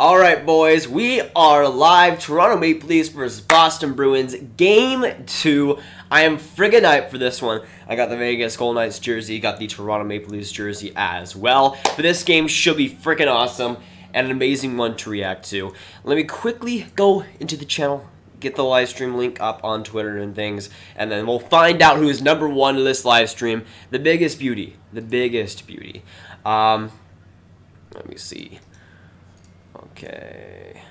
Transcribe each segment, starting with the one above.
Alright, boys, we are live. Toronto Maple Leafs versus Boston Bruins, Game 2. I am friggin' hyped for this one. I got the Vegas Golden Knights jersey, got the Toronto Maple Leafs jersey as well. But this game should be friggin' awesome and an amazing one to react to. Let me quickly go into the channel, get the live stream link up on Twitter and things, and then we'll find out who is #1 in this live stream. The biggest beauty. The biggest beauty. Let me see. Okay.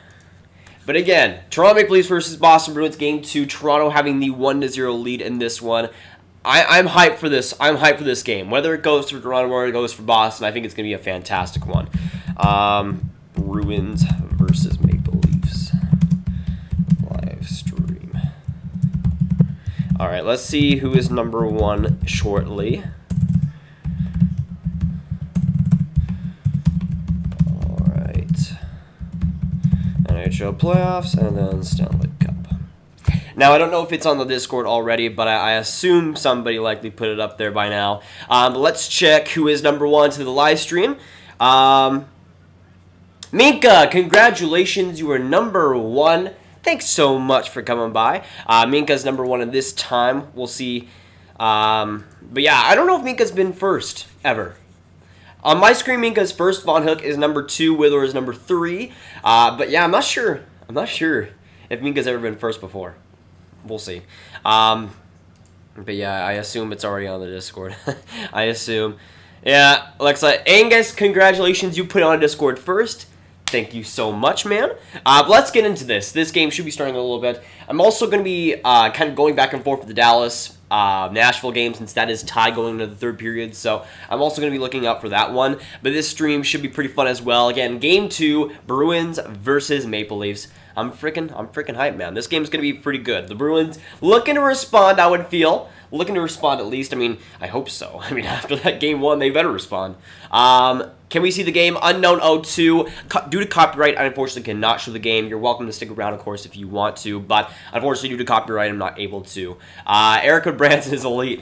But again, Toronto Maple Leafs versus Boston Bruins, Game 2. Toronto having the 1-0 lead in this one. I'm hyped for this. I'm hyped for this game. Whether it goes for Toronto or it goes for Boston, I think it's going to be a fantastic one. Bruins versus Maple Leafs. Live stream. Alright, let's see who is #1 shortly. NHL playoffs, and then Stanley Cup. Now, I don't know if it's on the Discord already, but I assume somebody likely put it up there by now. But let's check who is #1 to the live stream. Minka, congratulations, you are #1. Thanks so much for coming by. Minka's #1 in this time. We'll see. But yeah, I don't know if Minka's been first, ever. On my screen, Minka's first. Von Hook is #2. Withler is #3. But yeah, I'm not sure. I'm not sure if Minka's ever been first before. We'll see. But yeah, I assume it's already on the Discord. I assume. Yeah, Alexa. Angus, congratulations. You put it on Discord first. Thank you so much, man. But let's get into this. This game should be starting in a little bit. I'm also going to be kind of going back and forth with the Dallas Nashville game, since that is tied going into the third period. So I'm also going to be looking out for that one. But this stream should be pretty fun as well. Again, Game 2, Bruins versus Maple Leafs. I'm freaking hyped, man. This game's going to be pretty good. The Bruins looking to respond, I would feel. Looking to respond at least. I mean, I hope so. I mean, after that Game 1, they better respond. Can we see the game? Unknown 02. Due to copyright, I unfortunately cannot show the game. You're welcome to stick around, of course, if you want to. But unfortunately, due to copyright, I'm not able to. Erica Branson is elite.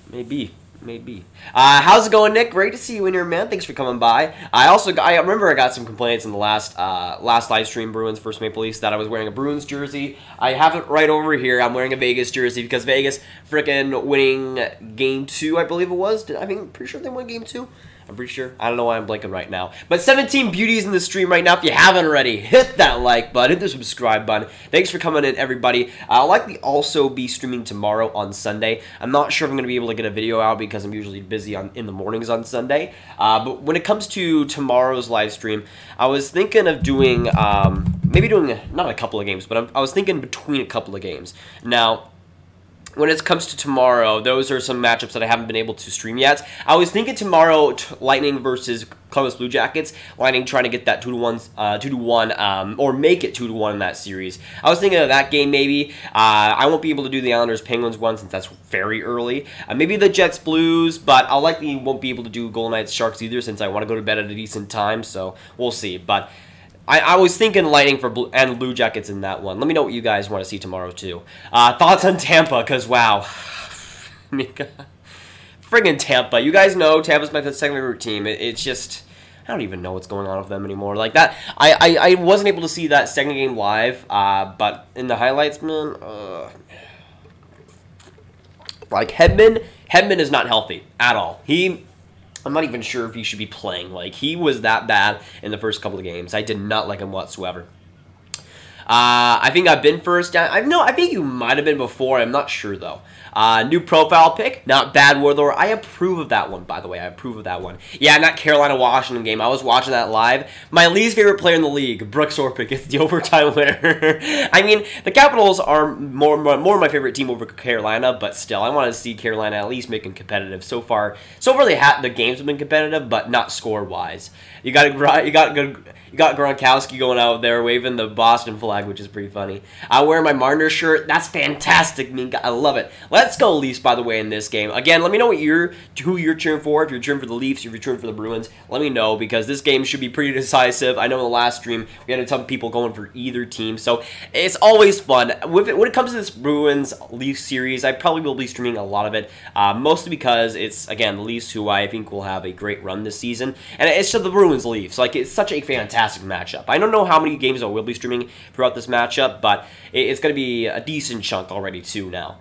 Maybe. Maybe. How's it going, Nick? Great to see you in here, man. Thanks for coming by. I remember I got some complaints in the last live stream, Bruins versus Maple Leafs, that I was wearing a Bruins jersey. I have it right over here. I'm wearing a Vegas jersey because Vegas freaking winning Game 2, I believe it was. Pretty sure they won Game 2. I'm pretty sure. I don't know why I'm blanking right now. But 17 beauties in the stream right now. If you haven't already, hit that like button, hit the subscribe button. Thanks for coming in, everybody. I'll likely also be streaming tomorrow on Sunday. I'm not sure if I'm going to be able to get a video out because I'm usually busy in the mornings on Sunday. But when it comes to tomorrow's live stream, I was thinking of doing, maybe doing, not a couple of games, but I was thinking between a couple of games. Now, when it comes to tomorrow, those are some matchups that I haven't been able to stream yet. I was thinking tomorrow, Lightning versus Columbus Blue Jackets. Lightning trying to get that 2-1, or make it 2-1 in that series. I was thinking of that game maybe. I won't be able to do the Islanders Penguins one since that's very early. Maybe the Jets Blues, but I likely won't be able to do Golden Knights Sharks either since I want to go to bed at a decent time. So we'll see. But I was thinking Lightning and Blue Jackets in that one. Let me know what you guys want to see tomorrow, too. Thoughts on Tampa, because, wow. Friggin' Tampa. You guys know Tampa's my second favorite team. It's just, I don't even know what's going on with them anymore. Like that, I wasn't able to see that second game live, but in the highlights, man, like Hedman is not healthy at all. I'm not even sure if he should be playing. Like, he was that bad in the first couple of games. I did not like him whatsoever. I think I've been first. I think you might have been before. I'm not sure, though. New profile pick. Not bad, Warlord. I approve of that one, by the way. I approve of that one. Yeah, not Carolina-Washington game. I was watching that live. My least favorite player in the league, Brooks Orpik, gets the overtime winner. I mean, the Capitals are more my favorite team over Carolina, but still, I want to see Carolina at least making competitive. So far the games have been competitive, but not score-wise. You got Gronkowski going out there waving the Boston flag. flag, which is pretty funny. I'm wearing my Marner shirt. That's fantastic, Minka. I love it. Let's go Leafs, by the way, in this game. Again, let me know who you're cheering for. If you're cheering for the Leafs, if you're cheering for the Bruins, let me know, because this game should be pretty decisive. I know in the last stream we had a ton of people going for either team, so it's always fun. When it comes to this Bruins-Leafs series, I probably will be streaming a lot of it, mostly because it's, again, the Leafs, who I think will have a great run this season, and it's to the Bruins-Leafs. Like, it's such a fantastic matchup. I don't know how many games I will be streaming throughout this matchup, but it's going to be a decent chunk already, too, now.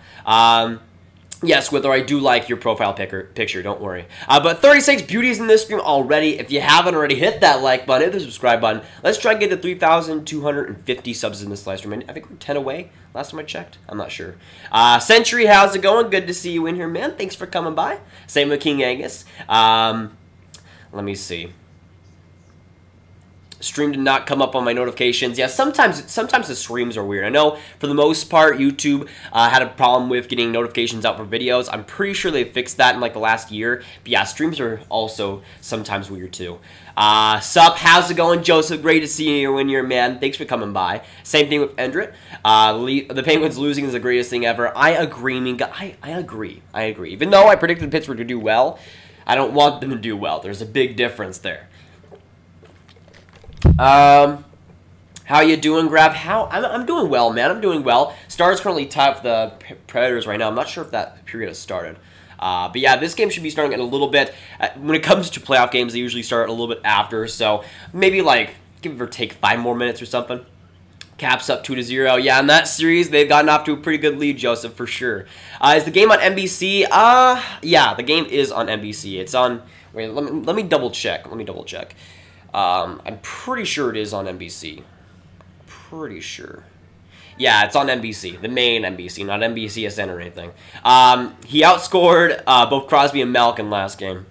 Yes, Wither, I do like your profile picture, don't worry. But 36 beauties in this stream already. If you haven't already, hit that like button, hit the subscribe button. Let's try and get to 3,250 subs in this live stream. I think we're 10 away last time I checked. I'm not sure. Century, how's it going? Good to see you in here, man. Thanks for coming by. Same with King Angus. Let me see. Stream did not come up on my notifications. Yeah, sometimes the streams are weird. I know for the most part YouTube had a problem with getting notifications out for videos. I'm pretty sure they fixed that in like the last year. But yeah, streams are also sometimes weird too. Sup, how's it going, Joseph? Great to see you in here, man. Thanks for coming by. Same thing with Endrit. The Penguins losing is the greatest thing ever. I agree, Minka. I agree. Even though I predicted Pittsburgh to do well, I don't want them to do well. There's a big difference there. How you doing, Grav? I'm doing well, man. I'm doing well. Stars currently tied with the Predators right now. I'm not sure if that period has started. But yeah, this game should be starting in a little bit. When it comes to playoff games, they usually start a little bit after. So maybe like give or take 5 more minutes or something. Caps up 2-0. Yeah, in that series, they've gotten off to a pretty good lead, Joseph, for sure. Is the game on NBC? Yeah, the game is on NBC. It's on. Wait, let me double check. I'm pretty sure it is on NBC. Pretty sure. Yeah, it's on NBC. The main NBC, not NBCSN or anything. He outscored both Crosby and Malkin last game.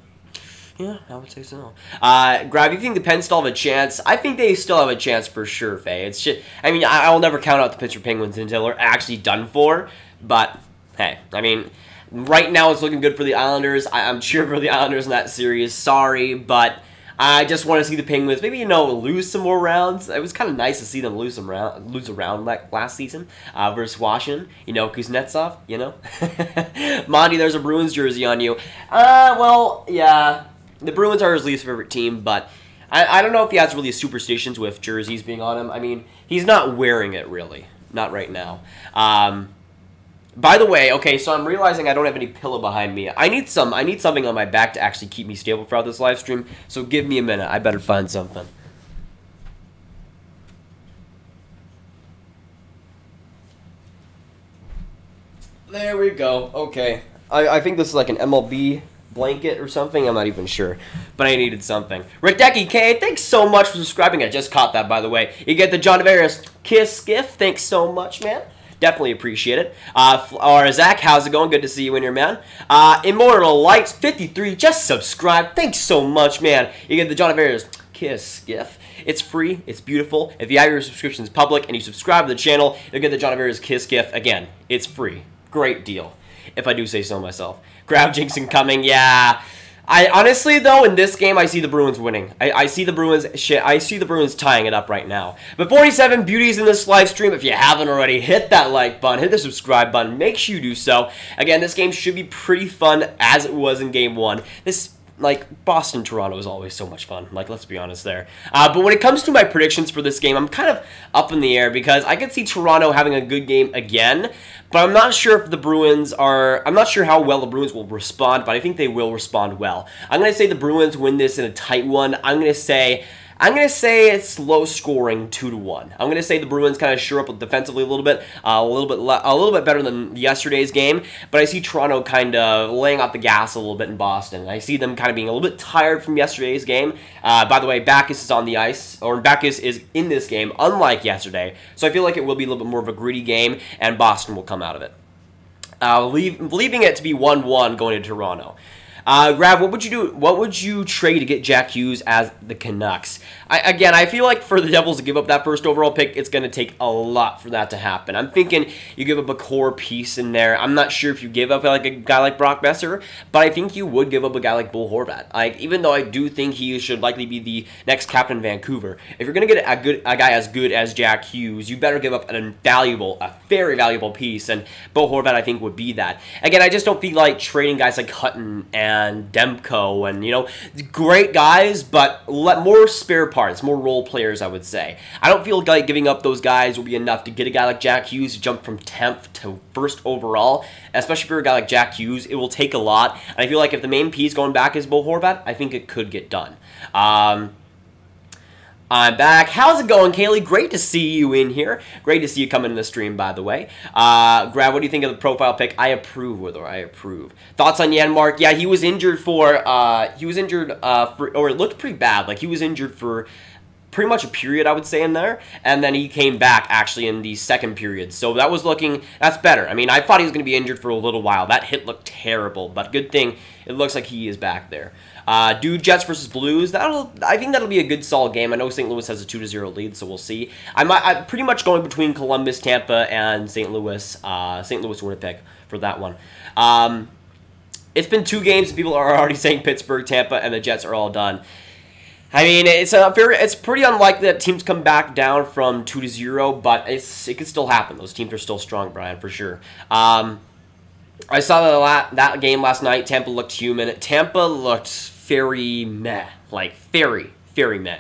Yeah, I would say so. Grav, you think the Pens still have a chance? I think they still have a chance for sure, Faye. It's just, I mean, I will never count out the Pittsburgh Penguins until they're actually done for. But, hey, I mean, right now it's looking good for the Islanders. I'm cheering for the Islanders in that series. Sorry, but I just want to see the Penguins maybe, lose some more rounds. It was kind of nice to see them lose a round like last season versus Washington. Kuznetsov, Monty, there's a Bruins jersey on you. Well, yeah, the Bruins are his least favorite team, but I don't know if he has really superstitions with jerseys being on him. I mean, he's not wearing it, really. Not right now. By the way, okay, so I'm realizing I don't have any pillow behind me. I need something on my back to actually keep me stable throughout this live stream, so give me a minute. I better find something. There we go. Okay. I think this is like an MLB blanket or something. I'm not even sure, but I needed something. Rickdecky K, thanks so much for subscribing. I just caught that, by the way. You get the John Tavares Kiss gift. Thanks so much, man. Definitely appreciate it. Or Zach, how's it going? Good to see you in here, man. Immortal Lights 53, just subscribe. Thanks so much, man. You get the John Tavares Kiss gift. It's free. It's beautiful. If you have your subscriptions public and you subscribe to the channel, you'll get the John Tavares Kiss gift. Again, it's free. Great deal, if I do say so myself. Grav jinxing coming. Yeah. I honestly, though, in this game, I see the Bruins winning. I see the Bruins tying it up right now. But 47 beauties in this live stream. If you haven't already, hit that like button, hit the subscribe button. Make sure you do so. Again, this game should be pretty fun as it was in Game 1. Like, Boston-Toronto is always so much fun. Like, let's be honest there. But when it comes to my predictions for this game, I'm kind of up in the air because I could see Toronto having a good game again. But I'm not sure if the Bruins are... I'm not sure how well the Bruins will respond, but I think they will respond well. I'm going to say the Bruins win this in a tight one. I'm going to say it's low scoring 2-1. I'm going to say the Bruins kind of shore up defensively a little bit better than yesterday's game. But I see Toronto kind of laying off the gas a little bit in Boston. I see them kind of being a little bit tired from yesterday's game. By the way, Backus is on the ice, or Backus is in this game, unlike yesterday. So I feel like it will be a little bit more of a gritty game, and Boston will come out of it. Leaving it to be 1-1 going to Toronto. Grav, what would you do? What would you trade to get Jack Hughes as the Canucks? Again, I feel like for the Devils to give up that first overall pick, it's going to take a lot for that to happen. I'm thinking you give up a core piece in there. I'm not sure if you give up like a guy like Brock Besser, but I think you would give up a guy like Bo Horvat. Like, even though I do think he should likely be the next captain of Vancouver, if you're going to get a guy as good as Jack Hughes, you better give up a very valuable piece, and Bo Horvat I think would be that. Again, I just don't feel like trading guys like Hutton and Demko and, you know, great guys, but more spare parts, more role players, I would say. I don't feel like giving up those guys will be enough to get a guy like Jack Hughes to jump from 10th to 1st overall, especially for a guy like Jack Hughes. It will take a lot, and I feel like if the main piece going back is Bo Horvat, I think it could get done. I'm back. How's it going, Kaylee? Great to see you in here. Great to see you coming in the stream, by the way. Grav, what do you think of the profile pick? I approve, Wither. I approve. Thoughts on Janmark? Yeah, he was injured for, or it looked pretty bad. Like, he was injured for pretty much a period, I would say, in there, and then he came back, actually, in the second period, so that's better. I mean, I thought he was going to be injured for a little while. That hit looked terrible, but good thing it looks like he is back there. Dude, Jets versus Blues, I think that'll be a good, solid game. I know St. Louis has a 2-0 lead, so we'll see. I'm pretty much going between Columbus, Tampa, and St. Louis, Winnipeg for that one. It's been 2 games, and people are already saying Pittsburgh, Tampa, and the Jets are all done. I mean, it's pretty unlikely that teams come back down from 2-0, but it could still happen. Those teams are still strong, Brian, for sure. I saw that game last night. Tampa looked human. Tampa looked very meh, like very meh.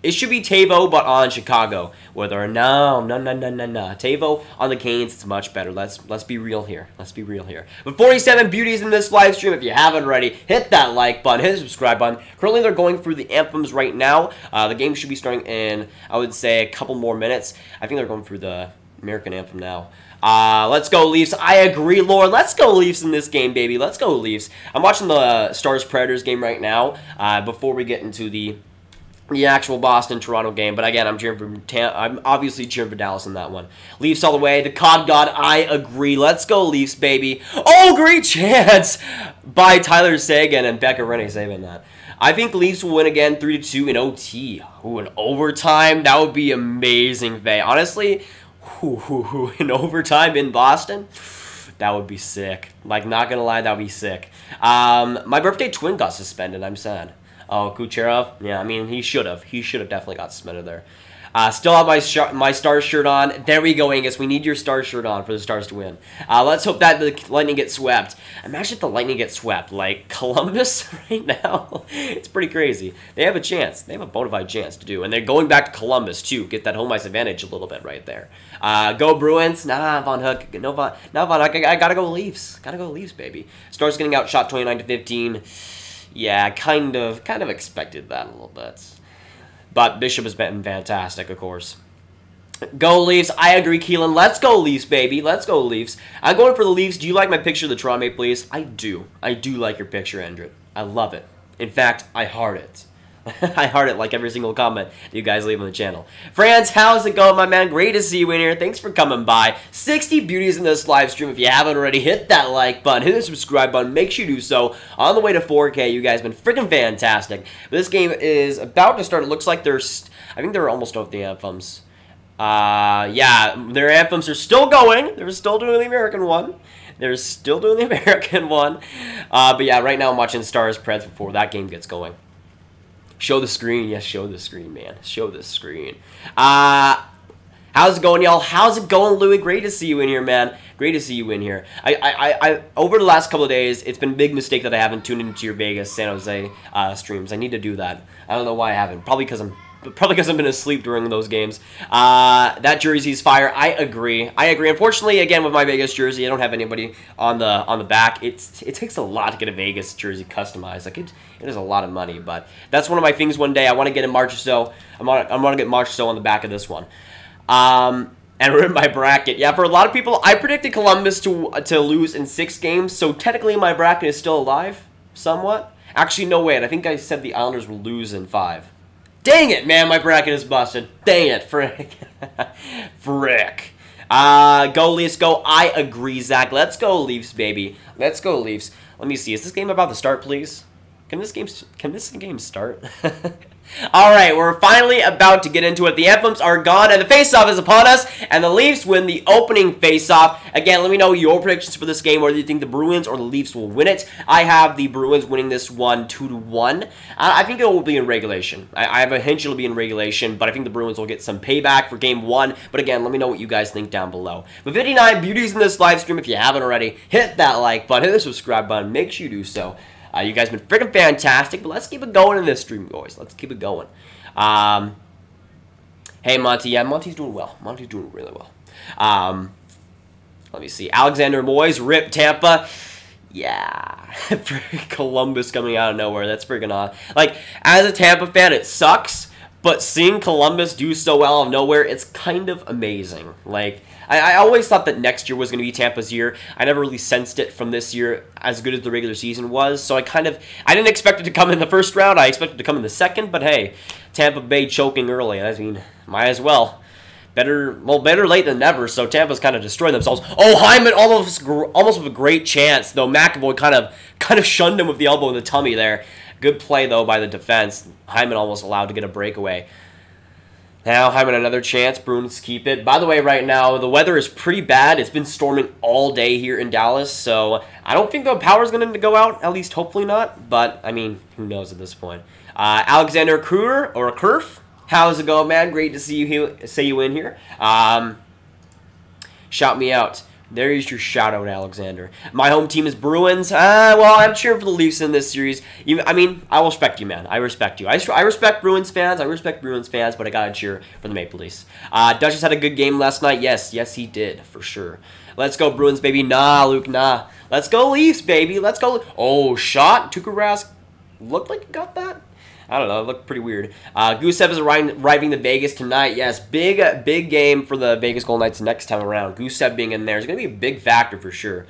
It should be Tavo, but on Chicago. No. Tavo on the Canes, it's much better. Let's be real here. Let's be real here. But 47 beauties in this live stream. If you haven't already, hit that like button, hit the subscribe button. Currently, they're going through the anthems right now. The game should be starting in, I would say, a couple more minutes. I think they're going through the American anthem now. Let's go Leafs. I agree, Lauren. Let's go Leafs in this game, baby. Let's go Leafs. I'm watching the Stars-Predators game right now before we get into the actual Boston-Toronto game. But again, I'm obviously cheering for Dallas in that one. Leafs all the way. The COD God, I agree. Let's go Leafs, baby. Oh, great chance by Tyler Seguin and Becca Rennie saving that. I think Leafs will win again 3-2 in OT. Ooh, in overtime? That would be amazing, Faye. Honestly, in overtime in Boston, that would be sick. Like, not gonna lie, that would be sick. My birthday twin got suspended. I'm sad. Oh, Kucherov? Yeah, I mean, he should have. He should have definitely got suspended there. Still have my Stars shirt on. There we go, Angus. We need your Stars shirt on for the Stars to win. Let's hope that the Lightning get swept. Imagine if the Lightning get swept. Like, Columbus right now. It's pretty crazy. They have a chance. They have a bona fide chance to do. And they're going back to Columbus, too. Get that home ice advantage a little bit right there. Go Bruins. Nah, Von Hook. No, Von Hook. I gotta go Leafs. Gotta go Leafs, baby. Stars getting outshot 29-15. Yeah, kind of expected that a little bit. But Bishop has been fantastic, of course. Go Leafs. I agree, Keelan. Let's go Leafs, baby. Let's go Leafs. I'm going for the Leafs. Do you like my picture of the Toronto Maple Leafs? I do. I do like your picture, Andrew. I love it. In fact, I heart it. I heart it like every single comment that you guys leave on the channel. Franz, how's it going, my man? Great to see you in here. Thanks for coming by. 60 beauties in this live stream. If you haven't already, hit that like button, hit the subscribe button. Make sure you do so. On the way to 4K, you guys have been freaking fantastic. This game is about to start. It looks like I think they're almost done with the anthems. Yeah, their anthems are still going. They're still doing the American one. They're still doing the American one. But yeah, right now I'm watching Stars Preds before that game gets going. Show the screen. Yes, show the screen, man. Show the screen. How's it going, y'all? How's it going, Louis? Great to see you in here, man. Great to see you in here. I over the last couple of days, it's been a big mistake that I haven't tuned into your Vegas, San Jose streams. I need to do that. I don't know why I haven't. Probably because I've been asleep during those games. That jersey's fire. I agree. Unfortunately, again, with my Vegas jersey, I don't have anybody on the back. It takes a lot to get a Vegas jersey customized. Like it is a lot of money. But that's one of my things. One day I want to get a Marchessault. I want to get Marchessault on the back of this one. And we're in my bracket. Yeah, for a lot of people, I predicted Columbus to lose in 6 games. So technically, my bracket is still alive, somewhat. Actually, no way. I think I said the Islanders will lose in 5. Dang it, man, my bracket is busted. Dang it, frick. Frick. Go Leafs, go. I agree, Zach. Let's go Leafs, baby. Let's go Leafs. Let me see. Is this game about to start, please? Can this game start? All right, we're finally about to get into it. The Anthems are gone, and the face-off is upon us, and the Leafs win the opening face-off. Again, let me know your predictions for this game, whether you think the Bruins or the Leafs will win it. I have the Bruins winning this one 2-1. I think it will be in regulation. I have a hunch it'll be in regulation, but I think the Bruins will get some payback for Game 1. But again, let me know what you guys think down below. But 59 beauties in this live stream. If you haven't already, hit that like button, hit the subscribe button. Make sure you do so. You guys have been freaking fantastic, but let's keep it going in this stream, boys. Let's keep it going. Hey, Monty. Yeah, Monty's doing well. Monty's doing really well. Let me see. Alexander Moyes, rip Tampa. Yeah. Columbus coming out of nowhere. That's freaking odd. Like, as a Tampa fan, it sucks, but seeing Columbus do so well out of nowhere, it's kind of amazing. Like, I always thought that next year was going to be Tampa's year. I never really sensed it from this year as good as the regular season was. So I didn't expect it to come in the first round. I expected it to come in the second. But hey, Tampa Bay choking early. I mean, might as well. Better late than never. So Tampa's kind of destroying themselves. Oh, Hyman almost with a great chance, though. McAvoy kind of shunned him with the elbow in the tummy there. Good play, though, by the defense. Hyman almost allowed to get a breakaway. Now, Hyman, another chance. Bruins keep it. By the way, right now, the weather is pretty bad. It's been storming all day here in Dallas, so I don't think the power's going to go out, at least hopefully not. But, I mean, who knows at this point. Alexander Kruger, or Kerf, how's it going, man? Great to see you in here. Shout me out. There's your shout-out, Alexander. My home team is Bruins. Well, I'm cheering for the Leafs in this series. I mean, I will respect you, man. I respect you. I respect Bruins fans. But I got to cheer for the Maple Leafs. Duchess had a good game last night. Yes, he did, for sure. Let's go, Bruins, baby. Nah, Luke, nah. Let's go, Leafs, baby. Let's go. Oh, shot. Tuukka Rask looked like he got that. I don't know. It looked pretty weird. Gusev is arriving to Vegas tonight. Yes, big game for the Vegas Golden Knights next time around. Gusev being in there is going to be a big factor for sure.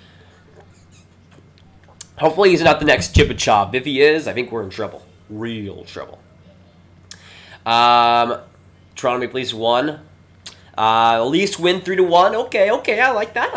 Hopefully he's not the next Chipachov. If he is, I think we're in trouble. Real trouble. Toronto Maple Leafs won. Leafs win 3-1. Okay, I like that.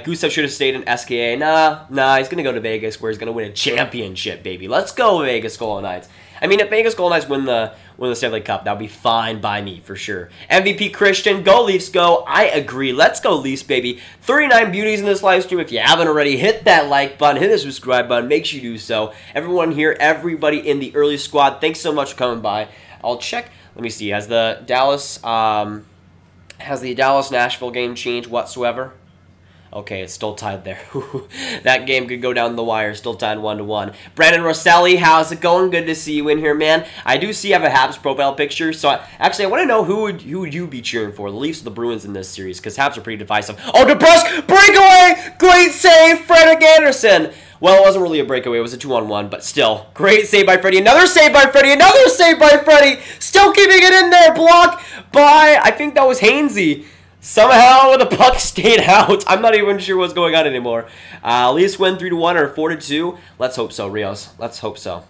Gusev should have stayed in SKA. Nah, he's going to go to Vegas where he's going to win a championship, baby. Let's go, Vegas Golden Knights. I mean, if Vegas Golden Knights win the Stanley Cup, that'll be fine by me, for sure. MVP Christian, go Leafs, go. I agree. Let's go, Leafs, baby. 39 beauties in this live stream. If you haven't already, hit that like button, hit the subscribe button. Make sure you do so. Everyone here, everybody in the early squad, thanks so much for coming by. I'll check. Let me see. Has the Dallas-Nashville game changed whatsoever? Okay, it's still tied there. That game could go down the wire. Still tied 1-1. Brandon Rosselli, how's it going? Good to see you in here, man. I do see you have a Habs profile picture. So, I want to know who would you be cheering for, the Leafs or the Bruins in this series? Because Habs are pretty divisive. Oh, DeBrusk! Breakaway! Great save, Frederik Andersen! Well, it wasn't really a breakaway. It was a 2-on-1, but still. Great save by Freddie. Another save by Freddie. Another save by Freddie. Still keeping it in there. Block by, I think that was Hainsey. Somehow the puck stayed out. I'm not even sure what's going on anymore. Leafs win 3-1 or 4-2. Let's hope so, Rios. Let's hope so.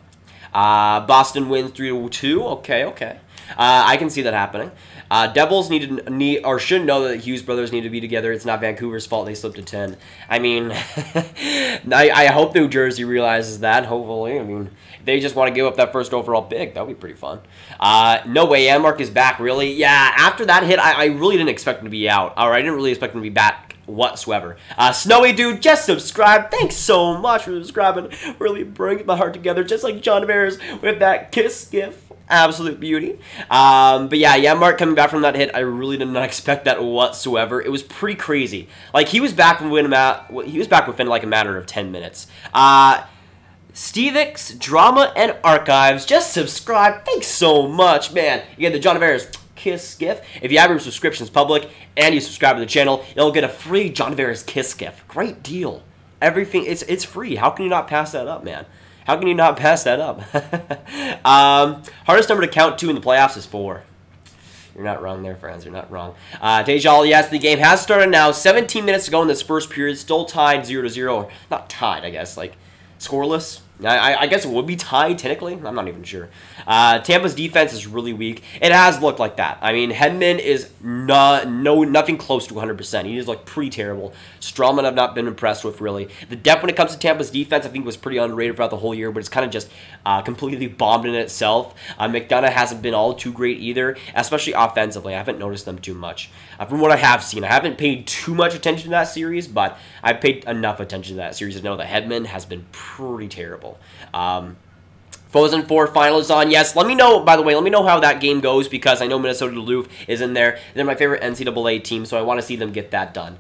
Boston wins 3-2. Okay. I can see that happening. Devils should know that the Hughes brothers need to be together. It's not Vancouver's fault they slipped to 10. I mean, I hope New Jersey realizes that, hopefully. I mean, if they just want to give up that first overall pick, that would be pretty fun. No way, Yanmark is back, really? Yeah, after that hit, I really didn't expect him to be out. Or I didn't really expect him to be back whatsoever. Snowy Dude, just subscribe. Thanks so much for subscribing. Really brings my heart together, just like John Tavares with that kiss gif. Absolute beauty. But yeah, Yanmark coming back from that hit, I really did not expect that whatsoever. It was pretty crazy. Like, he was back within like a matter of 10 minutes. Stevix, Drama, and Archives, just subscribe. Thanks so much, man. You get the John Tavares kiss gif. If you have your subscriptions public and you subscribe to the channel, you'll get a free John Tavares kiss gif. Great deal. Everything, it's free. How can you not pass that up, man? How can you not pass that up? Hardest number to count to in the playoffs is 4. You're not wrong there, friends. You're not wrong. Tejal, yes, the game has started now. 17 minutes to go in this first period. Still tied 0-0. Or not tied, I guess. Like, scoreless. I guess it would be tied, technically. I'm not even sure. Tampa's defense is really weak. It has looked like that. I mean, Hedman is nothing close to 100%. He is, like, pretty terrible. Strawman I've not been impressed with, really. The depth when it comes to Tampa's defense, I think, was pretty underrated throughout the whole year, but it's kind of just completely bombed in itself. McDonough hasn't been all too great either, especially offensively. I haven't noticed them too much. From what I have seen, I haven't paid too much attention to that series, but I've paid enough attention to that series to know that Hedman has been pretty terrible. Frozen Four final is on. Yes, let me know, by the way, let me know how that game goes, because I know Minnesota Duluth is in there. They're my favorite NCAA team, so I want to see them get that done.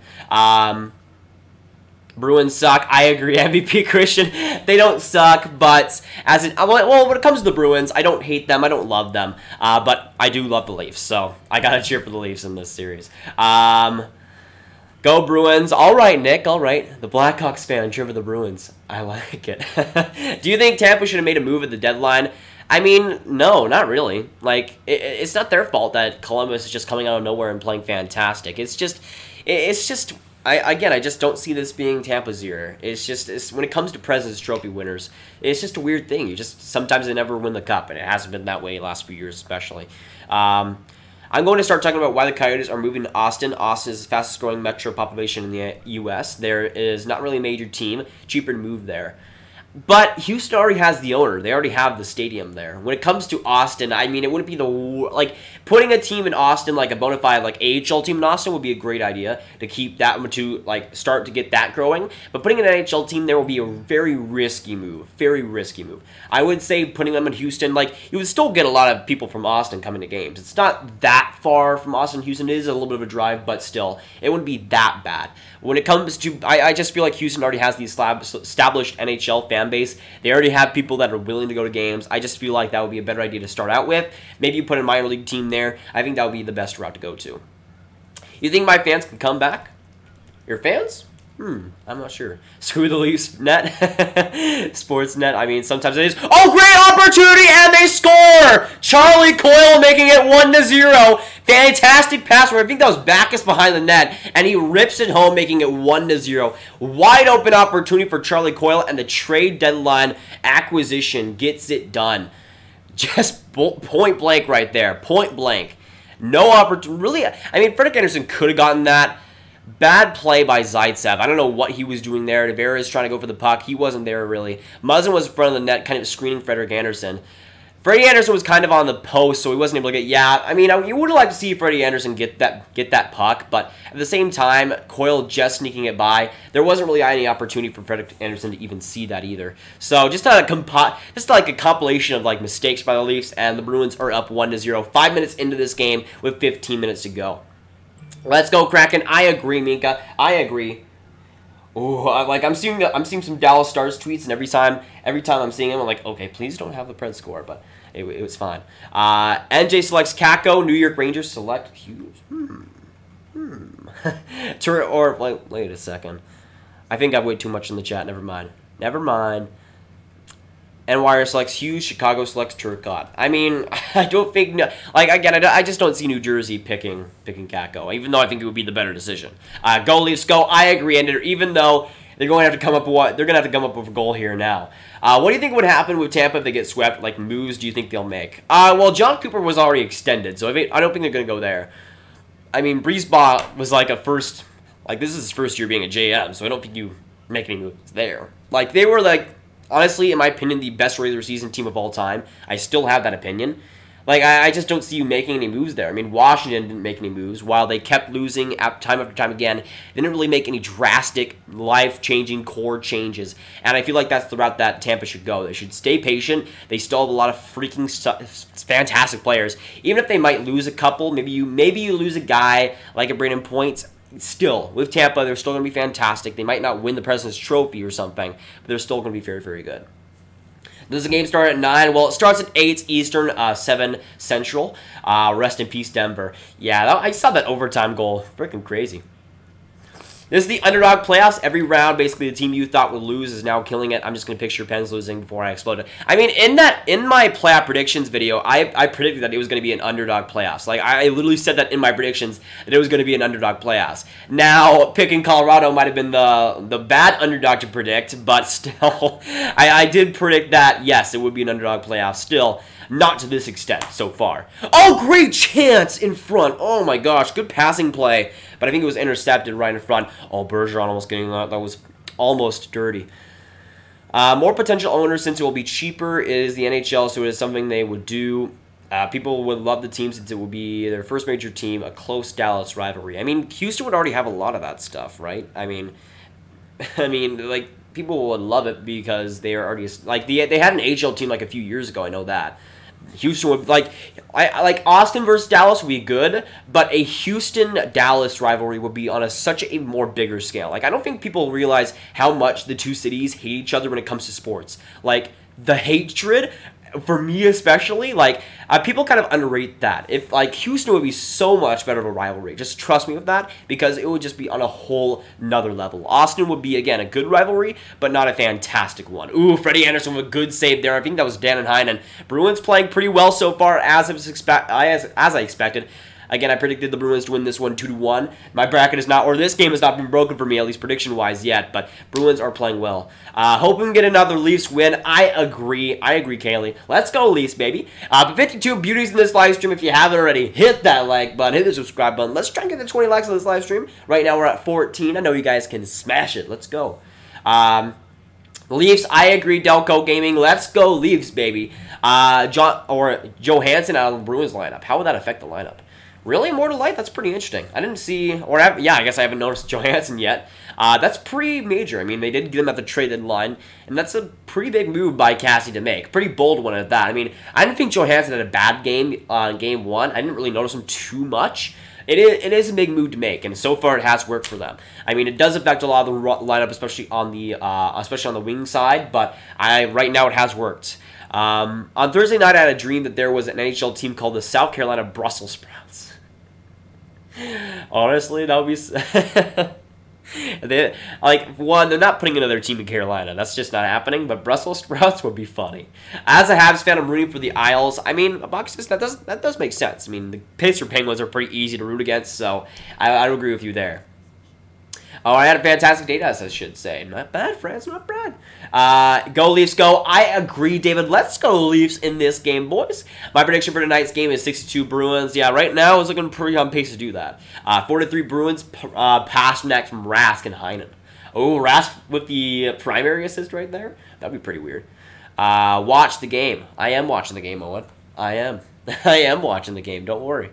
Bruins suck. I agree. MVP Christian, they don't suck, but well, when it comes to the Bruins, I don't hate them. I don't love them, but I do love the Leafs, so I gotta cheer for the Leafs in this series. Go Bruins. All right, Nick. All right. The Blackhawks fan cheer for the Bruins. I like it. Do you think Tampa should have made a move at the deadline? I mean, no, not really. Like, it's not their fault that Columbus is just coming out of nowhere and playing fantastic. It's just, I just don't see this being Tampa's year. It's when it comes to President's Trophy winners, it's just a weird thing. Sometimes they never win the cup, and it hasn't been that way the last few years, especially. I'm going to start talking about why the Coyotes are moving to Austin. Austin is the fastest growing metro population in the U.S. There is not really a major team. Cheaper to move there. But Houston already has the owner. They already have the stadium there. When it comes to Austin, I mean, it wouldn't be putting a team in Austin, like a bona fide AHL team in Austin, would be a great idea to keep that, to start to get that growing. But putting an NHL team there will be a very risky move. Very risky move. I would say putting them in Houston, you would still get a lot of people from Austin coming to games. It's not that far from Austin. Houston is a little bit of a drive, but still, it wouldn't be that bad. When it comes to, I just feel like Houston already has the established NHL fan base. They already have people that are willing to go to games. I just feel like that would be a better idea to start out with. Maybe you put a minor league team there. I think that would be the best route to go to. You think my fans can come back? Your fans? I'm not sure. Screw the Leafs net. Sportsnet, I mean, sometimes it is. Oh, great opportunity, and they score! Charlie Coyle making it 1-0. Fantastic pass. I think that was Backus behind the net, and he rips it home, making it 1-0. Wide open opportunity for Charlie Coyle, and the trade deadline acquisition gets it done. Just point blank right there. Point blank. No opportunity. Really, I mean, Frederik Andersen could have gotten that. Bad play by Zaitsev. I don't know what he was doing there. Tavares trying to go for the puck. He wasn't there, really. Muzzin was in front of the net, kind of screening Frederik Andersen. Freddie Andersen was kind of on the post, so he wasn't able to get... Yeah, I mean, you would have liked to see Freddie Andersen get that puck, but at the same time, Coyle just sneaking it by. There wasn't really any opportunity for Frederik Andersen to even see that either. So just like a compilation of mistakes by the Leafs, and the Bruins are up 1-0. 5 minutes into this game with 15 minutes to go. Let's go, Kraken. I agree, Minka. I agree. Ooh, I'm seeing some Dallas Stars tweets, and every time I'm seeing them, I'm like, okay, please don't have the Preds score, but it was fine. NJ selects Kako. New York Rangers select Hughes. Wait a second. I think I've way too much in the chat. Never mind. NY selects Hughes. Chicago selects Turcotte. I mean, I don't think... Again, I just don't see New Jersey picking Kako, even though I think it would be the better decision. Go Leafs, go. I agree. And even though they're going to have to come up with a goal here now. What do you think would happen with Tampa if they get swept? Moves do you think they'll make? Well, John Cooper was already extended, so I don't think they're going to go there. I mean, Breezeball was a first... this is his first year being a JM, so I don't think you make any moves there. They were, honestly, in my opinion, the best regular season team of all time. I still have that opinion. I just don't see you making any moves there. I mean, Washington didn't make any moves. While they kept losing time after time again, they didn't really make any drastic, life-changing core changes. And I feel like that's the route that Tampa should go. They should stay patient. They still have a lot of freaking fantastic players. Even if they might lose a couple, maybe you lose a guy like a Brandon Point. Still, with Tampa, they're still going to be fantastic. They might not win the President's Trophy or something, but they're still going to be very, very good. Does the game start at 9? Well, it starts at 8 Eastern, 7 Central. Rest in peace, Denver. Yeah, I saw that overtime goal. Freaking crazy. This is the underdog playoffs. Every round, basically, the team you thought would lose is now killing it. I'm just going to picture Pens losing before I explode. I mean, in my playoff predictions video, I predicted that it was going to be an underdog playoffs. Like, I literally said that in my predictions that it was going to be an underdog playoffs. Now, picking Colorado might have been the bad underdog to predict, but still, I did predict that, yes, it would be an underdog playoff. Still, not to this extent so far. Oh, great chance in front. Oh, my gosh. Good passing play. But I think it was intercepted right in front. Oh, Bergeron almost getting that. That was almost dirty. More potential owners since it will be cheaper is the NHL, so it is something they would do. People would love the team since it would be their first major team, a close Dallas rivalry. I mean, Houston would already have a lot of that stuff, right? I mean, like, people would love it because they are already, like, they had an AHL team like a few years ago, I know that. Houston would, like Austin versus Dallas would be good, but a Houston-Dallas rivalry would be on such a more bigger scale. Like, I don't think people realize how much the two cities hate each other when it comes to sports. Like, the hatred, for me especially, like, people kind of underrate that. If, like, Houston would be so much better of a rivalry. Just trust me with that, because it would just be on a whole nother level. Austin would be, again, a good rivalry, but not a fantastic one. Ooh, Freddie Anderson with a good save there. I think that was Dan and Heinen. Bruins playing pretty well so far, as I expected. Again, I predicted the Bruins to win this one 2-1. My bracket is not, or this game has not been broken for me, at least prediction-wise yet, but Bruins are playing well. Hoping to get another Leafs win. I agree, Kaylee. Let's go, Leafs, baby. But 52 beauties in this live stream. If you haven't already, hit that like button, hit the subscribe button. Let's try and get the 20 likes on this live stream. Right now, we're at 14. I know you guys can smash it. Let's go. Leafs, I agree, Delco Gaming. Let's go, Leafs, baby. Johansson out of the Bruins lineup. How would that affect the lineup? Really? More to light? That's pretty interesting. I didn't see, or yeah, I guess I haven't noticed Johansson yet. That's pretty major. I mean, they did get him at the trade deadline, and that's a pretty big move by Cassie to make. Pretty bold one at that. I mean, I didn't think Johansson had a bad game on game one. I didn't really notice him too much. It is a big move to make, and so far it has worked for them. I mean, it does affect a lot of the lineup, especially on the wing side, but right now it has worked. On Thursday night, I had a dream that there was an NHL team called the South Carolina Brussels Sprouts. Honestly, that would be... they're not putting another team in Carolina. That's just not happening, but Brussels Sprouts would be funny. As a Habs fan, I'm rooting for the Isles. I mean, that does make sense. I mean, the Pittsburgh Penguins are pretty easy to root against, so I agree with you there. Oh, I had a fantastic date, as I should say. Not bad, friends, not bad. Go Leafs, go. I agree, David. Let's go Leafs in this game, boys. My prediction for tonight's game is 62 Bruins. Yeah, right now it's looking pretty on pace to do that. 4-3 Bruins, Pasternak from Rask and Heinen. Oh, Rask with the primary assist right there? That'd be pretty weird. Watch the game. I am watching the game, Owen. I am. I am watching the game, don't worry.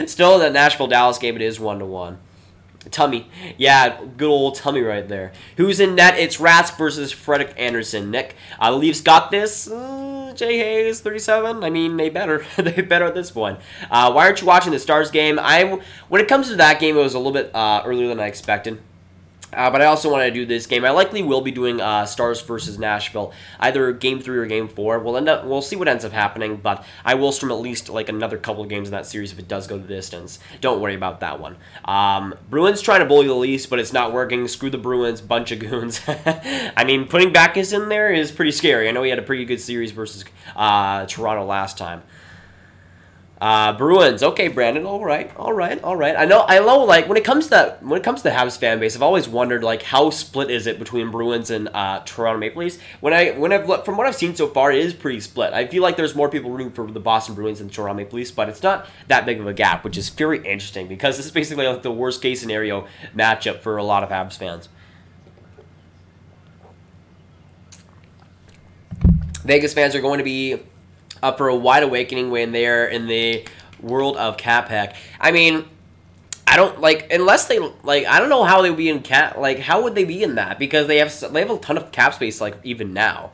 Still, the Nashville-Dallas game, it is 1-1. Tummy. Yeah, good old Tummy right there. Who's in net? It's Rask versus Frederick Anderson. Nick. The Leafs got this. Jay Hayes, 37. I mean, they better. They better at this point. Why aren't you watching the Stars game? When it comes to that game, it was a little bit earlier than I expected. But I also want to do this game. I likely will be doing Stars versus Nashville, either Game 3 or Game 4. We'll see what ends up happening, but I will stream at least like another couple of games in that series if it does go the distance. Don't worry about that one. Bruins trying to bully the Leafs, but it's not working. Screw the Bruins, bunch of goons. I mean, putting Backus in there is pretty scary. I know he had a pretty good series versus Toronto last time. Bruins. Okay, Brandon. All right. I know. Like when it comes to the Habs fan base, I've always wondered like how split is it between Bruins and Toronto Maple Leafs. From what I've seen so far, it is pretty split. I feel like there's more people rooting for the Boston Bruins than the Toronto Maple Leafs, but it's not that big of a gap, which is very interesting because this is basically like the worst case scenario matchup for a lot of Habs fans. Vegas fans are going to be up for a wide awakening when they're in the world of cap hack. I mean, I don't unless they I don't know how they would be in cap. How would they be in that? Because they have a ton of cap space. Even now,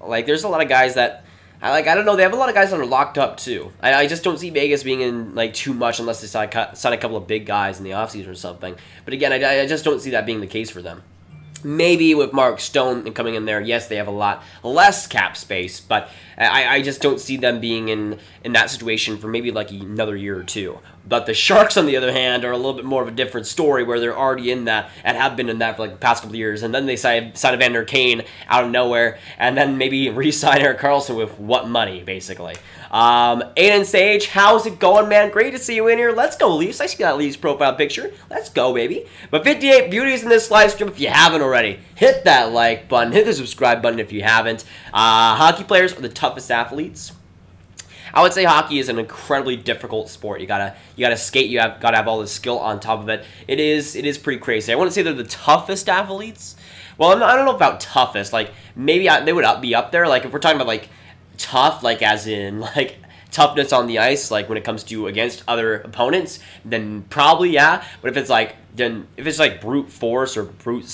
there's a lot of guys that I don't know. They have a lot of guys that are locked up too. I just don't see Vegas being in too much unless they sign a couple of big guys in the offseason or something. But again, I just don't see that being the case for them. Maybe with Mark Stone coming in there, yes, they have a lot less cap space, but I just don't see them being in that situation for maybe another year or two. But the Sharks, on the other hand, are a little bit more of a different story where they're already in that and have been in that for like the past couple of years. And then they sign Evander Kane out of nowhere and then maybe re-sign Erik Karlsson with what money, basically. Aiden Sage, how's it going, man? Great to see you in here. Let's go, Leafs. I see that Leafs profile picture. Let's go, baby. But 58 beauties in this live stream. If you haven't already, hit that like button. Hit the subscribe button if you haven't. Hockey players are the toughest athletes. I would say hockey is an incredibly difficult sport. You gotta skate. You gotta have all the skill on top of it. It is pretty crazy. I wouldn't say they're the toughest athletes. Well, I don't know about toughest. Like maybe they would be up there. Like if we're talking about like tough, like as in like toughness on the ice, like when it comes to against other opponents, then probably yeah. But if it's like brute force or brute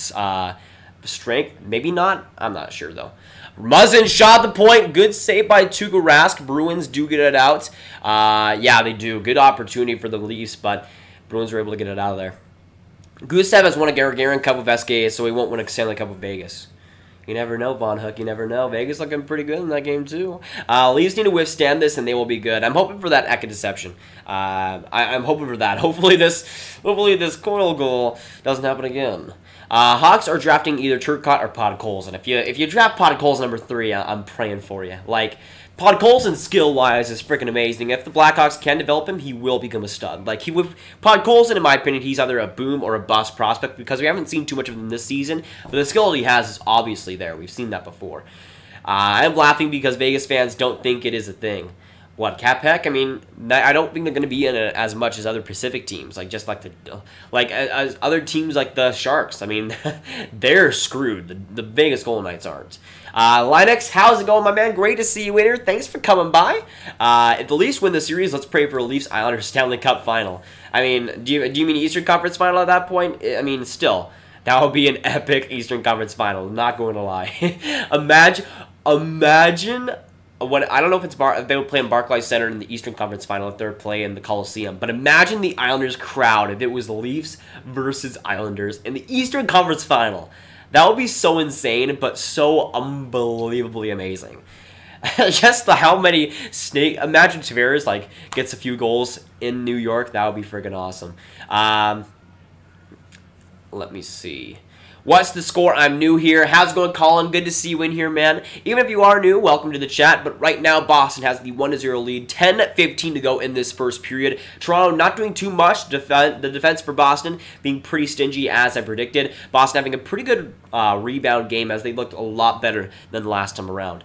strength, maybe not. I'm not sure though. Muzzin shot the point. Good save by Tuukka Rask. Bruins do get it out. Yeah, they do. Good opportunity for the Leafs, but Bruins were able to get it out of there. Gusev has won a Gagarin Cup with SKA, so he won't win a Stanley Cup with Vegas. You never know, Von Hook. You never know. Vegas looking pretty good in that game, too. Leafs need to withstand this, and they will be good. I'm hoping for that Eka deception. I'm hoping for that. Hopefully this Coyle goal doesn't happen again. Hawks are drafting either Turcotte or Podkolzin. If you draft Podkolzin number 3, I'm praying for you. Like, Podkolzin skill-wise is freaking amazing. If the Blackhawks can develop him, he will become a stud. Like, Podkolzin, in my opinion, he's either a boom or a bust prospect because we haven't seen too much of him this season. But the skill he has is obviously there. We've seen that before. I'm laughing because Vegas fans don't think it is a thing. What, Capheck? I mean, I don't think they're going to be in it as much as other Pacific teams, like just like as other teams like the Sharks. I mean, they're screwed. The Vegas Golden Knights aren't. Linux, how's it going, my man? Great to see you in here. Thanks for coming by. If the Leafs win the series, let's pray for a Leafs Islanders Stanley Cup final. I mean, do you mean Eastern Conference final at that point? I mean, still, that would be an epic Eastern Conference final. Not going to lie. Imagine. I don't know if they would play in Barclays Center in the Eastern Conference Final if they would play in the Coliseum. But imagine the Islanders crowd if it was the Leafs versus Islanders in the Eastern Conference Final. That would be so insane, but so unbelievably amazing. Just how many imagine Tavares like gets a few goals in New York. That would be freaking awesome. Let me see. What's the score? I'm new here. How's it going, Colin? Good to see you in here, man. Even if you are new, welcome to the chat. But right now, Boston has the 1-0 lead. 10:15 to go in this first period. Toronto not doing too much. The defense for Boston being pretty stingy, as I predicted. Boston having a pretty good rebound game, as they looked a lot better than the last time around.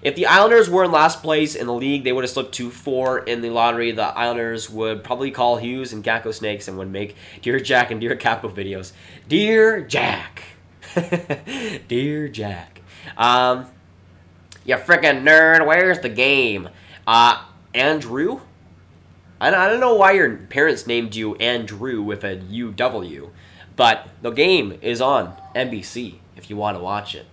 If the Islanders were in last place in the league, they would have slipped to 4 in the lottery. The Islanders would probably call Hughes and Gacko Snakes and would make Dear Jack and Dear Capo videos. Dear Jack. Dear Jack. You frickin' nerd, where's the game? Andrew? I don't know why your parents named you Andrew with a UW, but the game is on NBC. If you want to watch it.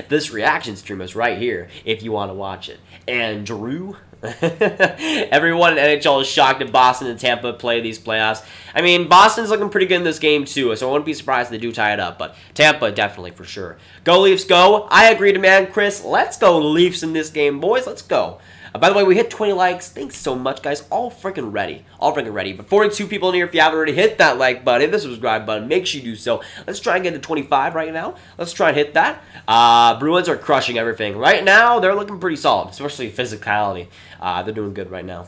This reaction stream is right here if you want to watch it. Andrew. Everyone in NHL is shocked that Boston and Tampa play these playoffs. I mean, Boston's looking pretty good in this game too, so I wouldn't be surprised if they do tie it up, but Tampa definitely for sure. Go Leafs, go. I agree to man, Chris. Let's go Leafs in this game, boys. Let's go. By the way, we hit 20 likes. Thanks so much, guys. All freaking ready. All freaking ready. But 42 people in here. If you haven't already hit that like button, hit the subscribe button. Make sure you do so. Let's try and get to 25 right now. Let's try and hit that. Bruins are crushing everything. Right now, they're looking pretty solid, especially physicality. They're doing good right now.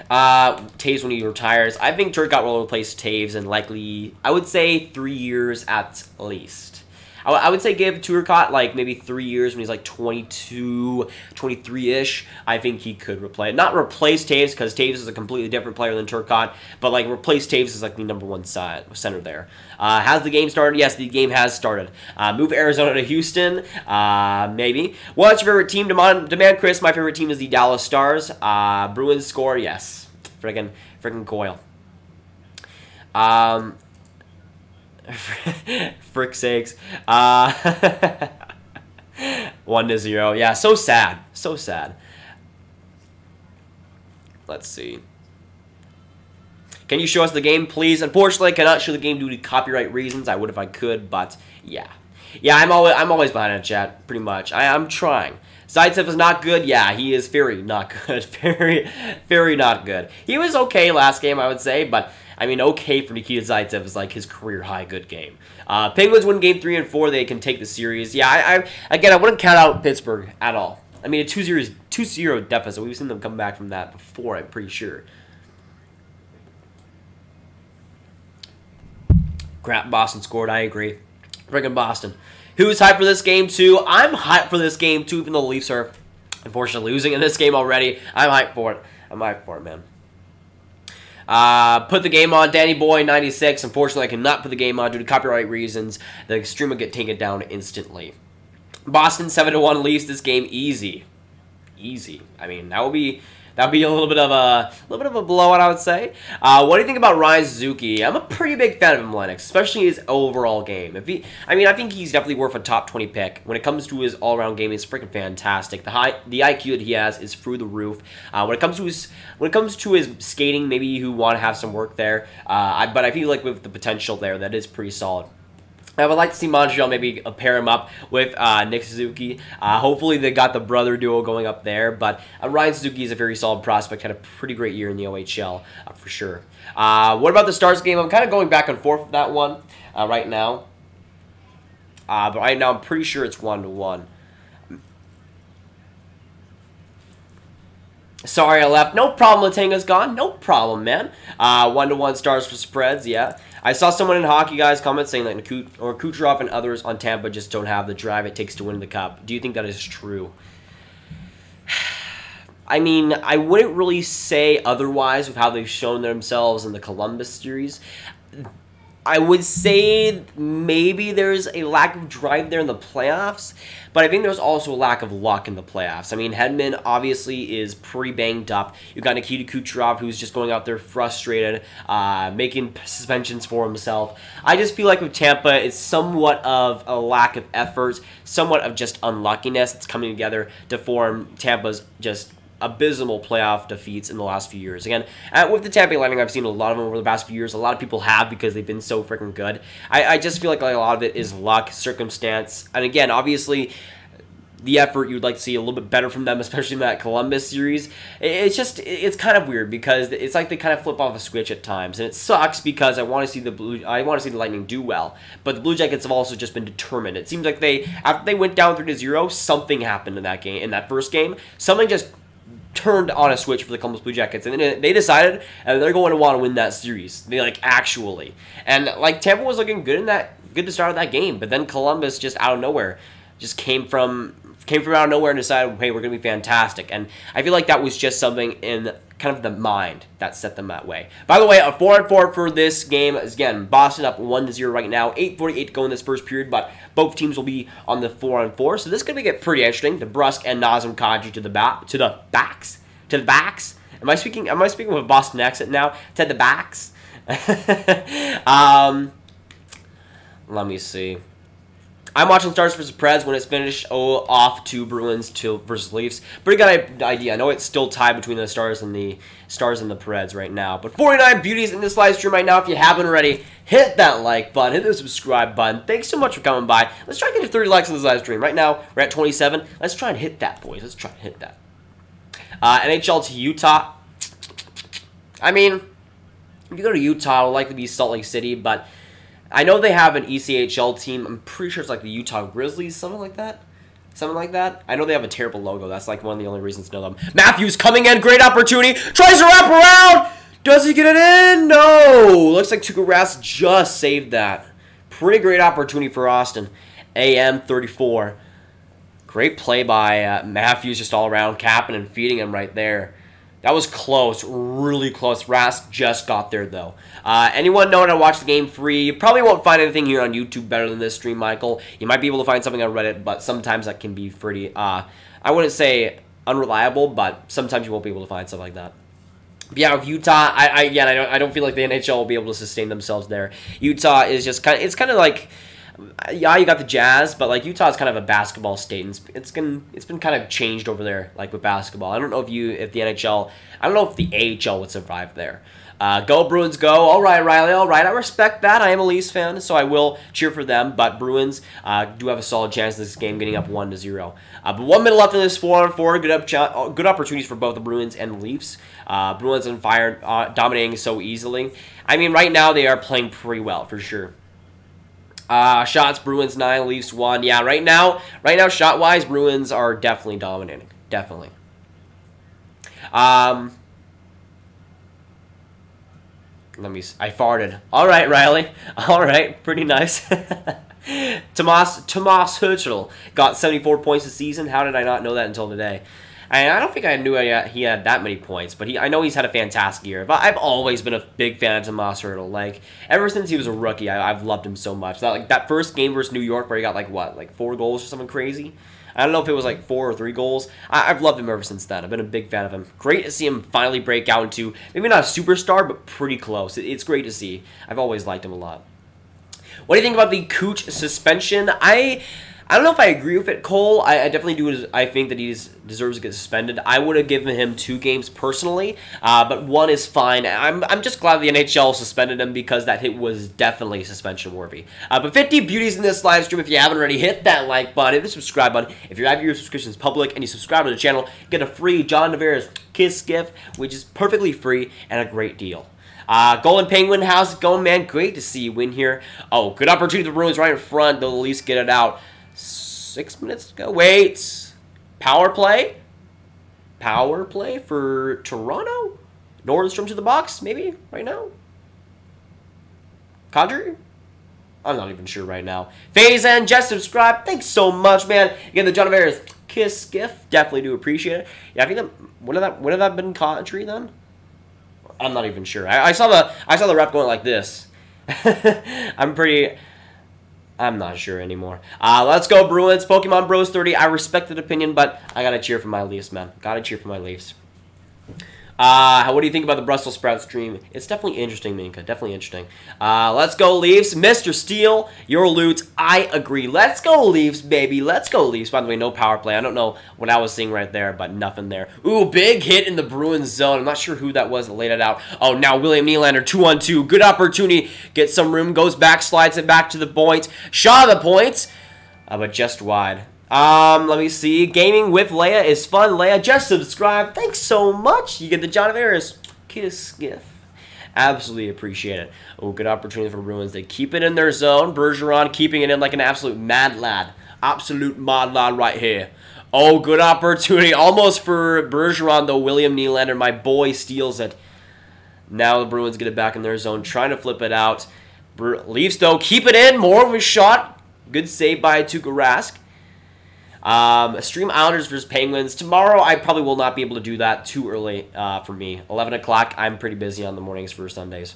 Taves when he retires. I think Turcotte will replace Taves in likely, I would say, 3 years at least. I would say give Turcotte like maybe 3 years when he's like 22, 23-ish. I think he could replace, not replace Taves because Taves is a completely different player than Turcotte, but like replace Taves as like the #1 center there. Has the game started? Yes, the game has started. Move Arizona to Houston? Maybe. What's your favorite team? Demand Chris. My favorite team is the Dallas Stars. Bruins score? Yes. Freaking Coyle. Frick sakes. 1-0. Yeah, so sad. So sad. Let's see. Can you show us the game, please? Unfortunately, I cannot show the game due to copyright reasons. I would if I could, but yeah. Yeah, I'm always behind in chat, pretty much. I'm trying. Zaitsev is not good. Yeah, he is very not good. Very not good. He was okay last game, I would say, but I mean, okay for Nikita Zaitsev is like his career high good game. Penguins win game 3 and 4. They can take the series. Yeah, I wouldn't count out Pittsburgh at all. I mean, a 2-0 deficit. We've seen them come back from that before, I'm pretty sure. Crap, Boston scored. I agree. Freaking Boston. Who's hyped for this game, too? I'm hyped for this game, too, even though the Leafs are, unfortunately, losing in this game already. I'm hyped for it. I'm hyped for it, man. Put the game on. Danny Boy, 96. Unfortunately, I cannot put the game on due to copyright reasons. The stream will get taken down instantly. Boston, 7-1 Leafs. This game, easy. Easy. I mean, that would be a little bit of a blowout, I would say. What do you think about Ryan Suzuki? I'm a pretty big fan of him, Lennox, especially his overall game. I think he's definitely worth a top 20 pick. When it comes to his all-around game, he's freaking fantastic. The IQ that he has is through the roof. When it comes to his skating, maybe you want to have some work there. But I feel like with the potential there, that is pretty solid. I would like to see Montreal maybe pair him up with Nick Suzuki. Hopefully they got the brother duo going up there. But Ryan Suzuki is a very solid prospect. Had a pretty great year in the OHL for sure. What about the Stars game? I'm kind of going back and forth with that one right now. But right now I'm pretty sure it's 1-1. Sorry I left. No problem, Latanga's gone. No problem, man. 1-1 Stars for spreads, yeah. I saw someone in Hockey Guys comment saying that Kucherov and others on Tampa just don't have the drive it takes to win the cup. Do you think that is true? I mean, I wouldn't really say otherwise with how they've shown themselves in the Columbus series. I would say maybe there's a lack of drive there in the playoffs, but I think there's also a lack of luck in the playoffs. I mean, Hedman obviously is pretty banged up. You've got Nikita Kucherov, who's just going out there frustrated, making suspensions for himself. I just feel like with Tampa, it's somewhat of a lack of effort, somewhat of just unluckiness that's coming together to form Tampa's just abysmal playoff defeats in the last few years. Again, with the Tampa Bay Lightning, I've seen a lot of them over the past few years. A lot of people have because they've been so freaking good. I just feel like a lot of it is luck, circumstance, and again, obviously, the effort you'd like to see a little bit better from them, especially in that Columbus series. It's kind of weird because it's like they kind of flip off a switch at times, and it sucks because I want to see the Lightning do well, but the Blue Jackets have also just been determined. It seems like after they went down 3-0, something happened in that game, in that first game. Something just turned on a switch for the Columbus Blue Jackets, and then they decided they're going to want to win that series. They actually, and Tampa was looking good to start that game, but then Columbus just out of nowhere just came from out of nowhere and decided, hey, we're going to be fantastic. And I feel like that was just something in kind of the mind that set them that way. By the way, a 4-4 for this game is, again, Boston up 1-0 right now. 8:48 to go in this first period, but both teams will be on the 4-4. So this is going to get pretty interesting. DeBrusk and Nazem Kadri to the backs. Am I speaking with a Boston accent now? To the backs. Let me see. I'm watching Stars versus Preds when it's finished. Off to Bruins versus Leafs. Pretty good idea. I know it's still tied between the Stars and the Preds right now. But 49 beauties in this live stream right now. If you haven't already, hit that like button, hit the subscribe button. Thanks so much for coming by. Let's try and get to 30 likes on this live stream. Right now, we're at 27. Let's try and hit that, boys. Let's try and hit that. NHL to Utah. I mean, if you go to Utah, it'll likely be Salt Lake City, but I know they have an ECHL team. I'm pretty sure it's like the Utah Grizzlies, something like that. I know they have a terrible logo. That's like one of the only reasons to know them. Matthews coming in. Great opportunity. Tries to wrap around. Does he get it in? No. Looks like Tuukka Rask just saved that. Pretty great opportunity for Austin. AM 34. Great play by Matthews just all around, capping and feeding him right there. That was close, really close. Rask just got there, though. Anyone knowing how to watch the game free, you probably won't find anything here on YouTube better than this stream, Michael. You might be able to find something on Reddit, but sometimes that can be pretty, I wouldn't say unreliable, but sometimes you won't be able to find something like that. But yeah, with Utah, I don't feel like the NHL will be able to sustain themselves there. Utah is just it's kind of like Yeah, you got the Jazz, but like Utah's kind of a basketball state, and it's been kind of changed over there, like with basketball. I don't know if the NHL, I don't know if the AHL would survive there. Go Bruins, go! All right, Riley. All right, I respect that. I am a Leafs fan, so I will cheer for them. But Bruins do have a solid chance in this game, getting up 1-0. But 1 minute left in this 4-on-4. Good opportunities for both the Bruins and the Leafs. Bruins on fire, dominating so easily. I mean, right now they are playing pretty well for sure. Shots, Bruins 9, Leafs 1. Yeah, right now, shot-wise, Bruins are definitely dominating. Definitely. I farted. All right, Riley. All right, pretty nice. Tomas Hertl got 74 points this season. How did I not know that until today? I don't think I knew he had that many points, but I know he's had a fantastic year. But I've always been a big fan of Tomas Hertl. Like, ever since he was a rookie, I've loved him so much. That first game versus New York where he got, like 4 goals or something crazy. I don't know if it was like 4 or 3 goals. I've loved him ever since then. I've been a big fan of him. Great to see him finally break out into, maybe not a superstar, but pretty close. It's great to see. I've always liked him a lot. What do you think about the Cooch suspension? I don't know if I agree with it, Cole. I definitely do. I think that he deserves to get suspended. I would have given him 2 games personally, but 1 is fine. I'm just glad the NHL suspended him because that hit was definitely suspension worthy. But 50 beauties in this live stream. If you haven't already, hit that like button, hit the subscribe button. If you have your subscriptions public and you subscribe to the channel, get a free John Tavares Kiss gift, which is perfectly free and a great deal. Golden Penguin, how's it going, man? Great to see you win here. Oh, good opportunity for the Bruins right in front. They'll at least get it out. 6 minutes to go. Wait. Power play? Power play for Toronto? Nordstrom to the box, maybe, right now? Kadri? I'm not even sure right now. Phase and just subscribe. Thanks so much, man. Again, the John Tavares Kiss gift. Definitely do appreciate it. Yeah, I think that would have that been Kadri then? I'm not even sure. I saw the ref going like this. I'm not sure anymore. Let's go, Bruins. Pokemon Bros 30. I respect that opinion, but I gotta cheer for my Leafs, man. Gotta cheer for my Leafs. What do you think about the Brussels Sprout stream? It's definitely interesting, Minka. Definitely interesting. Let's go, Leafs. Mr. Steele, your loot. I agree. Let's go, Leafs, baby. Let's go, Leafs. By the way, no power play. I don't know what I was seeing right there, but nothing there. Ooh, big hit in the Bruins zone. I'm not sure who that was that laid it out. Oh, now William Nylander, 2-on-2. Good opportunity. Get some room. Goes back, slides it back to the point. Shot of the points, but just wide. Let me see. Gaming with Leia is fun. Leia, just subscribe. Thanks so much. You get the John Tavares Kiss gift. Absolutely appreciate it. Oh, good opportunity for Bruins. They keep it in their zone. Bergeron keeping it in like an absolute mad lad. Absolute mad lad right here. Oh, good opportunity. Almost for Bergeron, though. William Nylander, my boy, steals it. Now the Bruins get it back in their zone. Trying to flip it out. Leafs, though, keep it in. More of a shot. Good save by Tuukka Rask. Stream Islanders versus Penguins. Tomorrow, I probably will not be able to do that too early for me. 11 o'clock, I'm pretty busy on the mornings for Sundays.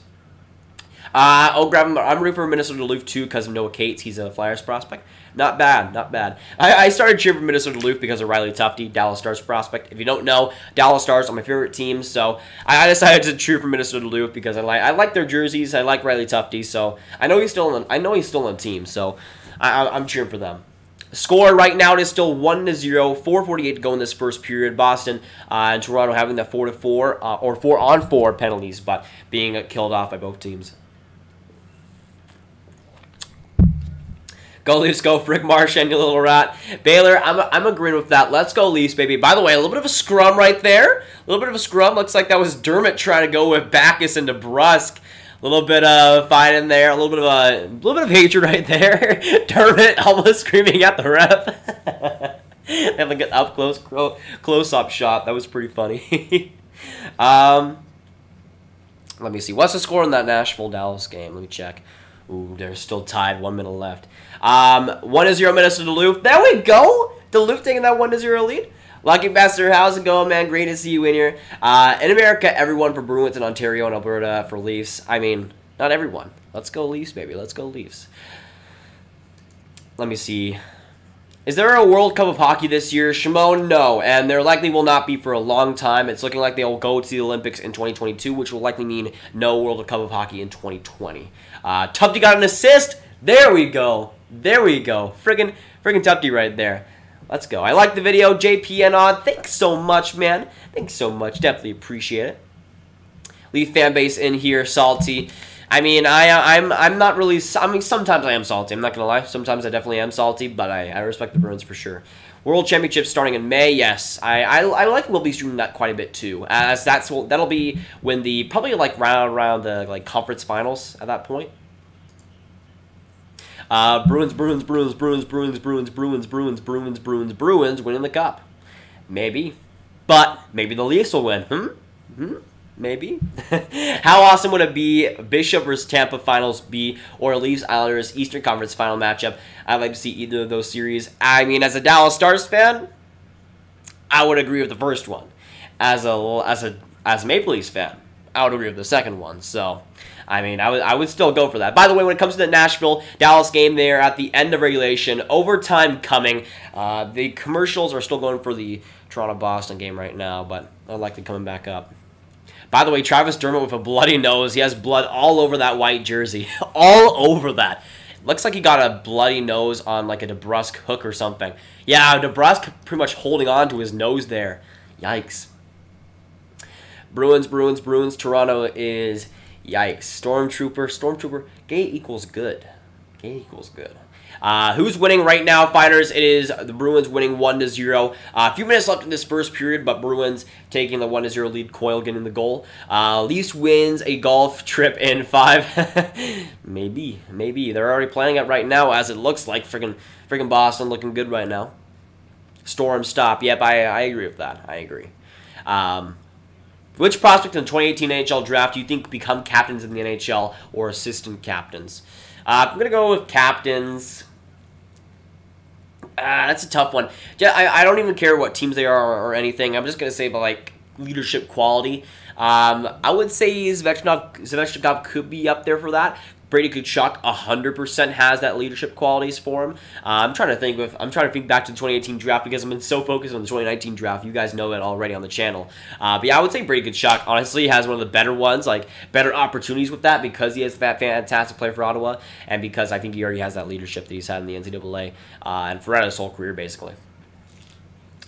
Grav, I'm rooting for Minnesota Duluth too because of Noah Cates. He's a Flyers prospect. Not bad, not bad. I started cheering for Minnesota Duluth because of Riley Tufte, Dallas Stars prospect. If you don't know, Dallas Stars are my favorite team, so I decided to cheer for Minnesota Duluth because I like their jerseys. I like Riley Tufte, so I know he's still on the team, so I'm cheering for them. Score right now, it is still 1-0, 4:48 to go in this first period. Boston and Toronto having the 4-4 or 4-on-4 penalties, but being killed off by both teams. Go Leafs, go Frick Marchand, you little rat. Baylor, I'm agreeing with that. Let's go Leafs, baby. By the way, a little bit of a scrum right there. A little bit of a scrum. Looks like that was Dermott trying to go with Backes and DeBrusk. A little bit of fight in there, a little bit of hatred right there. Dermott almost screaming at the ref. They have like an up close-up shot. That was pretty funny. Let me see. What's the score in that Nashville-Dallas game? Let me check. Ooh, they're still tied. 1 minute left. 1-0 Minnesota Duluth. There we go. Duluth taking that 1-0 lead. Lucky Bester, how's it going, man? Great to see you in here. In America, everyone for Bruins in Ontario and Alberta for Leafs. I mean, not everyone. Let's go Leafs, baby. Let's go Leafs. Let me see. Is there a World Cup of Hockey this year? Shimon, no. And there likely will not be for a long time. It's looking like they'll go to the Olympics in 2022, which will likely mean no World Cup of Hockey in 2020. Tufte got an assist. There we go. There we go. Friggin' Tufty right there. Let's go. I like the video. JPN on. Thanks so much, man. Thanks so much. Definitely appreciate it. Leaf fan base in here, salty. I mean, I'm not really. I mean, sometimes I am salty. I'm not gonna lie. Sometimes I definitely am salty, but I respect the Bruins for sure. World Championship starting in May. Yes, I like we'll be streaming that quite a bit too, as that'll be when the probably like around the like conference finals at that point. Bruins winning the cup. Maybe, but maybe the Leafs will win. Maybe. How awesome would it be, Bishop versus Tampa Finals B, or Leafs Islanders Eastern Conference Final matchup? I'd like to see either of those series. I mean, as a Dallas Stars fan, I would agree with the first one. As a Maple Leafs fan, I would agree with the second one. So, I mean, I would still go for that. By the way, when it comes to the Nashville-Dallas game there at the end of regulation, overtime coming. The commercials are still going for the Toronto-Boston game right now, but I'd like them coming back up. By the way, Travis Dermott with a bloody nose. He has blood all over that white jersey. All over that. Looks like he got a bloody nose on like a DeBrusk hook or something. Yeah, DeBrusk pretty much holding on to his nose there. Yikes. Bruins. Toronto is yikes. Stormtrooper. Gay equals good. Who's winning right now, fighters? It is the Bruins winning 1-0. A few minutes left in this first period, but Bruins taking the 1-0 lead. Coyle getting the goal. Leafs wins a golf trip in 5. Maybe. They're already planning it right now, as it looks like. Friggin' Boston looking good right now. Storm stop. Yep, I agree with that. I agree. Which prospect in the 2018 NHL draft do you think become captains in the NHL or assistant captains? I'm going to go with captains. That's a tough one. I don't even care what teams they are or anything. I'm just going to say about, like, leadership quality. I would say Zvechnikov could be up there for that. Brady Tkachuk 100% has that leadership qualities for him. I'm trying to think back to the 2018 draft because I've been so focused on the 2019 draft. You guys know it already on the channel. But yeah, I would say Brady Tkachuk honestly has one of the better ones, like better opportunities with that, because he is that fantastic player for Ottawa, and because I think he already has that leadership that he's had in the NCAA and throughout his whole career basically.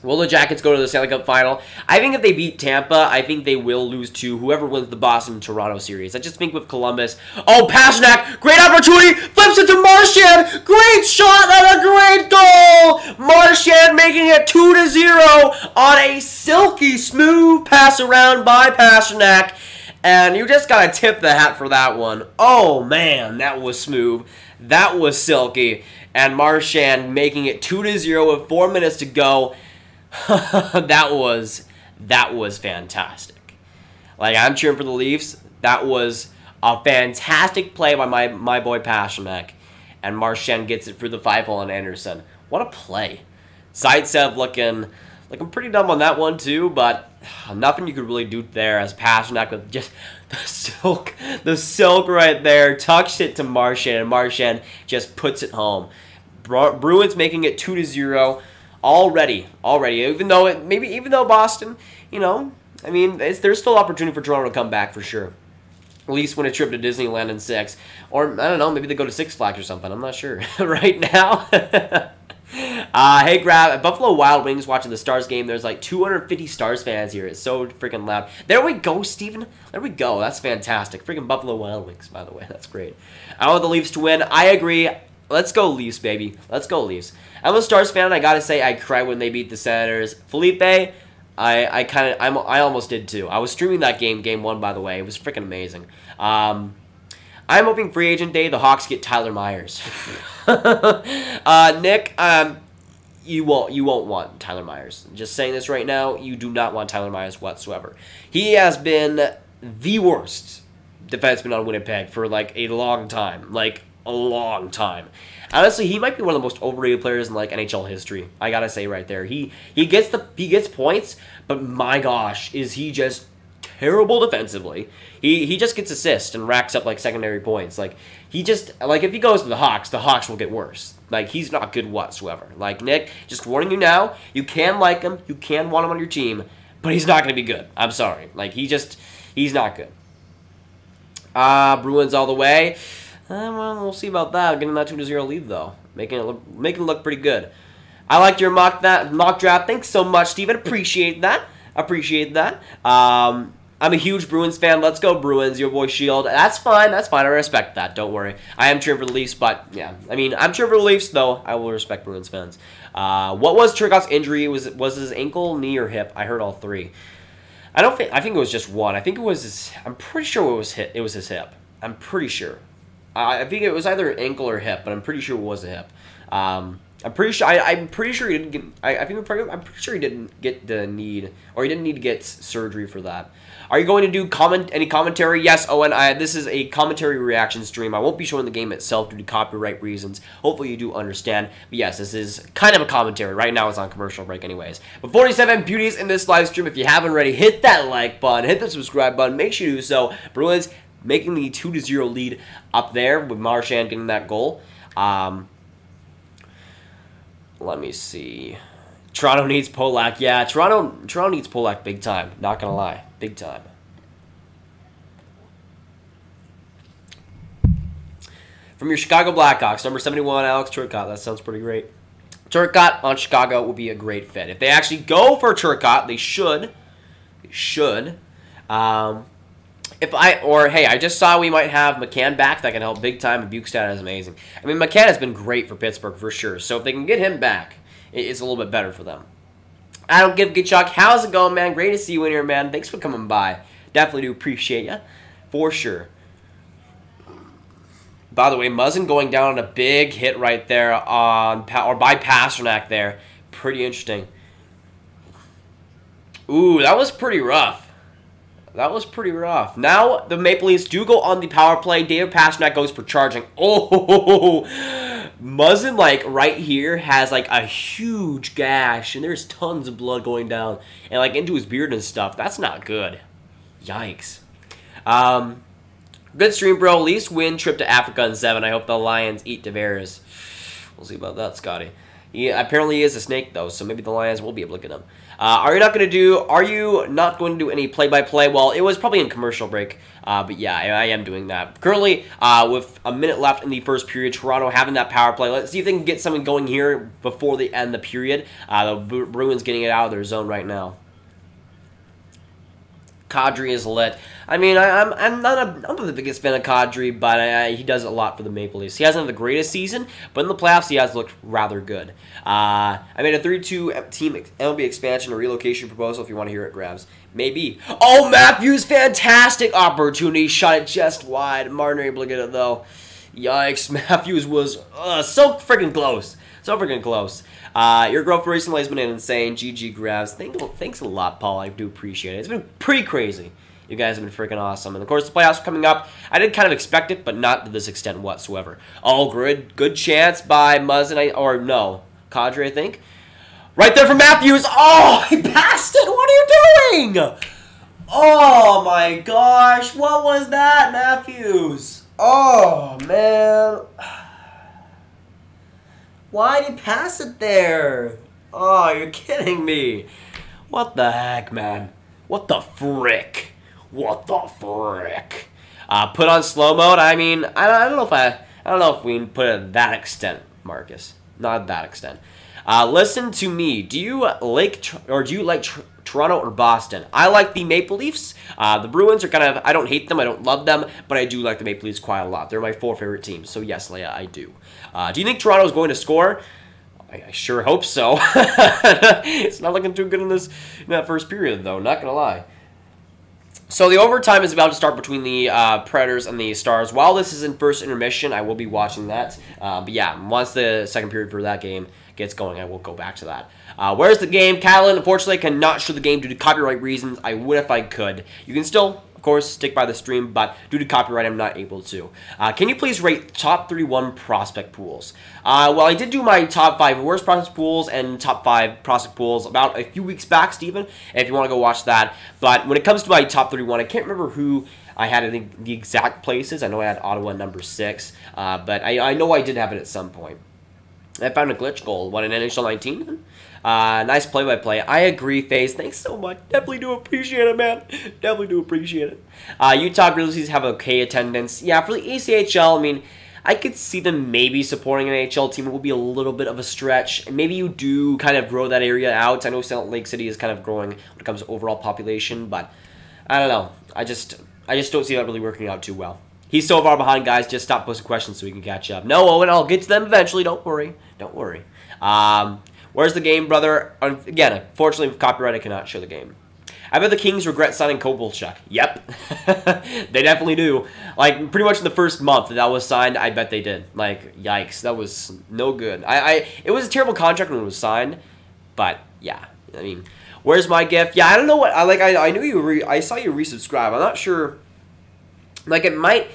Will the Jackets go to the Stanley Cup final? I think if they beat Tampa, I think they will lose to whoever wins the Boston-Toronto series. I just think with Columbus... Oh, Pasternak! Great opportunity! Flips it to Marchand! Great shot and a great goal! Marchand making it 2-0 on a silky smooth pass around by Pasternak. And you just gotta tip the hat for that one. Oh, man, that was smooth. That was silky. And Marchand making it 2-0 with 4 minutes to go. that was fantastic. Like, I'm cheering for the Leafs. That was a fantastic play by my boy Pasternak, and Marchand gets it through the 5-hole on Anderson. What a play! Zaitsev looking pretty dumb on that one too, but nothing you could really do there, as Pasternak with just the silk right there, tucks it to Marchand, and Marchand just puts it home. Bruins making it 2-0. Already, even though Boston, you know, I mean, there's still opportunity for Toronto to come back for sure. At least win a trip to Disneyland in 6, or I don't know, maybe they go to Six Flags or something. I'm not sure right now. Hey, Grav, at Buffalo Wild Wings watching the Stars game. There's like 250 Stars fans here. It's so freaking loud. There we go, Steven. There we go. That's fantastic. Freaking Buffalo Wild Wings, by the way. That's great. I want the Leafs to win. I agree. Let's go Leafs, baby. Let's go Leafs. I'm a Stars fan. I gotta say, I cried when they beat the Senators. Felipe, I almost did too. I was streaming that game 1, by the way. It was freaking amazing. I'm hoping free agent day the Hawks get Tyler Myers. Nick, you won't want Tyler Myers. Just saying this right now, you do not want Tyler Myers whatsoever. He has been the worst defenseman on Winnipeg for like a long time. Like a long time. Honestly, he might be one of the most overrated players in like NHL history. I gotta say right there. He gets points, but my gosh, is he just terrible defensively. He just gets assists and racks up like secondary points. Like he just if he goes to the Hawks will get worse. Like he's not good whatsoever. Like Nick, just warning you now, you can like him, you can want him on your team, but he's not gonna be good. I'm sorry. Like he's not good. Bruins all the way. Well, we'll see about that. Getting that 2-0 lead, though. making it look pretty good. I liked your mock draft. Thanks so much, Steven. Appreciate that. I'm a huge Bruins fan. Let's go Bruins, your boy Shield. That's fine. I respect that. Don't worry. I am cheering for the Leafs, but yeah. I mean, I'm cheering for the Leafs, though. I will respect Bruins fans. What was Turcotte's injury? Was his ankle, knee, or hip? I heard all three. I think it was just one. I think it was I'm pretty sure it was his hip. I'm pretty sure. I think it was either ankle or hip, but I'm pretty sure it was a hip. I'm pretty sure he didn't get. I'm pretty sure he didn't get the need, or he didn't need to get surgery for that. Are you going to do any commentary? Yes, Owen. This is a commentary reaction stream. I won't be showing the game itself due to copyright reasons. Hopefully you do understand. But yes, this is kind of a commentary. Right now it's on commercial break anyways. But 47 beauties in this live stream. If you haven't already, hit that like button, hit the subscribe button. Make sure you do so. Bruins making the 2-0 lead up there with Marchand getting that goal. Let me see. Toronto needs Polak. Yeah, Toronto needs Polak big time. Not gonna lie, big time. From your Chicago Blackhawks, number 71, Alex Turcotte. That sounds pretty great. Turcotte on Chicago will be a great fit. If they actually go for Turcotte, they should. They should. Hey, I just saw we might have McCann back. That can help big time. And Bukestad is amazing. I mean, McCann has been great for Pittsburgh for sure. So if they can get him back, it's a little bit better for them. I don't give Gitchuk. How's it going, man? Great to see you in here, man. Thanks for coming by. Definitely do appreciate you, for sure. By the way, Muzzin going down on a big hit right there by Pasternak there. Pretty interesting. Ooh, that was pretty rough. Now the Maple Leafs do go on the power play. David Pasternak goes for charging. Oh, Muzzin, like, right here has, like, a huge gash, and there's tons of blood going down, and, like, into his beard and stuff. That's not good. Yikes. Good stream, bro. Leafs win trip to Africa in 7. I hope the Lions eat Tavares. We'll see about that, Scotty. Apparently he is a snake, though, so maybe the Lions will be able to get him. Are you not going to do any play-by-play? Well, it was probably in commercial break, but yeah, I am doing that. Currently, with a minute left in the first period, Toronto having that power play. Let's see if they can get something going here before they end the period. The Bruins getting it out of their zone right now. Kadri is lit. I mean, I'm not the biggest fan of Kadri, but he does a lot for the Maple Leafs. He hasn't had the greatest season, but in the playoffs, he has looked rather good. I made a 3-2 team MLB expansion or relocation proposal if you want to hear it, Gravs. Maybe. Oh, Matthews, fantastic opportunity. Shot it just wide. Martin able to get it, though. Yikes, Matthews was so freaking close. So freaking close. Your growth recently has been insane. GG Gravs. Thanks a lot, Paul. I do appreciate it. It's been pretty crazy. You guys have been freaking awesome. And of course, the playoffs are coming up. I did kind of expect it, but not to this extent whatsoever. Oh, good chance by Muzzin, or no, Kadri, I think. Right there for Matthews. Oh, he passed it. What are you doing? Oh my gosh, what was that, Matthews? Oh man. Why did he pass it there? Oh, you're kidding me. What the heck, man? What the frick? What the frick? Put on slow mode. I mean, I don't know if we can put it to that extent, Marcus. Not that extent. Listen to me. Do you like Toronto or Boston? I like the Maple Leafs. The Bruins are kind of, I don't hate them, I don't love them, but I do like the Maple Leafs quite a lot. They're my 4 favorite teams. So yes, Leia, I do. Do you think Toronto is going to score? I sure hope so. It's not looking too good in that first period, though. Not gonna lie. So the overtime is about to start between the Predators and the Stars. While this is in first intermission, I will be watching that. But yeah, once the second period for that game gets going, I will go back to that. Where's the game? Catalan, unfortunately, I cannot show the game due to copyright reasons. I would if I could. You can still, of course, stick by the stream, but due to copyright, I'm not able to. Can you please rate top 31 prospect pools? Well, I did do my top 5 worst prospect pools and top 5 prospect pools about a few weeks back, Steven, if you want to go watch that. But when it comes to my top 31, I can't remember who I had, I think, the exact places. I know I had Ottawa number 6, but I know I did have it at some point. I found a glitch goal. What, an NHL 19? Nice play-by-play. I agree, FaZe. Thanks so much. Definitely do appreciate it, man. Definitely do appreciate it. Utah Grizzlies have okay attendance. Yeah, for the ECHL, I mean, I could see them maybe supporting an NHL team. It will be a little bit of a stretch. And maybe you do kind of grow that area out. I know Salt Lake City is kind of growing when it comes to overall population, but I don't know. I just don't see that really working out too well. He's so far behind, guys. Just stop posting questions so we can catch up. No, Owen, I'll get to them eventually. Don't worry. Don't worry. Where's the game, brother? Again, unfortunately, with copyright, I cannot show the game. I bet the Kings regret signing Kovalchuk. Yep. They definitely do. Like, pretty much in the first month that was signed, I bet they did. Like, yikes. That was no good. It was a terrible contract when it was signed, but, yeah. I mean, where's my gift? Yeah, I don't know what... I knew you... I saw you resubscribe. I'm not sure... Like, it might,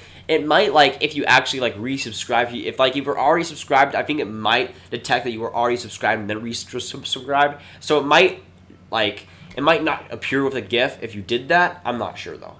like, if you actually, like, resubscribe, if you're already subscribed, I think it might detect that you were already subscribed and then resubscribe. So it might, like, it might not appear with a GIF if you did that. I'm not sure, though.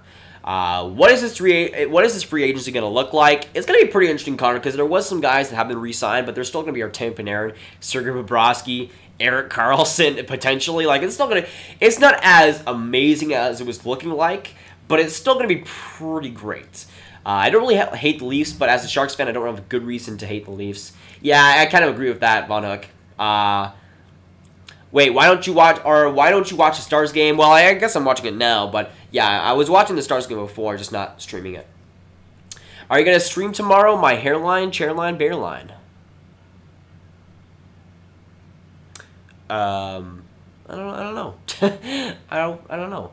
What is this free agency going to look like? It's going to be pretty interesting, Connor, because there was some guys that have been re-signed, but they're still going to be Artemi Panarin, Sergei Bobrovsky, Erik Karlsson, potentially. Like, it's still going to... It's not as amazing as it was looking like, but it's still going to be pretty great. I don't really hate the Leafs, but as a Sharks fan, I don't have a good reason to hate the Leafs. Yeah, I kind of agree with that, Von Hook. Wait, why don't you watch the Stars game? Well, I guess I'm watching it now, but yeah, I was watching the Stars game before, just not streaming it. Are you going to stream tomorrow? My hairline, chairline, bearline. I don't know. I don't know.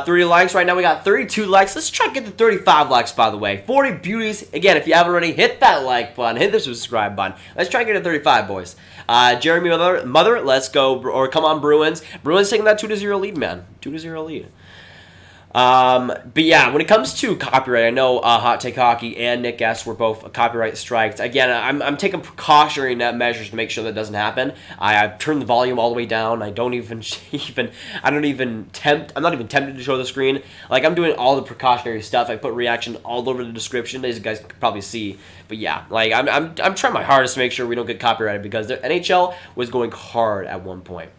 30 likes right now. We got 32 likes. Let's try to get to 35 likes, by the way. 40 beauties. Again, if you haven't already, hit that like button. Hit the subscribe button. Let's try to get to 35, boys. Jeremy Mother, let's go. Or come on, Bruins. Bruins taking that 2-0 lead, man. 2-0 lead. But yeah, when it comes to copyright, I know Hot Take Hockey and Nick S were both copyright striked. Again, I'm taking precautionary measures to make sure that doesn't happen. I've turned the volume all the way down. I'm not even tempted to show the screen. Like, I'm doing all the precautionary stuff. I put reaction all over the description, as you guys can probably see. But yeah, like I'm trying my hardest to make sure we don't get copyrighted, because the NHL was going hard at one point.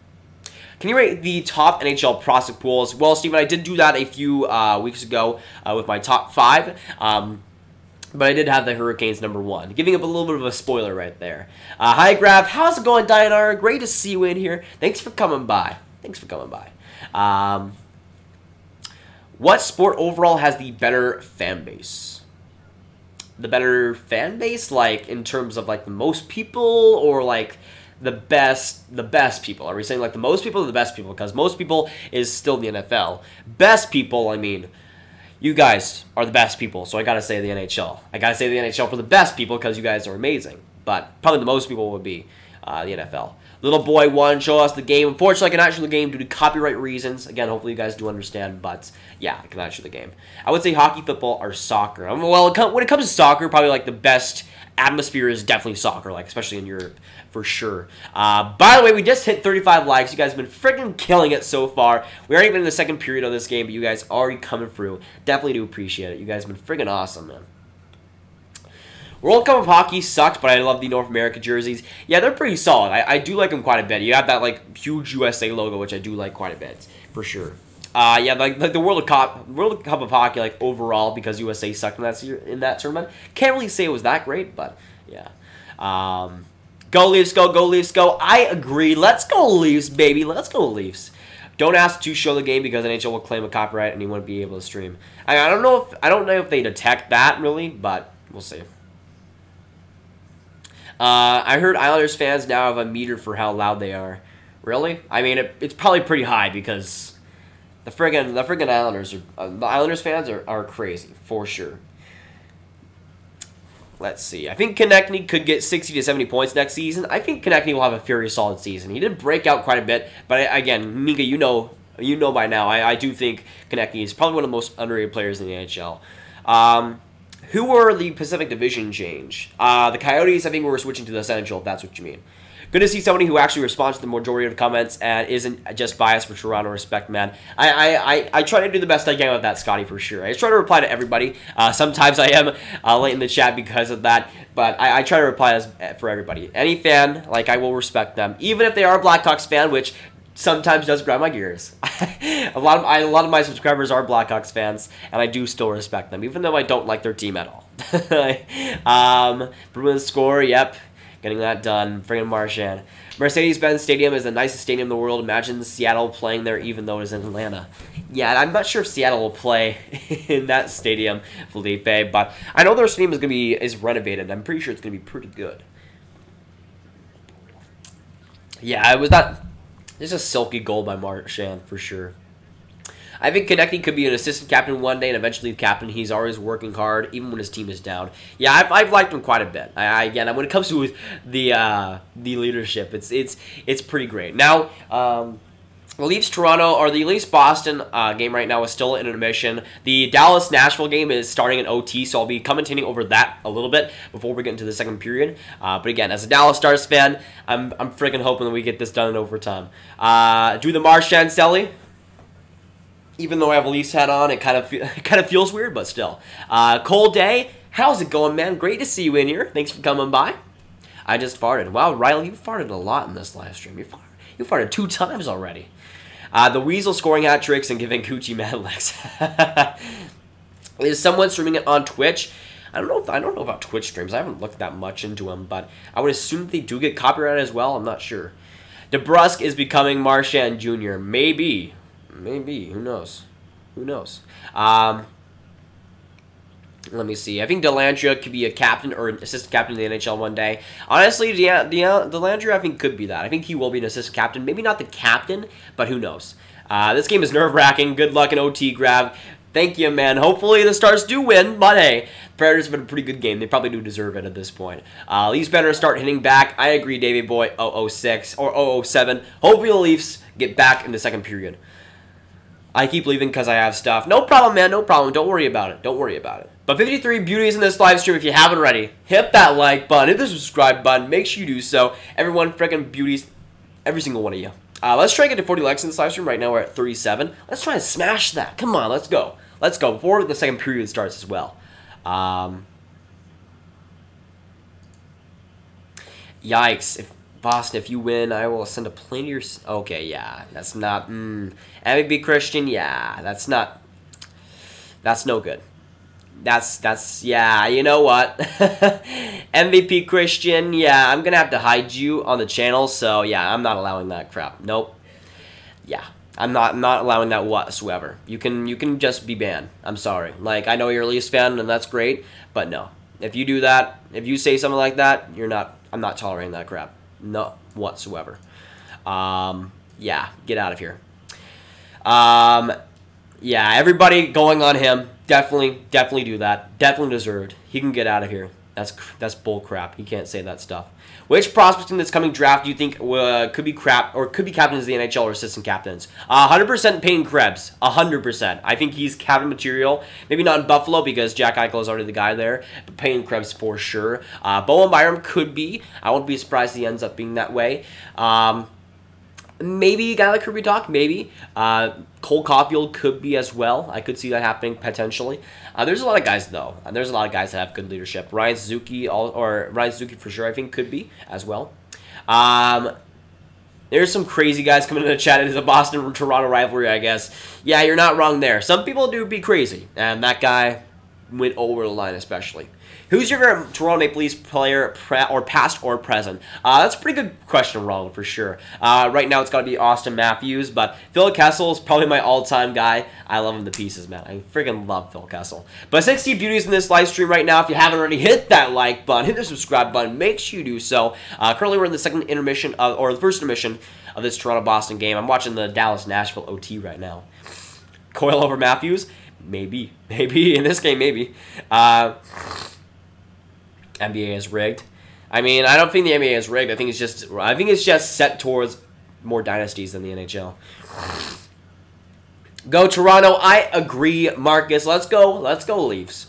Can you rate the top NHL prospect pools? Well, Steven, I did do that a few weeks ago with my top 5, but I did have the Hurricanes #1, giving up a little bit of a spoiler right there. Hi, Grav. How's it going, Diana? Great to see you in here. Thanks for coming by. What sport overall has the better fan base? The better fan base, like, in terms of, like, the most people, or, like... the best people. Are we saying like the most people or the best people? Because most people is still the NFL. Best people, I mean, you guys are the best people, so I gotta say the NHL. I gotta say the NHL for the best people because you guys are amazing. But probably the most people would be the NFL. Little boy 1, show us the game. Unfortunately, I cannot show the game due to copyright reasons. Again, hopefully you guys do understand, but yeah, I cannot show the game. I would say hockey, football, or soccer. Well, when it comes to soccer, probably like the best atmosphere is definitely soccer, like especially in Europe, for sure. By the way, we just hit 35 likes. You guys have been freaking killing it so far. We aren't even in the second period of this game, but you guys are already coming through. Definitely do appreciate it. You guys have been freaking awesome, man. World Cup of Hockey sucked, but I love the North America jerseys. Yeah, they're pretty solid. I do like them quite a bit. You have that like huge USA logo, which I do like quite a bit, for sure. Yeah, like the World Cup of Hockey, like overall, because USA sucked in that tournament. Can't really say it was that great, but yeah. Go Leafs, go Leafs, go. I agree. Let's go Leafs, baby. Let's go Leafs. Don't ask to show the game because NHL will claim a copyright and you won't be able to stream. I don't know if they detect that really, but we'll see. I heard Islanders fans now have a meter for how loud they are. Really? I mean, it's probably pretty high because the friggin' Islanders the Islanders fans are crazy for sure. Let's see. I think Konechny could get 60 to 70 points next season. I think Konechny will have a very solid season. He did break out quite a bit, but again, Mika, you know by now. I do think Konechny is probably one of the most underrated players in the NHL. Who were the Pacific Division change? The Coyotes, I think we were switching to the Central, if that's what you mean. Good to see somebody who actually responds to the majority of the comments and isn't just biased for Toronto respect, man. I try to do the best I can with that, Scotty, for sure. I try to reply to everybody. Sometimes I am late in the chat because of that, but I try to reply for everybody. Any fan, like, I will respect them. Even if they are a Blackhawks fan, which sometimes does grind my gears. a lot of my subscribers are Blackhawks fans, and I do still respect them, even though I don't like their team at all. Bruins score, yep, getting that done. Friggin' Marchand. Mercedes-Benz Stadium is the nicest stadium in the world. Imagine Seattle playing there, even though it's in Atlanta. Yeah, I'm not sure if Seattle will play in that stadium, Felipe, but I know their stadium is renovated. I'm pretty sure it's gonna be pretty good. Yeah, it was not. This is a silky goal by Marchand for sure. I think Konecny could be an assistant captain one day and eventually the captain. He's always working hard, even when his team is down. Yeah, I've liked him quite a bit. Again, when it comes to the leadership, it's pretty great. Now, the Leafs Toronto or the Leafs Boston game right now is still in intermission. The Dallas Nashville game is starting in OT, so I'll be commentating over that a little bit before we get into the second period. But again, as a Dallas Stars fan, I'm freaking hoping that we get this done in overtime. Do the Marchand Stanley. Even though I have a Leafs hat on, it kind of feels weird, but still. Cole Day, how's it going, man? Great to see you in here. Thanks for coming by. I just farted. Wow, Riley, you farted a lot in this live stream. You farted 2 times already. The Weasel scoring hat tricks and giving Coochie mad legs. Is someone streaming it on Twitch? I don't know about Twitch streams. I haven't looked that much into them, but I would assume that they do get copyrighted as well. I'm not sure. DeBrusk is becoming Marchand Jr. Maybe. Who knows? Who knows? Let me see. I think Dellandrea could be a captain or an assistant captain in the NHL one day. Honestly, Dellandrea, I think, could be that. I think he will be an assistant captain. Maybe not the captain, but who knows? This game is nerve-wracking. Good luck in OT, Grav. Thank you, man. Hopefully the Stars do win, but hey, Predators have been a pretty good game. They probably do deserve it at this point. Leafs better start hitting back. I agree, Davey Boy, 006 or 007. Hopefully the Leafs get back in the second period. I keep leaving because I have stuff. No problem, man. No problem. Don't worry about it. Don't worry about it. But 53 beauties in this live stream. If you haven't already, hit that like button. Hit the subscribe button. Make sure you do so. Everyone, freaking beauties. Every single one of you. Let's try and get to 40 likes in this live stream. Right now we're at 37. Let's try and smash that. Come on. Let's go. Let's go. Before the second period starts as well. Yikes. Boston, if you win, I will send a plane to your... Okay, yeah, that's not... MVP Christian, yeah, that's not... That's no good. That's... Yeah, you know what? MVP Christian, yeah, I'm gonna have to hide you on the channel, so yeah, I'm not allowing that crap. Nope. Yeah, I'm not allowing that whatsoever. You can just be banned. I'm sorry. Like, I know you're a Leafs fan, and that's great, but no. If you do that, if you say something like that, you're not... I'm not tolerating that crap. No, whatsoever. Yeah, get out of here. Yeah, everybody going on him. Definitely do that. Definitely deserved. He can get out of here. That's bull crap. He can't say that stuff. Which prospect in this coming draft do you think could be crap or could be captains of the NHL or assistant captains? 100% Payne Krebs. 100%. I think he's captain material. Maybe not in Buffalo because Jack Eichel is already the guy there. But Payne Krebs for sure. Bowen Byram could be. I won't be surprised if he ends up being that way. Maybe a guy like Kirby Doc, maybe. Cole Caulfield could be as well. I could see that happening potentially. There's a lot of guys though. There's a lot of guys that have good leadership. Ryan Suzuki, Ryan Suzuki for sure, I think could be as well. There's some crazy guys coming into the chat. It is a Boston-Toronto rivalry, I guess. Yeah, you're not wrong there. Some people do be crazy, and that guy went over the line especially. Who's your favorite Toronto Maple Leafs player, or past or present? That's a pretty good question, Ronald, for sure. Right now, it's got to be Austin Matthews, but Phil Kessel is probably my all-time guy. I love him to pieces, man. I freaking love Phil Kessel. But 60 beauties in this live stream right now. If you haven't already, hit that like button, hit the subscribe button. Make sure you do so. Currently, we're in the second intermission, or the first intermission of this Toronto-Boston game. I'm watching the Dallas-Nashville OT right now. Coyle over Matthews? Maybe. Maybe. In this game, maybe. NBA is rigged. I mean, I don't think the NBA is rigged. I think it's just set towards more dynasties than the NHL. Go Toronto. I agree, Marcus. Let's go. Let's go Leafs.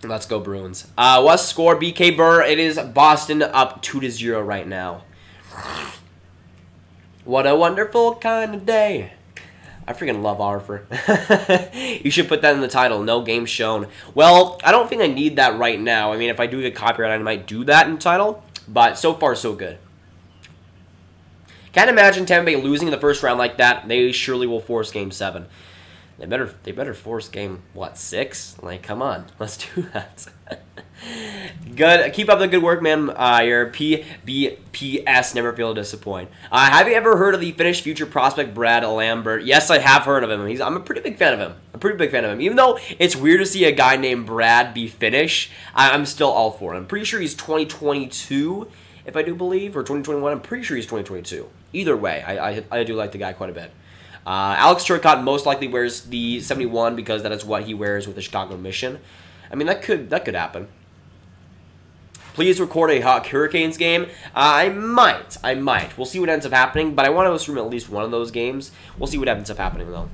Let's go Bruins. What's score? BK Burr. It is Boston up 2-0 right now. What a wonderful kind of day. I freaking love Arthur. You should put that in the title. No game shown. Well, I don't think I need that right now. I mean, if I do get copyright, I might do that in the title. But so far, so good. Can't imagine Tampa Bay losing in the first round like that. They surely will force Game 7. They better force Game, what, 6? Like, come on. Let's do that. Good. Keep up the good work, man. Your PBPS never fail to disappoint. Have you ever heard of the Finnish future prospect Brad Lambert? Yes, I have heard of him. I'm a pretty big fan of him. Even though it's weird to see a guy named Brad be Finnish, I'm still all for him. I'm pretty sure he's 2022, if I do believe, or 2021. I'm pretty sure he's 2022. Either way, I do like the guy quite a bit. Alex Turcotte most likely wears the 71 because that is what he wears with the Chicago Mission. I mean, that could happen. Please record a Hawk Hurricanes game. I might. We'll see what ends up happening, but I want to assume at least one of those games. We'll see what ends up happening, though.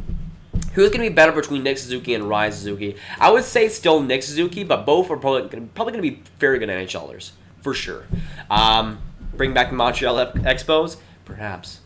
Who's going to be better between Nick Suzuki and Ryan Suzuki? I would say still Nick Suzuki, but both are probably going to be very good NHLers, for sure. Bring back the Montreal Expos? Perhaps.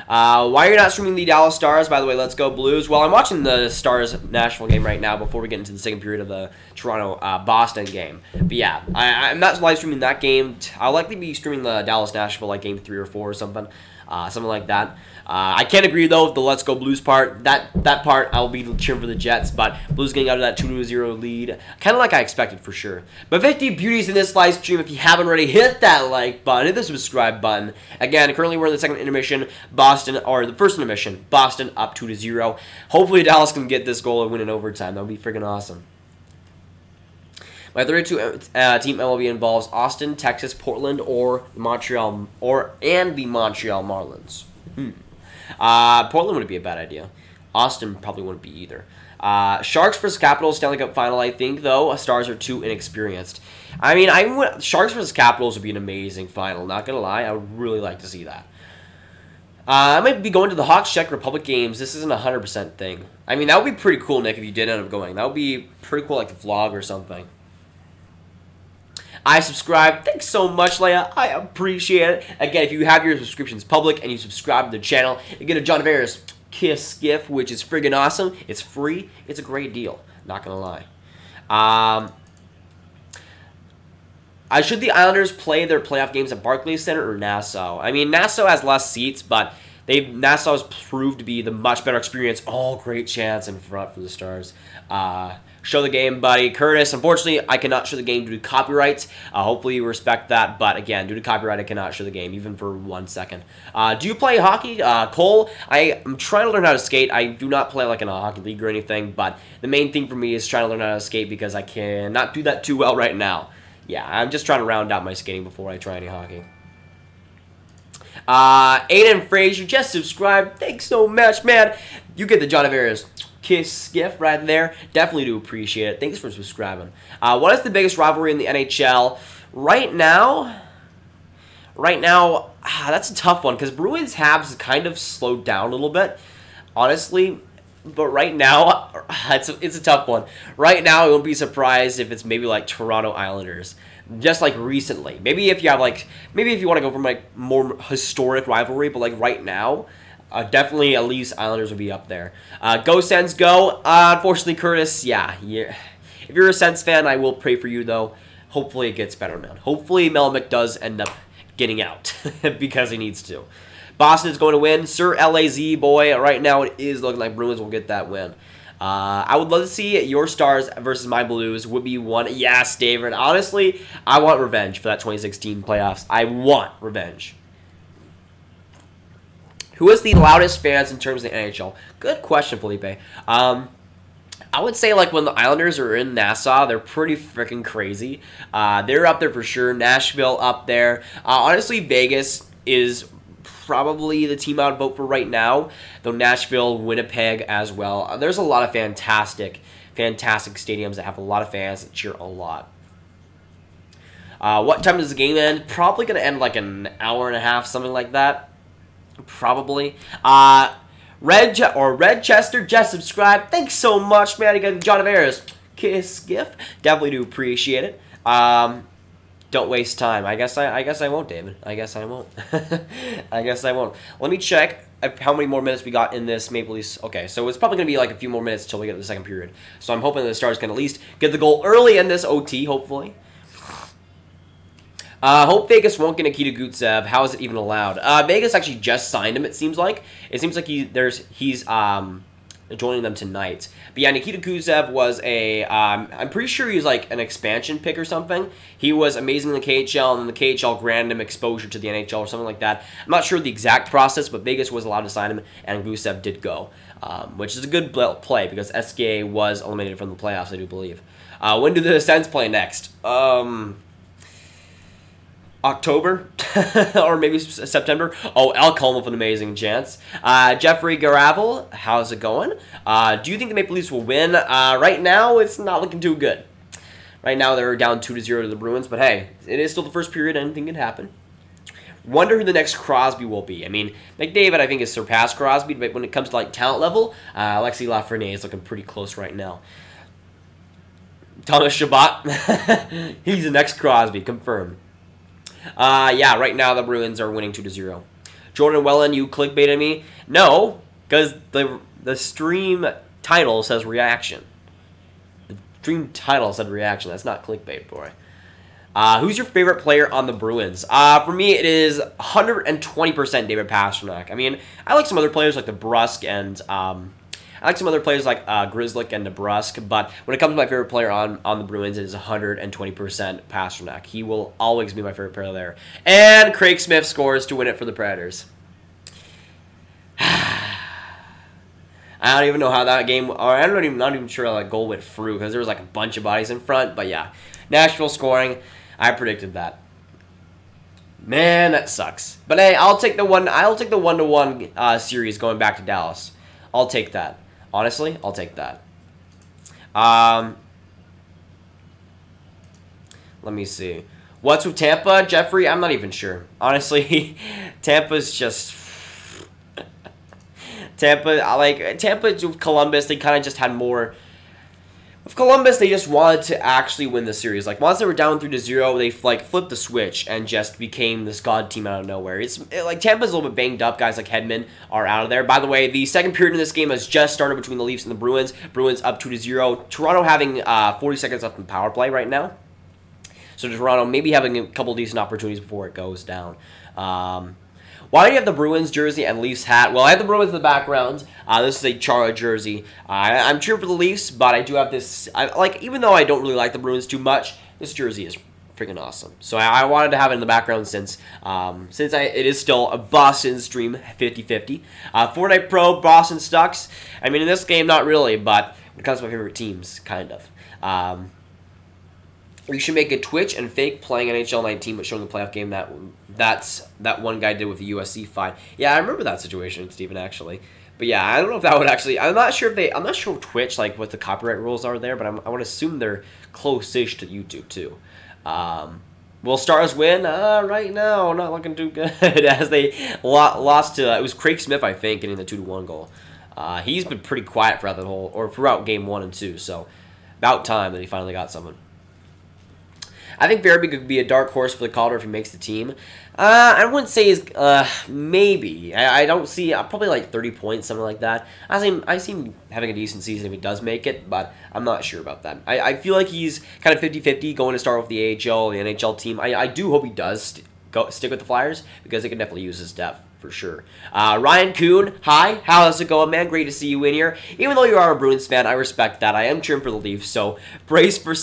Why are you not streaming the Dallas Stars? By the way, let's go Blues. Well, I'm watching the Stars-Nashville game right now before we get into the second period of the Toronto-Boston game. But yeah, I'm not live streaming that game. I'll likely be streaming the Dallas-Nashville, like game 3 or 4 or something. Something like that. I can't agree, though, with the Let's Go Blues part. That part, I'll be cheering for the Jets, but Blues getting out of that 2-0 lead. Kind of like I expected, for sure. But 50 beauties in this live stream. If you haven't already, hit that like button, hit the subscribe button. Again, currently we're in the second intermission. The first intermission. Boston up 2-0. Hopefully Dallas can get this goal and win in overtime. That would be freaking awesome. My 32 team MLB involves Austin, Texas, Portland, or Montreal, and the Montreal Marlins. Portland wouldn't be a bad idea. Austin probably wouldn't be either. Sharks vs. Capitals Stanley Cup final, I think, though. Stars are too inexperienced. I mean, Sharks vs. Capitals would be an amazing final. Not gonna lie, I would really like to see that. I might be going to the Hawks Czech Republic games. This isn't a 100% thing. I mean, that would be pretty cool, Nick, if you did end up going. That would be pretty cool, like the vlog or something. I subscribe. Thanks so much, Leia. I appreciate it. Again, if you have your subscriptions public and you subscribe to the channel, you get a John Tavares Kiss gift, which is friggin' awesome. It's free. It's a great deal. Not gonna lie. Should the Islanders play their playoff games at Barclays Center or Nassau? I mean, Nassau has less seats, but Nassau has proved to be the much better experience. Oh, great chance in front for the Stars. Show the game, buddy. Curtis, unfortunately, I cannot show the game due to copyright. Hopefully you respect that. But again, due to copyright, I cannot show the game, even for 1 second. Do you play hockey? Cole, I'm trying to learn how to skate. I do not play like in a hockey league or anything. But the main thing for me is trying to learn how to skate because I cannot do that too well right now. Yeah, I'm just trying to round out my skating before I try any hockey. Aiden Frazier, just subscribe. Thanks so much, man. You get the John Tavares Kiss gift right there. Definitely do appreciate it. Thanks for subscribing. What is the biggest rivalry in the NHL? Right now, that's a tough one because Bruins Habs kind of slowed down a little bit, honestly. But right now, it's a tough one. Right now, I won't be surprised if it's maybe like Toronto Islanders. Just like recently. Maybe if you want to go from like more historic rivalry, but like right now, definitely at least Islanders would be up there. Go Sens, go. Unfortunately, Curtis, yeah. If you're a Sens fan, I will pray for you though. Hopefully it gets better, man. Hopefully Melnick does end up getting out because he needs to. Boston is going to win. Sir LAZ, boy, right now it is looking like Bruins will get that win. I would love to see your Stars versus my Blues would be one. Yes, David. Honestly, I want revenge for that 2016 playoffs. I want revenge. Who is the loudest fans in terms of the NHL? Good question, Felipe. I would say like when the Islanders are in Nassau, they're pretty freaking crazy. They're up there for sure. Nashville up there. Honestly, Vegas is probably the team I would vote for right now, though Nashville, Winnipeg as well. There's a lot of fantastic stadiums that have a lot of fans that cheer a lot. What time does the game end? Probably going to end like an hour and a half, something like that. Probably. Red Chester, just subscribe. Thanks so much, man. You got John Tavares Kiss gift. Definitely do appreciate it. Don't waste time. I guess I won't, David. I guess I won't. I guess I won't. Let me check how many more minutes we got in this Maple Leafs. Okay, so it's probably going to be like a few more minutes until we get to the second period. So I'm hoping the Stars can at least get the goal early in this OT, hopefully. Hope Vegas won't get Nikita Gusev. How is it even allowed? Vegas actually just signed him, it seems like. It seems like he's joining them tonight. But yeah, Nikita Gusev was a, I'm pretty sure he was like an expansion pick or something. He was amazing in the KHL, and then the KHL granted him exposure to the NHL or something like that. I'm not sure the exact process, but Vegas was allowed to sign him, and Gusev did go, which is a good play because SKA was eliminated from the playoffs, I do believe. When do the Sens play next? October or maybe September. Oh, I'll call him with an amazing chance. Jeffrey Gravel, how's it going? Do you think the Maple Leafs will win? Right now, it's not looking too good. Right now, they're down 2-0 to the Bruins, but hey, it is still the first period. Anything can happen. Wonder who the next Crosby will be. I mean, McDavid, I think, has surpassed Crosby, but when it comes to like talent level, Alexis Lafreniere is looking pretty close right now. Thomas Chabot, he's the next Crosby, confirmed. Yeah, right now the Bruins are winning 2-0. Jordan Welland, you clickbaited me? No, because the stream title says reaction. The stream title said reaction. That's not clickbait, boy. Who's your favorite player on the Bruins? For me, it is 120% David Pasternak. I mean, I like some other players like DeBrusk and I like some other players like Grizzlick and DeBrusk, but when it comes to my favorite player on the Bruins, it is 120% Pasternak. He will always be my favorite player there. And Craig Smith scores to win it for the Predators. I don't even know how that game, or I'm not even sure how that goal went through because there was like a bunch of bodies in front, but yeah. Nashville scoring, I predicted that. Man, that sucks. But hey, I'll take the 1-to-1 series going back to Dallas. I'll take that. Honestly, I'll take that. Let me see. What's with Tampa, Jeffrey? I'm not even sure. Honestly, Tampa's just... Tampa with Columbus, they kind of just had more... With Columbus, they just wanted to actually win the series. Like, once they were down 3-0, they, like, flipped the switch and just became this god team out of nowhere. Like, Tampa's a little bit banged up. Guys like Hedman are out of there. By the way, the second period in this game has just started between the Leafs and the Bruins. Bruins up 2-0. Toronto having 40 seconds left in the power play right now. So Toronto maybe having a couple decent opportunities before it goes down. Why do you have the Bruins jersey and Leafs hat? Well, I have the Bruins in the background. This is a Chara jersey. I'm cheering for the Leafs, but I do have this. Even though I don't really like the Bruins too much, this jersey is freaking awesome. So I wanted to have it in the background since it is still a Boston stream 50-50. Fortnite Pro, Boston Stucks. I mean, in this game, not really, but when it comes to my favorite teams, kind of. You should make a Twitch and fake playing NHL 19, but showing the playoff game that one guy did with the USC fine. Yeah, I remember that situation, Steven, actually. But yeah, I don't know if that would actually. I'm not sure if Twitch, like what the copyright rules are there, but I would assume they're close-ish to YouTube too. Will Stars win? Right now, not looking too good as they lost to. It was Craig Smith, I think, getting the 2-1 goal. He's been pretty quiet throughout game 1 and 2, so about time that he finally got someone. I think Verby could be a dark horse for the Calder if he makes the team. I wouldn't say he's maybe. I don't see probably like 30 points, something like that. I see him having a decent season if he does make it, but I'm not sure about that. I feel like he's kind of 50-50 going to start with the AHL, the NHL team. I do hope he does stick with the Flyers because they can definitely use his depth. For sure. Ryan Kuhn, hi. How's it going, man? Great to see you in here. Even though you are a Bruins fan, I respect that. I am cheering for the Leafs, so brace for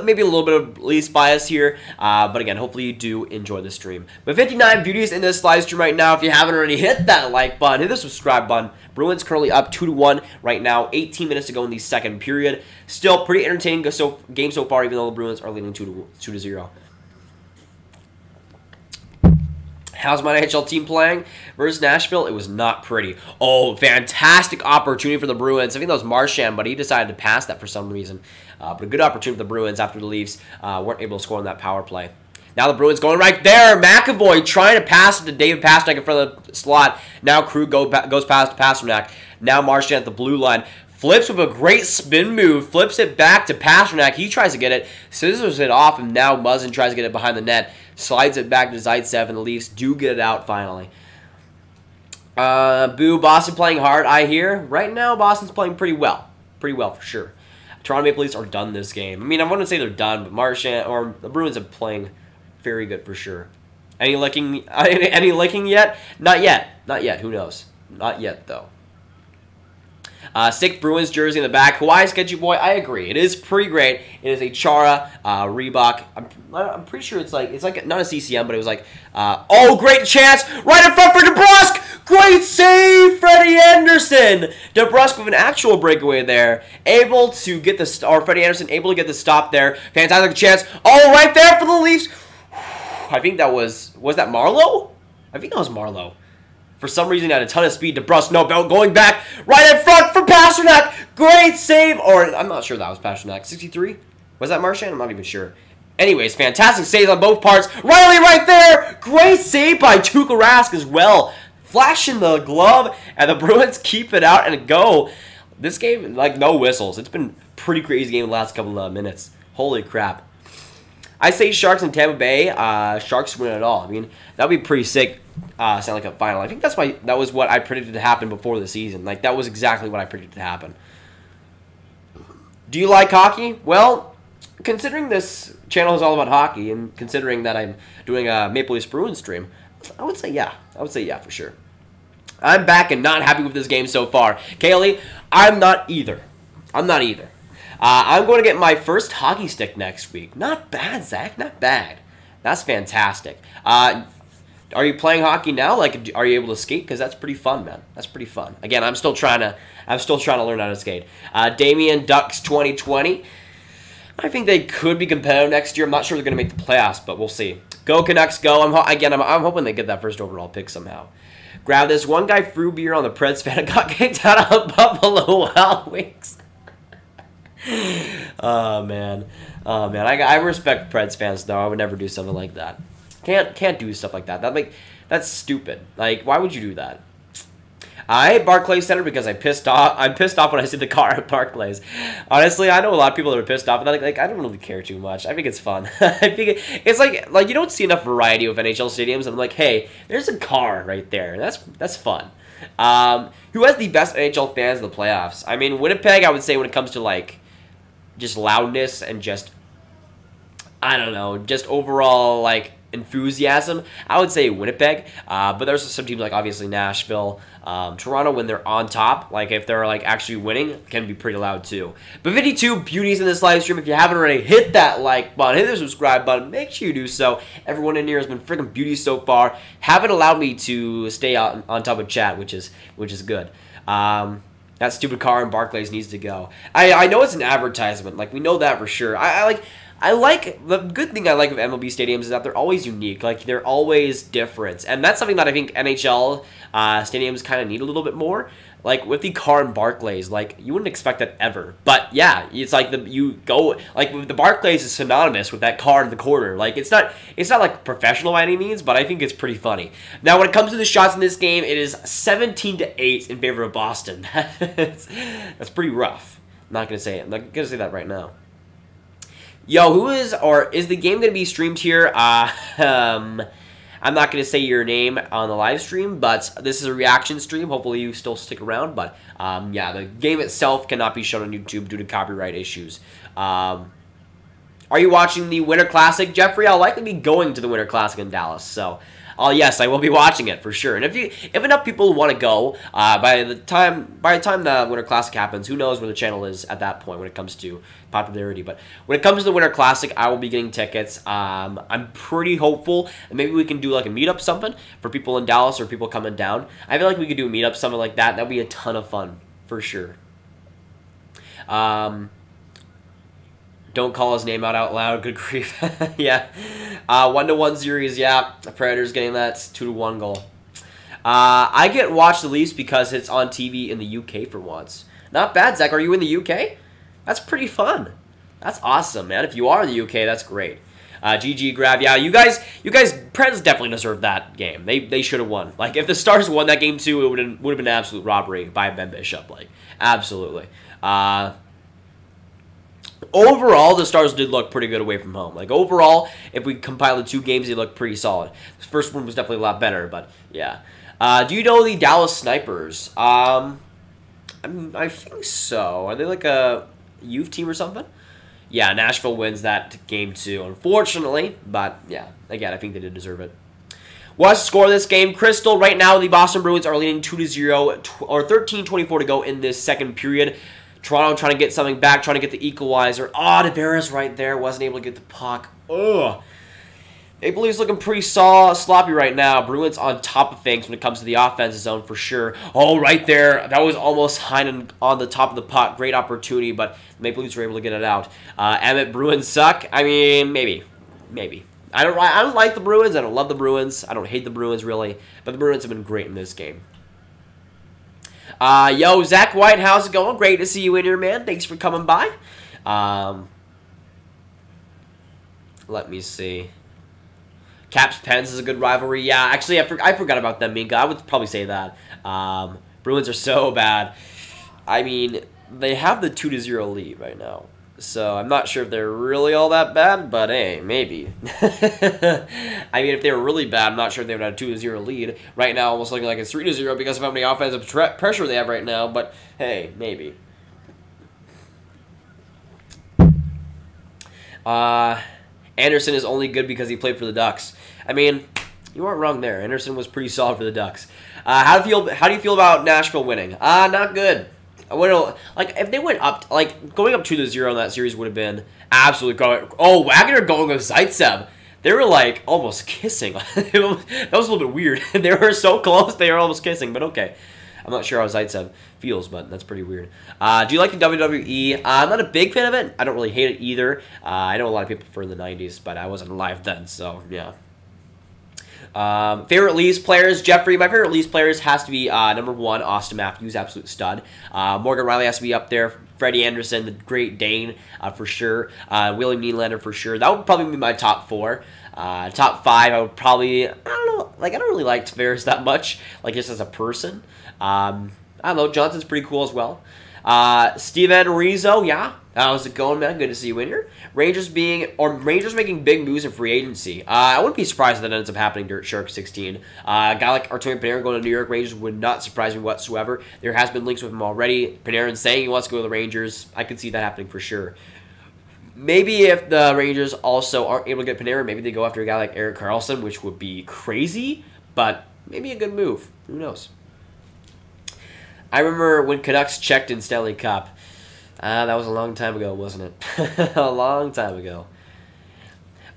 maybe a little bit of Leafs bias here. But again, hopefully you do enjoy the stream. But 59 beauties in this live stream right now. If you haven't already, hit that like button. Hit the subscribe button. Bruins currently up 2-1 right now. 18 minutes to go in the second period. Still pretty entertaining game so far, even though the Bruins are leading 2-0. How's my NHL team playing versus Nashville? It was not pretty. Oh, fantastic opportunity for the Bruins. I think that was Marchand, but he decided to pass that for some reason. But a good opportunity for the Bruins after the Leafs weren't able to score on that power play. Now the Bruins going right there. McAvoy trying to pass it to David Pasternak in front of the slot. Now Krug goes past Pasternak. Now Marchand at the blue line. Flips with a great spin move. Flips it back to Pasternak. He tries to get it. Scissors it off, and now Muzzin tries to get it behind the net. Slides it back to Zaitsev, and the Leafs do get it out finally. Boo, Boston playing hard, I hear. Right now, Boston's playing pretty well. Pretty well, for sure. Toronto Maple Leafs are done this game. I mean, I wouldn't say they're done, but Marchand, or the Bruins are playing Very good for sure. Any licking? Any licking yet? Not yet. Not yet. Who knows? Not yet though. Sick Bruins jersey in the back. Hawaii sketchy boy. I agree. It is pretty great. It is a Chara Reebok. I'm pretty sure it's like not a CCM, but it was like oh, great chance right in front for DeBrusk. Great save, Freddie Anderson. DeBrusk with an actual breakaway there, able to get the Freddie Anderson able to get the stop there. Fantastic chance. Oh, right there for the Leafs. I think that was that Marlowe? I think that was Marlowe. For some reason, he had a ton of speed. DeBrusk, no, going back, right in front for Pasternak. Great save, or I'm not sure that was Pasternak. 63? Was that Marchand? I'm not even sure. Anyways, fantastic saves on both parts. Riley right there. Great save by Tuukka Rask as well. Flashing the glove, and the Bruins keep it out and go. This game, like, no whistles. It's been a pretty crazy game the last couple of minutes. Holy crap. I say Sharks in Tampa Bay. Sharks win it all. I mean, that would be pretty sick. Stanley Cup final. I think that was what I predicted to happen before the season. Like, that was exactly what I predicted to happen. Do you like hockey? Well, considering this channel is all about hockey, and considering that I'm doing a Maple Leafs Bruins stream, I would say yeah. I would say yeah for sure. I'm back and not happy with this game so far. Kaylee, I'm not either. I'm not either. I'm going to get my first hockey stick next week. Not bad, Zach. Not bad. That's fantastic. Are you playing hockey now? Like, are you able to skate? Because that's pretty fun, man. That's pretty fun. Again, I'm still trying to learn how to skate. Damien Ducks 2020. I think they could be competitive next year. I'm not sure they're going to make the playoffs, but we'll see. Go Canucks, go. I'm hoping they get that first overall pick somehow. Grab this. One guy threw beer on the Preds fan and got kicked out of Buffalo Wild Wings. Oh man. I respect Preds fans though. I would never do something like that. Can't do stuff like that. That's stupid. Like, why would you do that? I hate Barclays Center because I'm pissed off when I see the car at Barclays. Honestly, I know a lot of people that are pissed off, and like I don't really care too much. I think it's fun. I think it's like you don't see enough variety of NHL stadiums, and I'm like, hey, there's a car right there. That's fun. Who has the best NHL fans in the playoffs? I mean, Winnipeg, I would say, when it comes to like just loudness and just, I don't know, just overall like enthusiasm, I would say Winnipeg. But there's some teams like obviously Nashville, Toronto, when they're on top, like if they're like actually winning, can be pretty loud too. But 52 beauties in this live stream. If you haven't already, hit that like button, hit the subscribe button, make sure you do so. Everyone in here has been freaking beauties so far. Haven't allowed me to stay on top of chat, which is good. That stupid car in Barclays needs to go. I know it's an advertisement, like we know that for sure. I like the good thing I like of MLB stadiums is that they're always unique, like they're always different, and that's something that I think NHL stadiums kind of need a little bit more. Like with the car in Barclays, like you wouldn't expect that ever, but yeah, it's like the Barclays is synonymous with that car in the corner. Like it's not like professional by any means, but I think it's pretty funny. Now when it comes to the shots in this game, it is 17-8 in favor of Boston. That's pretty rough. I'm not gonna say it. I'm not gonna say that right now. Yo, is the game going to be streamed here? I'm not going to say your name on the live stream, but this is a reaction stream. Hopefully you still stick around, but yeah, the game itself cannot be shown on YouTube due to copyright issues. Are you watching the Winter Classic, Jeffrey? I'll likely be going to the Winter Classic in Dallas, so yes, I will be watching it for sure. And if enough people want to go, by the time the Winter Classic happens, who knows where the channel is at that point when it comes to popularity. But when it comes to the Winter Classic, I will be getting tickets. I'm pretty hopeful that maybe we can do like a meetup something for people in Dallas or people coming down. I feel like we could do a meetup something like that. That'd be a ton of fun for sure. Don't call his name out loud. Good grief. Yeah. 1-1 series. Yeah. The Predators getting that 2-1 goal. I get watch the Leafs because it's on TV in the UK for once. Not bad, Zach. Are you in the UK? That's pretty fun. That's awesome, man. If you are in the UK, that's great. GG Grav. Yeah, you guys, Preds definitely deserved that game. They should have won. Like if the Stars won that game too, it would have been an absolute robbery by Ben Bishop. Like absolutely. Overall, the Stars did look pretty good away from home. Like, overall, if we compile the two games, they look pretty solid. The first one was definitely a lot better, but, yeah. Do you know the Dallas Snipers? I think so. Are they like a youth team or something? yeah, Nashville wins that game too, unfortunately. But yeah, again, I think they did deserve it. What's the score of this game? Crystal, right now the Boston Bruins are leading 2-0, or 13:24 to go in this second period. Toronto trying to get something back, trying to get the equalizer. Oh, DeBrusk right there, wasn't able to get the puck. Ugh. Maple Leafs looking pretty sloppy right now. Bruins on top of things when it comes to the offensive zone for sure. Oh, right there. That was almost Heinen on the top of the puck. Great opportunity, but the Maple Leafs were able to get it out. Emmett, Bruins suck? I mean, maybe. Maybe. I don't like the Bruins. I don't love the Bruins. I don't hate the Bruins, really. But the Bruins have been great in this game. Yo, Zach White, how's it going? Great to see you in here, man. Thanks for coming by. Let me see. Caps-Pens is a good rivalry. Yeah, actually, I forgot about them, Minka. I would probably say that. Bruins are so bad. I mean, they have the 2-0 lead right now. So I'm not sure if they're really all that bad, but hey, maybe. I mean, if they were really bad, I'm not sure if they would have a 2-0 lead. Right now, almost looking like it's 3-0 because of how many offensive pressure they have right now, but hey, maybe. Anderson is only good because he played for the Ducks. I mean, you weren't wrong there. Anderson was pretty solid for the Ducks. How do you feel about Nashville winning? Not good. Like, if they went up, like, going up 2-0 in that series would have been absolutely going. Oh, Wagner going with Zaitsev. They were, like, almost kissing. That was a little bit weird. They were so close, they were almost kissing, but okay. I'm not sure how Zaitsev feels, but that's pretty weird. Do you like the WWE? I'm not a big fan of it. I don't really hate it either. I know a lot of people prefer the 90s, but I wasn't alive then, so, yeah. Favorite Leafs players, Jeffrey. My favorite Leafs players has to be number 1, Austin Matthews, absolute stud. Morgan Riley has to be up there. Freddie Anderson, the Great Dane, for sure. William Nylander for sure. That would probably be my top 4. Top 5, I would probably, I don't know, like I don't really like Tavares that much, like just as a person. I don't know. Johnson's pretty cool as well. Steven Rizzo, yeah. How's it going, man? Good to see you in here. Rangers making big moves in free agency. I wouldn't be surprised if that ends up happening during Shark 16. A guy like Artemi Panarin going to New York Rangers would not surprise me whatsoever. There has been links with him already. Panarin saying he wants to go to the Rangers. I could see that happening for sure. Maybe if the Rangers also aren't able to get Panarin, maybe they go after a guy like Erik Karlsson, which would be crazy, but maybe a good move. Who knows? I remember when Canucks checked in Stanley Cup. That was a long time ago, wasn't it? A long time ago.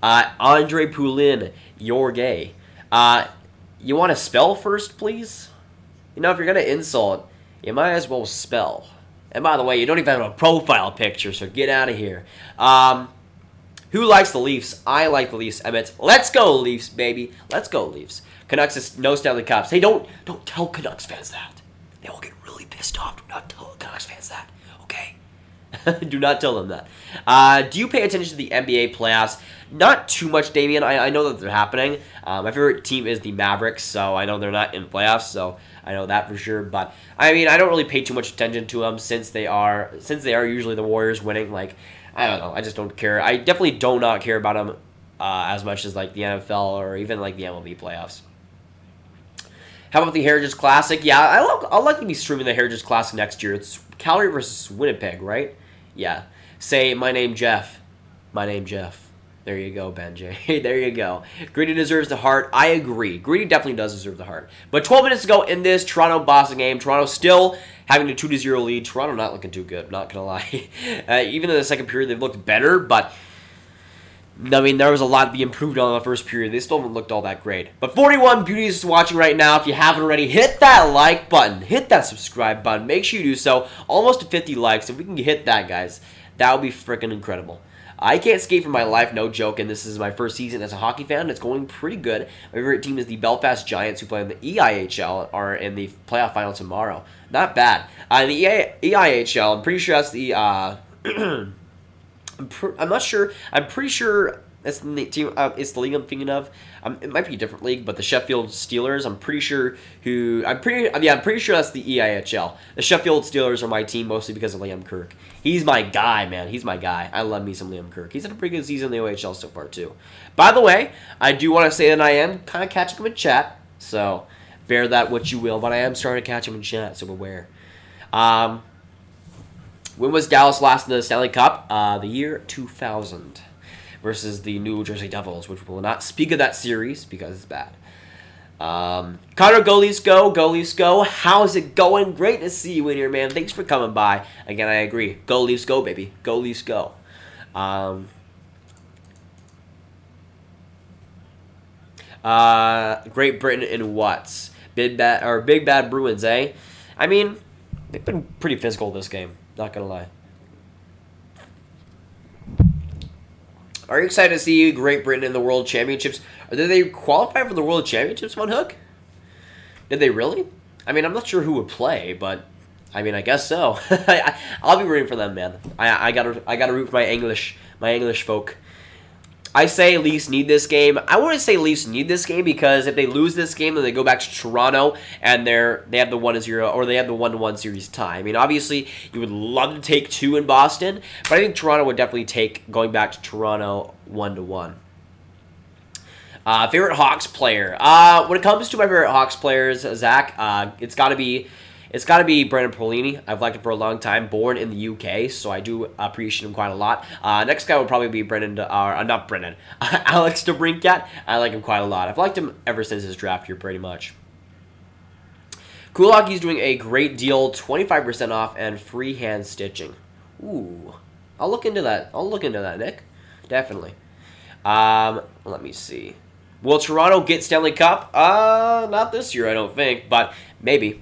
Andre Poulin, you're gay. You want to spell first, please? You know, if you're going to insult, you might as well spell. And by the way, you don't even have a profile picture, so get out of here. Who likes the Leafs? I like the Leafs, Emmett. Let's go, Leafs, baby. Let's go, Leafs. Canucks is no Stanley Cups. Hey, don't tell Canucks fans that. They will get really pissed off. Do not tell Canucks fans that, okay? Do not tell them that. Do you pay attention to the NBA playoffs? Not too much, Damien. I know that they're happening. My favorite team is the Mavericks, so I know they're not in playoffs, so I know that for sure. But I mean, I don't really pay too much attention to them since they are usually the Warriors winning. Like, I don't know. I just don't care. I definitely do not care about them as much as like the NFL or even like the MLB playoffs. How about the Heritage Classic? Yeah, I'll likely be streaming the Heritage Classic next year. It's Calgary versus Winnipeg, right? Yeah. Say, my name Jeff. My name Jeff. There you go, Benjay. There you go. Greedy deserves the heart. I agree. Greedy definitely does deserve the heart. But 12 minutes to go in this Toronto-Boston game. Toronto still having a 2-0 lead. Toronto not looking too good, not going to lie. Even in the second period, they've looked better, but I mean, there was a lot to be improved on in the first period. They still haven't looked all that great. But 41 beauties watching right now. If you haven't already, hit that like button. Hit that subscribe button. Make sure you do so. Almost to 50 likes. If we can hit that, guys, that would be freaking incredible. I can't skate for my life, no joke, and this is my first season as a hockey fan. It's going pretty good. My favorite team is the Belfast Giants, who play in the EIHL, are in the playoff final tomorrow. Not bad. The EIHL, I'm pretty sure that's the I'm not sure. I'm pretty sure that's the team. It's the league I'm thinking of. It might be a different league, but the Sheffield Steelers. I'm pretty sure I'm pretty sure that's the EIHL. The Sheffield Steelers are my team mostly because of Liam Kirk. He's my guy, man. He's my guy. I love me some Liam Kirk. He's had a pretty good season in the OHL so far too. By the way, I do want to say that I am kind of catching him in chat, so bear that what you will. But I am starting to catch him in chat, so beware. When was Dallas last in the Stanley Cup? The year 2000 versus the New Jersey Devils, which we will not speak of that series because it's bad. Connor, go Leafs, go. Go Leafs, go. How's it going? Great to see you in here, man. Thanks for coming by. Again, I agree. Go Leafs, go, baby. Go Leafs, go. Great Britain in what's? Big bad Bruins, eh? I mean, they've been pretty physical this game. Not gonna lie. Are you excited to see Great Britain in the World Championships? Or did they qualify for the World Championships, One Hook? Did they really? I mean, I'm not sure who would play, but I mean, I guess so. I'll be rooting for them, man. I gotta root for my English folk. I say Leafs need this game. I wouldn't say Leafs need this game because if they lose this game, then they go back to Toronto and they have the 1-0 or they have the 1-1 series tie. I mean, obviously, you would love to take 2 in Boston, but I think Toronto would definitely take going back to Toronto 1-1. Favorite Hawks player. When it comes to my favorite Hawks players, Zach, it's got to be Brendan Perlini. I've liked him for a long time. Born in the UK, so I do appreciate him quite a lot. Next guy would probably be not Brendan. Alex DeBrincat. I like him quite a lot. I've liked him ever since his draft year, pretty much. Cool Hockey's doing a great deal, 25% off and free hand stitching. Ooh, I'll look into that. Nick. Definitely. Let me see. Will Toronto get Stanley Cup? Not this year, I don't think, but maybe.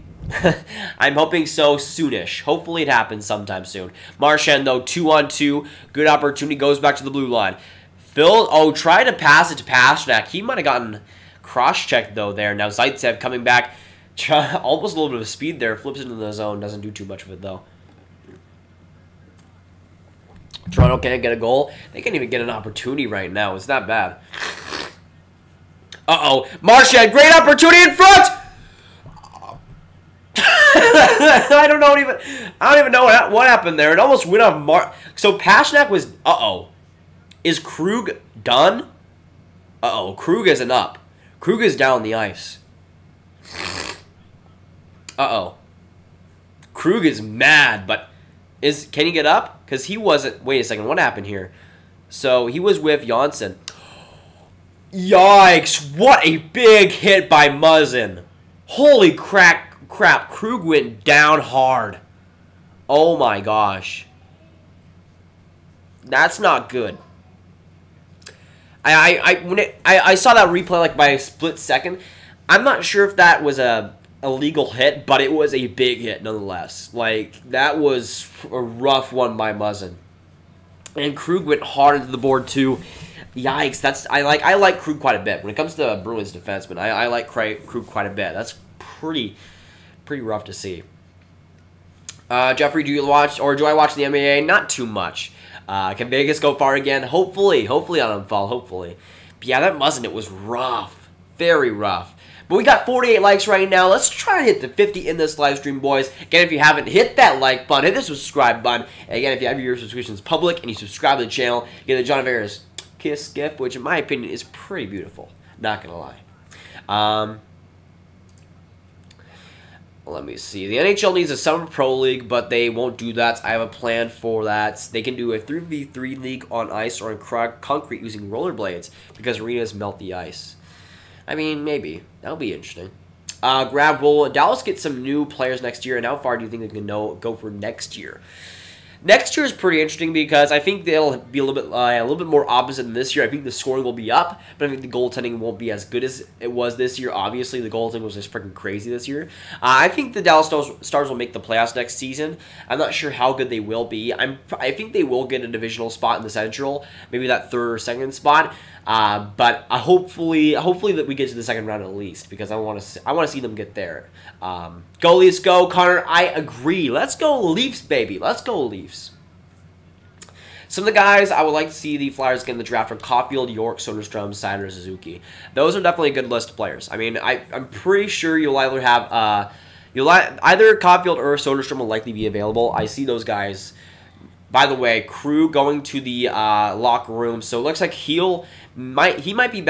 I'm hoping so soonish. Hopefully it happens sometime soon. Marchand, though, 2-on-2. Good opportunity. Goes back to the blue line. Phil, try to pass it to Pasternak. He might have gotten cross-checked, though, there. Now Zaitsev coming back. Almost a little bit of speed there. Flips into the zone. Doesn't do too much of it, though. Toronto can't get a goal. They can't even get an opportunity right now. It's not bad. Marchand, great opportunity in front! I don't even know what happened there. It almost went off So Pasternak was... Is Krug done? Krug isn't up. Krug is down the ice. Krug is mad, but... Can he get up? Because he wasn't... Wait a second, what happened here? So, he was with Janssen. Yikes! What a big hit by Muzzin. Holy crap, Krug went down hard. Oh my gosh. That's not good. I saw that replay like by a split second. I'm not sure if that was a illegal hit, but it was a big hit nonetheless. Like, that was a rough one by Muzzin. And Krug went hard into the board too. Yikes! I like Krug quite a bit. When it comes to Bruins defensemen, I like Krug quite a bit. That's pretty rough to see. Jeffrey, do I watch the NBA? Not too much. Can Vegas go far again? Hopefully on fall. Hopefully. But yeah, that Muzzin, it was rough, very rough. But we got 48 likes right now. Let's try to hit the 50 in this live stream, boys. Again, if you haven't hit that like button, hit the subscribe button. And again, if you have your subscriptions public and you subscribe to the channel, you get the John Averis Kiss gift, which in my opinion is pretty beautiful. Not gonna lie. Let me see. The NHL needs a Summer Pro League, but they won't do that. I have a plan for that. They can do a 3v3 league on ice or on concrete using rollerblades because arenas melt the ice. I mean, maybe. That'll be interesting. Grav, will Dallas get some new players next year, and how far do you think they can go for next year? Next year is pretty interesting because I think they'll be a little bit more opposite than this year. I think the scoring will be up, but I think the goaltending won't be as good as it was this year. Obviously, the goaltending was just freaking crazy this year. I think the Dallas Stars will make the playoffs next season. I'm not sure how good they will be. I think they will get a divisional spot in the Central, maybe that third or second spot. But hopefully that we get to the second round at least because I want to see them get there. Go Leafs, go Connor. I agree. Let's go Leafs, baby. Let's go Leafs. Some of the guys I would like to see the Flyers get in the draft are Caulfield, York, Soderstrom, Seider, Suzuki. Those are definitely a good list of players. I mean, I'm pretty sure you'll either have either Caulfield or Soderstrom will likely be available. I see those guys. By the way, Krug going to the locker room, so it looks like he might be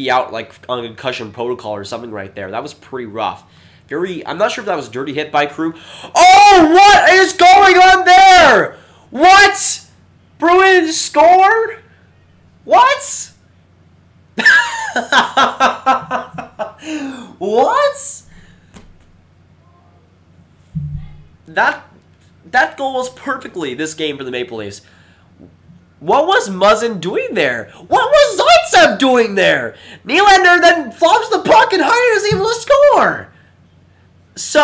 out like on a concussion protocol or something right there. That was pretty rough. I'm not sure if that was a dirty hit by Crew. Oh, what is going on there? What? Bruins score? What? What? That goal was perfectly this game for the Maple Leafs. What was Muzzin doing there? What was Zaitsev doing there? Nylander then flops the puck and Heinen is able to score. So,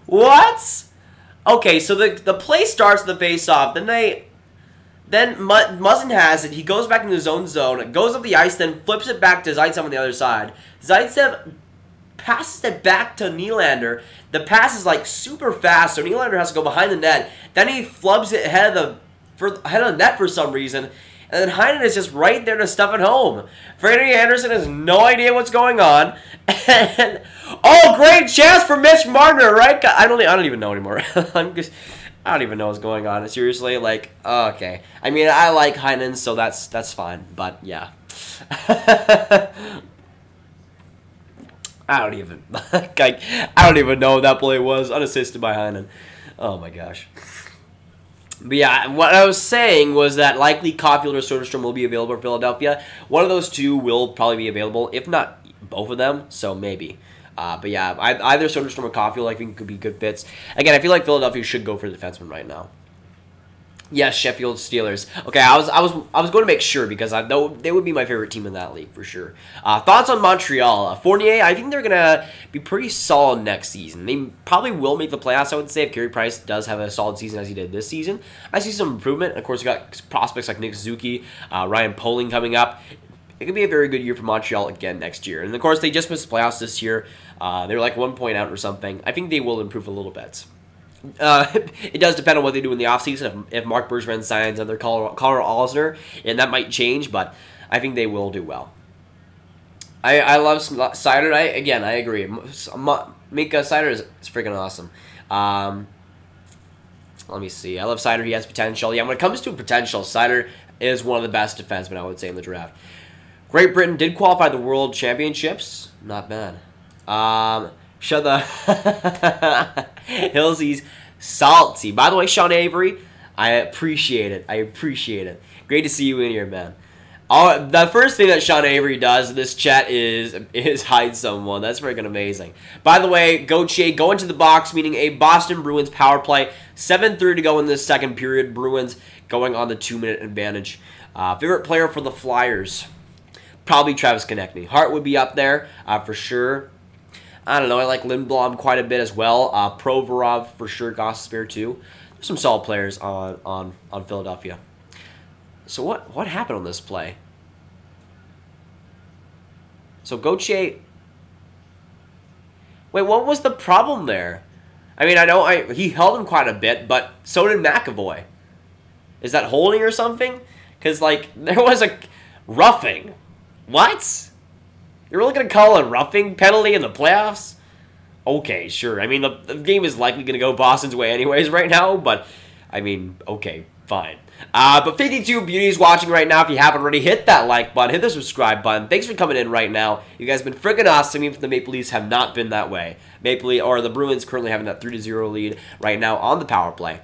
what? Okay, so the play starts with the face-off. Then Muzzin has it. He goes back into his own zone, goes up the ice, then flips it back to Zaitsev on the other side. Zaitsev passes it back to Nylander. The pass is like super fast, so Nylander has to go behind the net. Then he flubs it ahead of the net for some reason. And then Heinen is just right there to stuff it home. Freddie Anderson has no idea what's going on. And, oh, great chance for Mitch Marner, right? I don't even know anymore. I don't even know what's going on. Seriously, like, okay. I mean, I like Heinen, so that's fine. But yeah. I don't even know what that play was. Unassisted by Heinen. Oh my gosh. But yeah, what I was saying was that likely Caulfield or Soderstrom will be available for Philadelphia. One of those two will probably be available, if not both of them, so maybe. But yeah, either Soderstrom or Caulfield I think could be good fits. Again, I feel like Philadelphia should go for the defenseman right now. Yes, Sheffield Steelers. Okay, I was going to make sure because I know they would be my favorite team in that league for sure. Thoughts on Montreal? Fournier, I think they're gonna be pretty solid next season. They probably will make the playoffs. I would say if Carey Price does have a solid season as he did this season, I see some improvement. Of course, you got prospects like Nick Suzuki, Ryan Poling coming up. It could be a very good year for Montreal again next year. And of course, they just missed the playoffs this year. They're like 1 point out or something. I think they will improve a little bit. It does depend on what they do in the offseason. If Mark Bergevin signs under Connor Alzner, and that might change, but I think they will do well. I love Seider. I agree. Mika Seider is freaking awesome. Let me see. I love Seider. He has potential. Yeah, when it comes to potential, Seider is one of the best defensemen, I would say, in the draft. Great Britain did qualify the World Championships. Not bad. Shut the Hillsy's salty. By the way, Sean Avery, I appreciate it. Great to see you in here, man. The first thing that Sean Avery does in this chat is hide someone. That's freaking amazing. By the way, Gauthier go into the box, meaning a Boston Bruins power play. 7:30 to go in this second period. Bruins going on the 2-minute advantage. Favorite player for the Flyers? Probably Travis Konechny. Hart would be up there for sure. I don't know. I like Lindblom quite a bit as well. Provorov for sure. Gostisbehere too. There's some solid players on Philadelphia. So what happened on this play? So Gauthier. Wait, what was the problem there? I mean, I know he held him quite a bit, but so did McAvoy. Is that holding or something? Because like there was a roughing. What? You're really going to call a roughing penalty in the playoffs? Okay, sure. I mean, the game is likely going to go Boston's way anyways right now, but, I mean, okay, fine. But 52 beauties watching right now. If you haven't already, hit that like button, hit the subscribe button. Thanks for coming in right now. You guys have been freaking awesome, even if the Maple Leafs have not been that way. The Bruins currently having that 3-0 lead right now on the power play.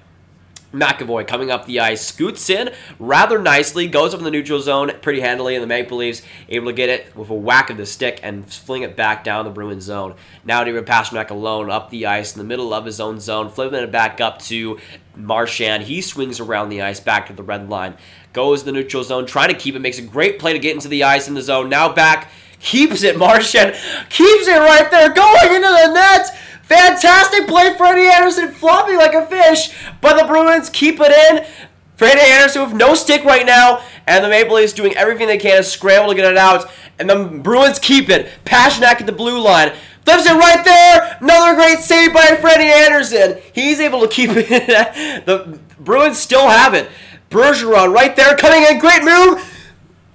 McAvoy coming up the ice, scoots in rather nicely, goes up in the neutral zone pretty handily, and the Maple Leafs able to get it with a whack of the stick and fling it back down the Bruins zone. Now David Pasternak alone up the ice in the middle of his own zone, flipping it back up to Marchand. He swings around the ice back to the red line, goes to the neutral zone, trying to keep it, makes a great play to get into the ice in the zone. Now back, keeps it, Marchand keeps it right there, going into the net. Fantastic play, Freddie Anderson flopping like a fish, but the Bruins keep it in. Freddie Anderson with no stick right now, and the Maple Leafs doing everything they can to scramble to get it out, and the Bruins keep it. Pasternak at the blue line, flips it right there. Another great save by Freddie Anderson. He's able to keep it. The Bruins still have it. Bergeron right there, coming in, great move.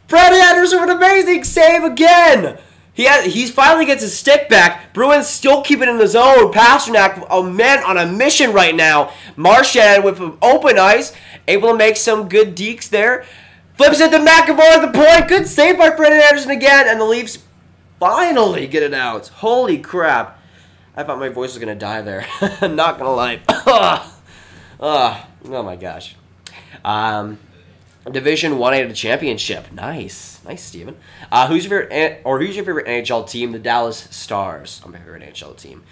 Freddie Anderson with an amazing save again. He finally gets his stick back. Bruins still keep it in the zone. Pasternak, a man on a mission right now. Marchand with open ice, able to make some good dekes there. Flips it to McAvoy at the point. Good save by Freddie Anderson again. And the Leafs finally get it out. Holy crap. I thought my voice was going to die there. I'm not going to lie. Oh my gosh. Division 1A of the championship. Nice. Nice, Steven. Who's your favorite NHL team? The Dallas Stars. I'm my favorite NHL team.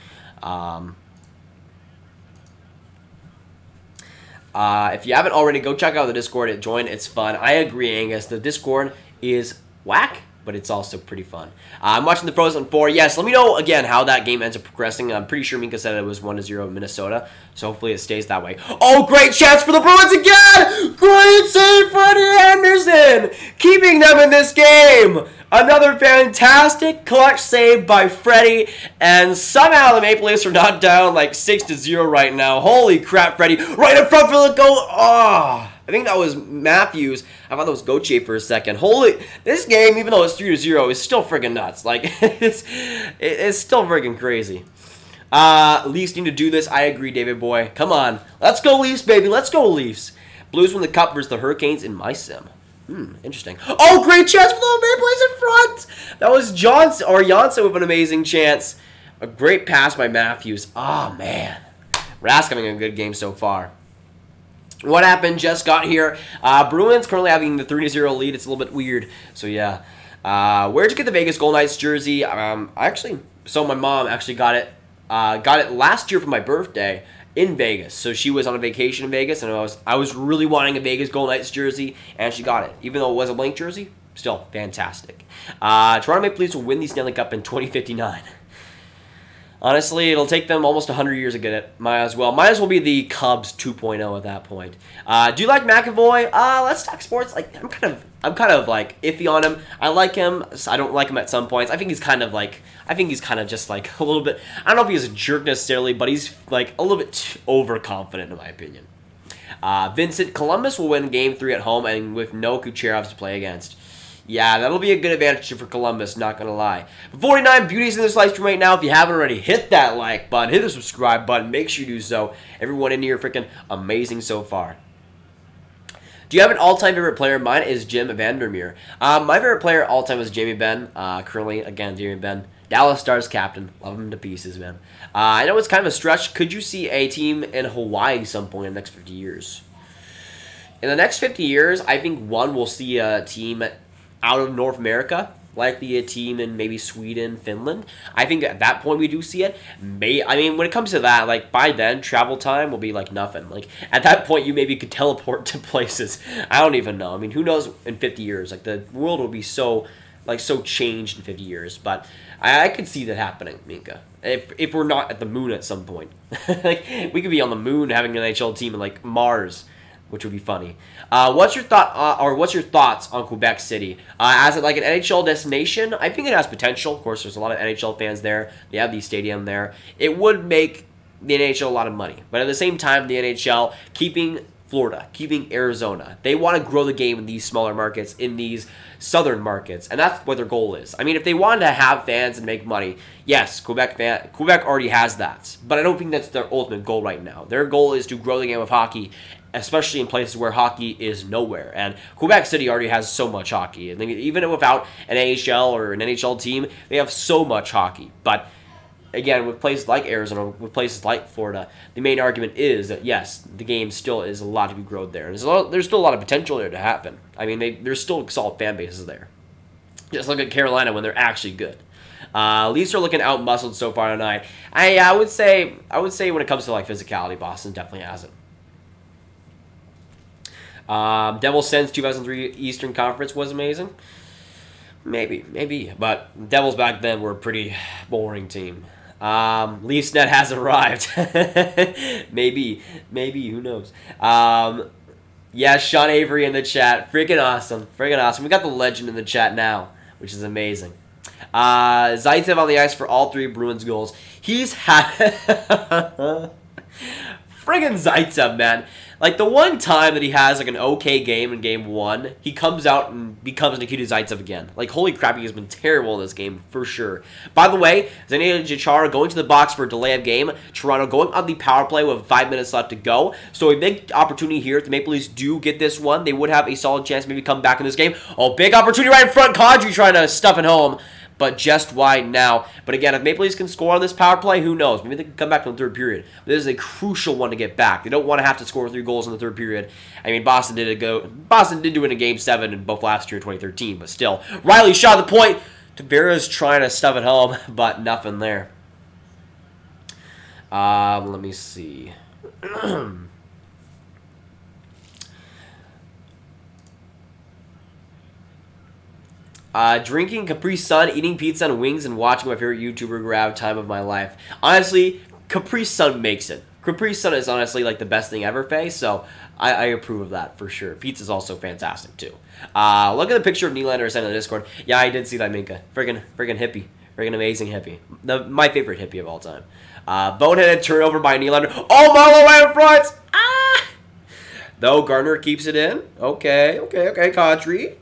If you haven't already, go check out the Discord and join. It's fun. I agree, Angus. The Discord is whack, but it's also pretty fun. I'm watching the Frozen 4. Yes, let me know, again, how that game ends up progressing. I'm pretty sure Minka said it was 1-0 Minnesota, so hopefully it stays that way. Oh, great chance for the Bruins again! Great save, Freddie Anderson! Keeping them in this game! Another fantastic clutch save by Freddie, and somehow the Maple Leafs are not down like 6-0 right now. Holy crap, Freddie. Right in front for the goal. Oh, I think that was Matthews. I thought that was Gauthier for a second. Holy, this game, even though it's 3-0, is still friggin' nuts. Like, it's still friggin' crazy. Leafs need to do this. I agree, David Boy. Come on. Let's go Leafs, baby. Let's go Leafs. Blues win the Cup versus the Hurricanes in my sim. Interesting. Oh, great chance for the Maple Leafs in front. That was Janssen with an amazing chance. A great pass by Matthews. Oh, man. Rask having a good game so far. What happened? Just got here. Bruins currently having the 3-0 lead. It's a little bit weird. So, yeah. Where'd you get the Vegas Golden Knights jersey? So my mom actually got it last year for my birthday in Vegas. So she was on a vacation in Vegas, and I was really wanting a Vegas Golden Knights jersey, and she got it. Even though it was a blank jersey, still fantastic. Toronto Maple Leafs will win the Stanley Cup in 2059. Honestly, it'll take them almost 100 years to get it. Might as well be the Cubs 2.0 at that point. Do you like McAvoy? Let's talk sports. Like, I'm kind of like iffy on him. I like him. I don't like him at some points. I think he's kind of just like a little bit. I don't know if he's a jerk necessarily, but he's like a little bit overconfident in my opinion. Vincent, Columbus will win Game 3 at home and with no Kucherov to play against. Yeah, that'll be a good advantage for Columbus, not going to lie. 49 beauties in this live stream right now. If you haven't already, hit that like button, hit the subscribe button. Make sure you do so. Everyone in here freaking amazing so far. Do you have an all-time favorite player? Mine is Jim Vandermeer. My favorite player all-time is Jamie Benn. Currently, again, Jamie Benn. Dallas Stars captain. Love him to pieces, man. I know it's kind of a stretch. Could you see a team in Hawaii some point in the next 50 years? In the next 50 years, I think we'll see a team out of North America, likely a team in maybe Sweden, Finland. I think at that point we do see it. I mean, when it comes to that, like by then, travel time will be like nothing. Like at that point, you maybe could teleport to places. I don't even know. I mean, who knows in 50 years? Like the world will be so changed in 50 years. But I could see that happening, Minka. If we're not at the moon at some point, like we could be on the moon having an NHL team in like Mars, which would be funny. What's your thoughts on Quebec City? As it like an NHL destination, I think it has potential. Of course, there's a lot of NHL fans there. They have the stadium there. It would make the NHL a lot of money. But at the same time, the NHL keeping Florida, keeping Arizona. They want to grow the game in these smaller markets, in these southern markets, and that's what their goal is. I mean, if they wanted to have fans and make money, yes, Quebec already has that. But I don't think that's their ultimate goal right now. Their goal is to grow the game of hockey, especially in places where hockey is nowhere. And Quebec City already has so much hockey. And even without an AHL or an NHL team, they have so much hockey. But again, with places like Arizona, with places like Florida, the main argument is that, yes, the game still is a lot to be grown there. There's still a lot of potential there to happen. I mean, there's still solid fan bases there. Just look at Carolina when they're actually good. Leafs are looking out-muscled so far tonight. I would say when it comes to like physicality, Boston definitely has it. Devils Sens 2003 Eastern Conference was amazing. Maybe. But Devils back then were a pretty boring team. Leafs net has arrived. maybe, who knows? Yeah, Sean Avery in the chat. Freaking awesome. We got the legend in the chat now, which is amazing. Zaitsev on the ice for all 3 Bruins goals. He's had... Friggin' Zaitsev, man. Like, the one time that he has, like, an okay game in Game 1, he comes out and becomes Nikita Zaitsev again. Like, holy crap, he has been terrible in this game, for sure. By the way, Zdeno Chara going to the box for a delay of game. Toronto going on the power play with 5 minutes left to go. So a big opportunity here. If the Maple Leafs do get this one, they would have a solid chance to maybe come back in this game. Oh, big opportunity right in front. Kadri trying to stuff it home. but just wide now. But again, if Maple Leafs can score on this power play, who knows? Maybe they can come back in the third period. But this is a crucial one to get back. They don't want to have to score 3 goals in the third period. I mean, Boston did do it in Game 7 in both last year, 2013, but still. Riley shot the point. Tavares trying to stuff it home, but nothing there. Let me see. Drinking Capri Sun, eating pizza and wings, and watching my favorite YouTuber Grav, time of my life. Honestly, Capri Sun makes it. Capri Sun is honestly like the best thing ever, Faye, so I approve of that for sure. Pizza's also fantastic too. Look at the picture of Nylander sent on the Discord. Yeah, I did see that, Minka. Friggin' hippie. Friggin' amazing hippie. My favorite hippie of all time. Boneheaded turnover by Nylander. Oh, Marlowe away in front! Ah! Though Gardner keeps it in. Okay, Kadri.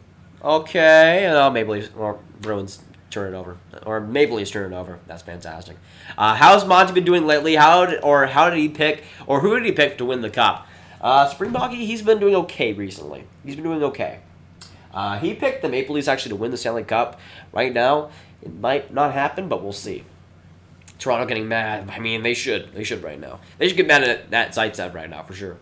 Okay, and Maple Leafs, or Bruins turn it over. Or Maple Leafs turn it over. That's fantastic. How's Monty been doing lately? How did he pick, or who did he pick to win the cup? Springboky, he's been doing okay recently. He's been doing okay. He picked the Maple Leafs actually to win the Stanley Cup. Right now, it might not happen, but we'll see. Toronto getting mad. I mean, they should. They should right now. They should get mad at that Zaitsev right now, for sure.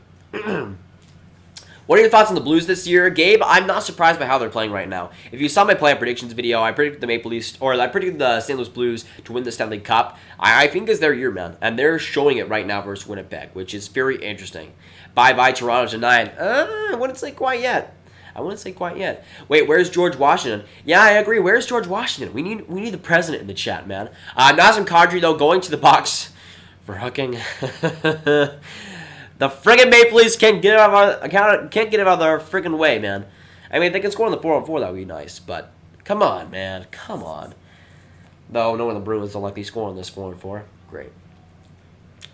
What are your thoughts on the Blues this year? Gabe, I'm not surprised by how they're playing right now. If you saw my playoff predictions video, I predicted the Maple Leafs, or I predicted the St. Louis Blues to win the Stanley Cup. I think it's their year, man. And they're showing it right now versus Winnipeg, which is very interesting. Bye-bye, Toronto tonight. I wouldn't say quite yet. Wait, where's George Washington? Yeah, I agree. Where's George Washington? We need the president in the chat, man. Nazem Kadri, though, going to the box for hooking. The friggin' Maple Leafs can't get it out of their friggin' way, man. I mean, if they can score on the 4-on-4, that would be nice. But come on, man, come on. Though knowing the Bruins don't likely score on this 4-on-4, great.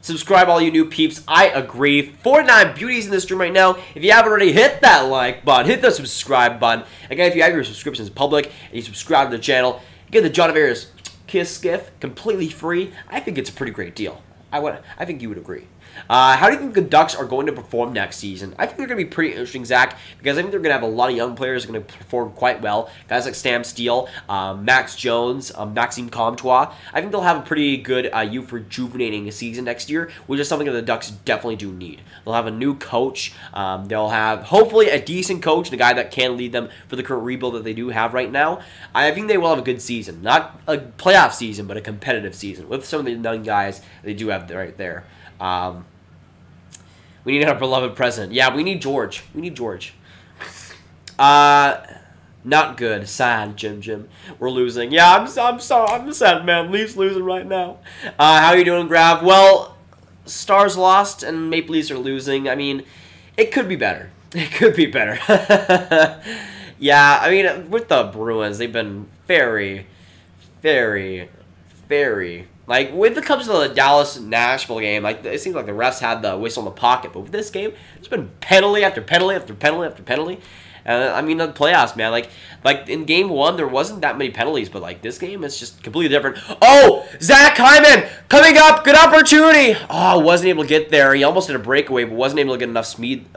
Subscribe, all you new peeps. I agree. 49 beauties in this stream right now. If you haven't already, hit that like button. Hit the subscribe button. Again, if you have your subscriptions public and you subscribe to the channel, you get the John Tavares Kiss Skiff completely free. I think it's a pretty great deal. I think you would agree. How do you think the Ducks are going to perform next season? I think they're going to be pretty interesting, Zach, because I think they're going to have a lot of young players who are going to perform quite well. Guys like Sam Steele, Max Jones, Maxime Comtois. I think they'll have a pretty good youth rejuvenating season next year, which is something that the Ducks definitely do need. They'll have a new coach. They'll have, hopefully, a decent coach, and a guy that can lead them for the current rebuild that they do have right now. I think they will have a good season. Not a playoff season, but a competitive season with some of the young guys they do have right there. We need our beloved president. Yeah, we need George. Not good. Sad, Jim. We're losing. Yeah, I'm sorry. I'm sad, man. Leafs losing right now. How are you doing, Grav? Well, Stars lost and Maple Leafs are losing. I mean, it could be better. Yeah, I mean, with the Bruins, they've been very, like, when it comes to the Dallas-Nashville game, like, it seems like the refs had the whistle in the pocket. But with this game, there's been penalty after penalty after penalty after penalty. I mean, the playoffs, man. Like in Game 1, there wasn't that many penalties. But, like, this game, it's just completely different. Oh, Zach Hyman coming up. Good opportunity. Oh, wasn't able to get there. He almost did a breakaway, but wasn't able to get enough speed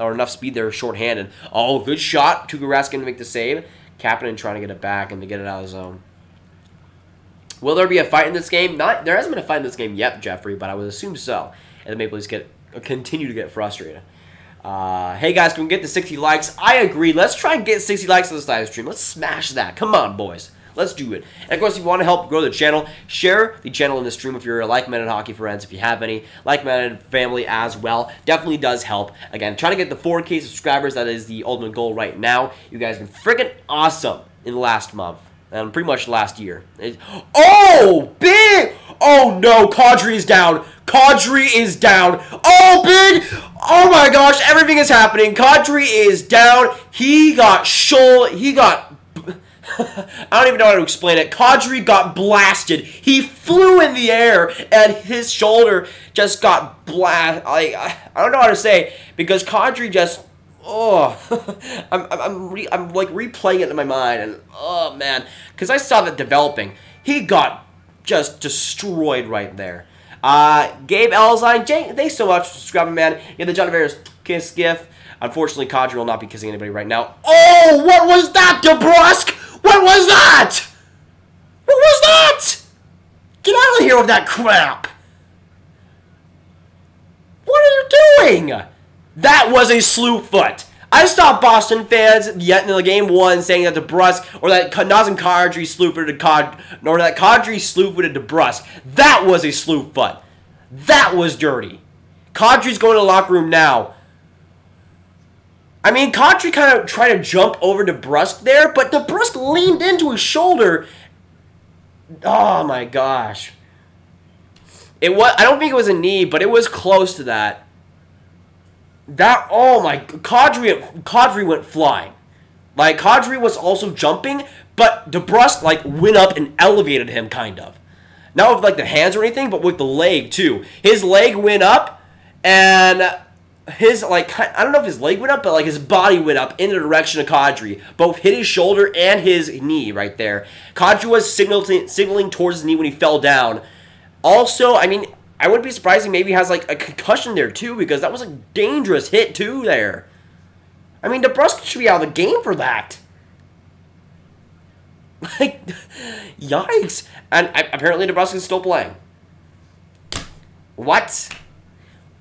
there shorthanded. Oh, good shot. Tuukka Rask going to make the save. Kapanen trying to get it back and to get it out of the zone. Will there be a fight in this game? There hasn't been a fight in this game yet, Jeffrey, but I would assume so. And the Maple Leafs continue to get frustrated. Hey, guys, can we get the 60 likes? I agree. Let's try and get 60 likes on this live stream. Let's smash that. Come on, boys. Let's do it. And, of course, if you want to help grow the channel, share the channel in the stream if you're like-minded hockey friends. If you have any like-minded family as well, definitely does help. Again, trying to get the 4K subscribers. That is the ultimate goal right now. You guys have been freaking awesome in the last month. And pretty much last year. Oh, big! Oh, no, Kadri is down. Oh, big! Oh, my gosh, everything is happening. Kadri is down. He got I don't even know how to explain it. Kadri got blasted. He flew in the air, and his shoulder just got blasted. I don't know how to say, because Kadri just... Oh, I'm like replaying it in my mind, and oh man, because I saw that developing. He got just destroyed right there. Gabe Elzine, thanks so much for subscribing, man. Yeah, the John Tavares kiss gif. Unfortunately, Kadri will not be kissing anybody right now. Oh, what was that, DeBrusk? What was that? What was here with that crap! What are you doing? That was a slew foot. I saw Boston fans yet in the game 1 saying that DeBrusk, or that Nazem Kadri slew-footed or that Kadri slew-footed DeBrusk. That was a slew foot. That was dirty. Kadri's going to the locker room now. I mean, Kadri kind of tried to jump over DeBrusk there, but DeBrusk leaned into his shoulder. Oh my gosh. It was, I don't think it was a knee, but it was close to that. Oh my, Kadri went flying. Like, Kadri was also jumping, but DeBrusk, like, went up and elevated him, kind of. Not with, like, the hands or anything, but with the leg, too. His leg went up, and his, like, I don't know if his leg went up, but, like, his body went up in the direction of Kadri. Both hit his shoulder and his knee right there. Kadri was signaling towards his knee when he fell down. Also, I mean, I wouldn't be surprised if maybe he has, like, a concussion there, too, because that was a dangerous hit, too, there. I mean, DeBrusk should be out of the game for that. Like, yikes. And apparently DeBrusk is still playing. What?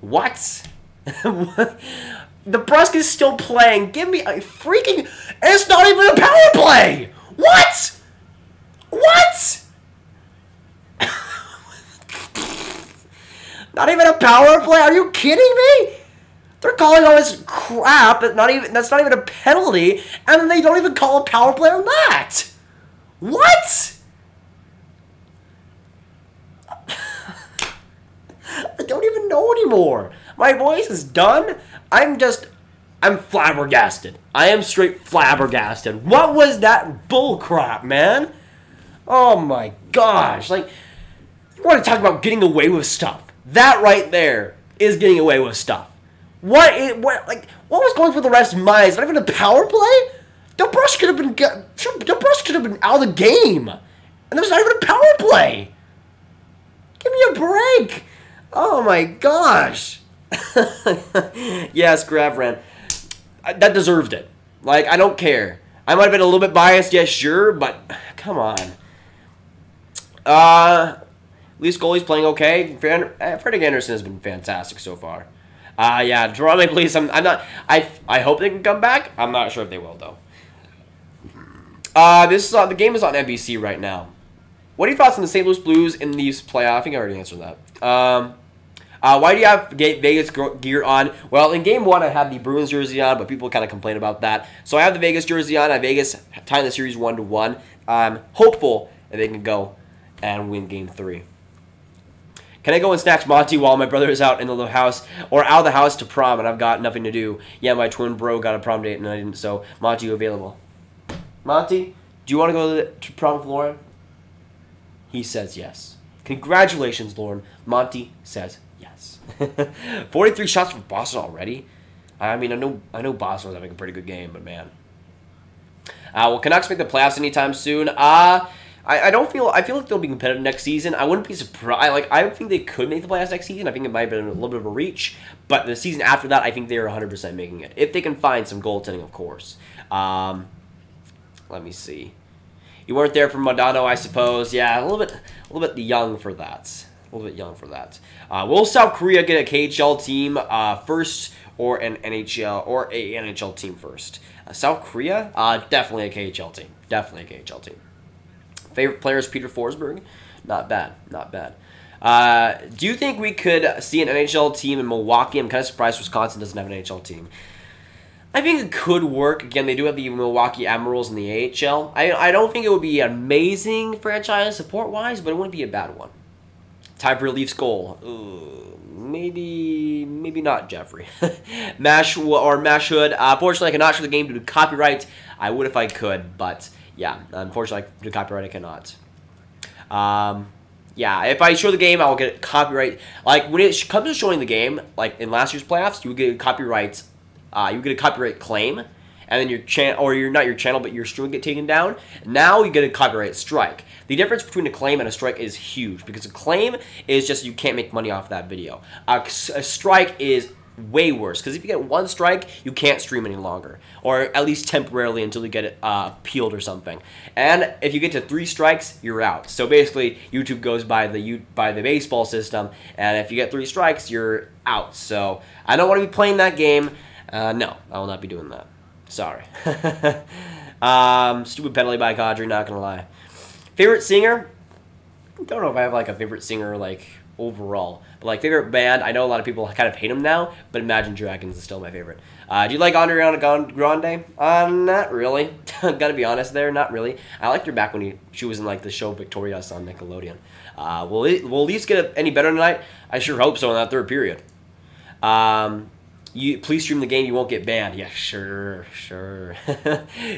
What? DeBrusk is still playing. Give me a freaking... It's not even a power play! What? What? Not even a power play? Are you kidding me? They're calling all this crap. That's not even a penalty, and they don't even call a power play on that. What? I don't even know anymore. My voice is done. I'm flabbergasted. I am straight flabbergasted. What was that bull crap, man? Oh my gosh. Like, you want to talk about getting away with stuff. That right there is getting away with stuff. What was going through the ref's minds? Not even a power play? DeBrusk could have been out of the game. And there's not even a power play. Give me a break. Oh my gosh. Yes, Grav ran. That deserved it. Like, I don't care. I might have been a little bit biased, yes, sure, but come on. Leafs goalie's playing okay. Fredrik Andersen has been fantastic so far. Yeah, Toronto Maple Leafs. I hope they can come back. I'm not sure if they will though. The game is on NBC right now. What are your thoughts on the St. Louis Blues in these playoffs? I think I already answered that. Why do you have Vegas gear on? Well, in Game 1, I had the Bruins jersey on, but people kind of complain about that. So I have the Vegas jersey on. I have Vegas tying the series 1-1. I'm hopeful that they can go and win Game 3. Can I go and snatch Monty while my brother is out in the house or out of the house to prom and I've got nothing to do? Yeah, my twin bro got a prom date and I didn't, so Monty, you available? Monty, do you want to go to prom with Lauren? He says yes. Congratulations, Lauren. Monty says yes. 43 shots for Boston already? I mean, I know Boston was having a pretty good game, but man. Will Canucks make the playoffs anytime soon? I feel like they'll be competitive next season. I wouldn't be surprised. I think they could make the playoffs next season. I think it might have been a little bit of a reach. But the season after that, I think they're 100% making it. If they can find some goaltending, of course. Let me see. You weren't there for Modano, I suppose. Yeah, a little bit young for that. A little bit young for that. Will South Korea get a KHL team first, or an NHL or a NHL team first? South Korea, definitely a KHL team. Definitely a KHL team. Favorite players, Peter Forsberg? Not bad. Not bad. Do you think we could see an NHL team in Milwaukee? I'm kind of surprised Wisconsin doesn't have an NHL team. I think it could work. Again, they do have the Milwaukee Admirals in the AHL. I don't think it would be an amazing franchise support-wise, but it wouldn't be a bad one. Time for a Leafs goal. Maybe not Jeffrey. Mash Hood. Fortunately, I cannot show the game due to copyright. I would if I could, but... yeah, unfortunately, due to copyright, I cannot. Yeah, if I show the game, I'll get copyright. Like, when it comes to showing the game, like in last year's playoffs, you would get a copyright. You get a copyright claim, and then your channel, or not your channel, but your stream would get taken down. Now you get a copyright strike. The difference between a claim and a strike is huge, because a claim is just you can't make money off that video. A strike is way worse. Because if you get 1 strike, you can't stream any longer. Or at least temporarily until you get it peeled or something. And if you get to 3 strikes, you're out. So basically, YouTube goes by the baseball system. And if you get 3 strikes, you're out. So I don't want to be playing that game. No, I will not be doing that. Sorry. Stupid penalty by Kadri, not going to lie. Favorite singer? I don't know if I have like a favorite singer like overall, but like favorite band, I know a lot of people kind of hate them now, but Imagine Dragons is still my favorite. Do you like Ariana Grande? Not really. Gotta be honest there, not really. I liked her back when she was in like the show Victorious on Nickelodeon. Will Leafs get any better tonight? I sure hope so in that 3rd period. You please stream the game, you won't get banned. Yeah, sure.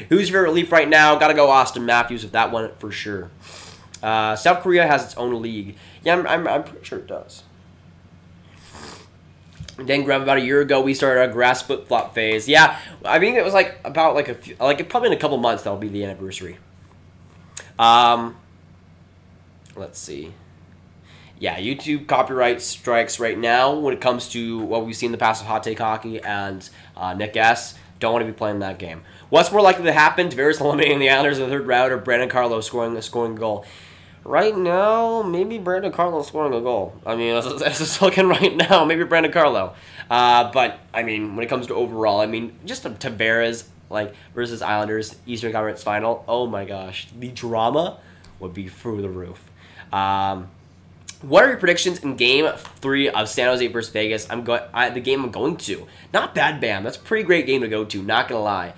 Who's your favorite Leaf right now? Gotta go Austin Matthews with that one for sure. South Korea has its own league. Yeah, I'm pretty sure it does. And then Grav, about a year ago, we started our grass flip-flop phase. Yeah, I mean it was like about like probably in a couple months that'll be the anniversary. Let's see. Yeah, YouTube copyright strikes right now when it comes to what we've seen in the past of Hot Take Hockey and Nick S. Don't want to be playing that game. What's more likely to happen? Tavares eliminating the Islanders in the 3rd round or Brandon Carlo scoring a goal? Right now, maybe Brandon Carlo scoring a goal. I mean, as it's looking right now, maybe Brandon Carlo. But, I mean, when it comes to overall, I mean, just Tavares like versus Islanders Eastern Conference Final, oh my gosh. The drama would be through the roof. What are your predictions in Game 3 of San Jose versus Vegas? The game I'm going to. Not bad, Bam. That's a pretty great game to go to, not going to lie.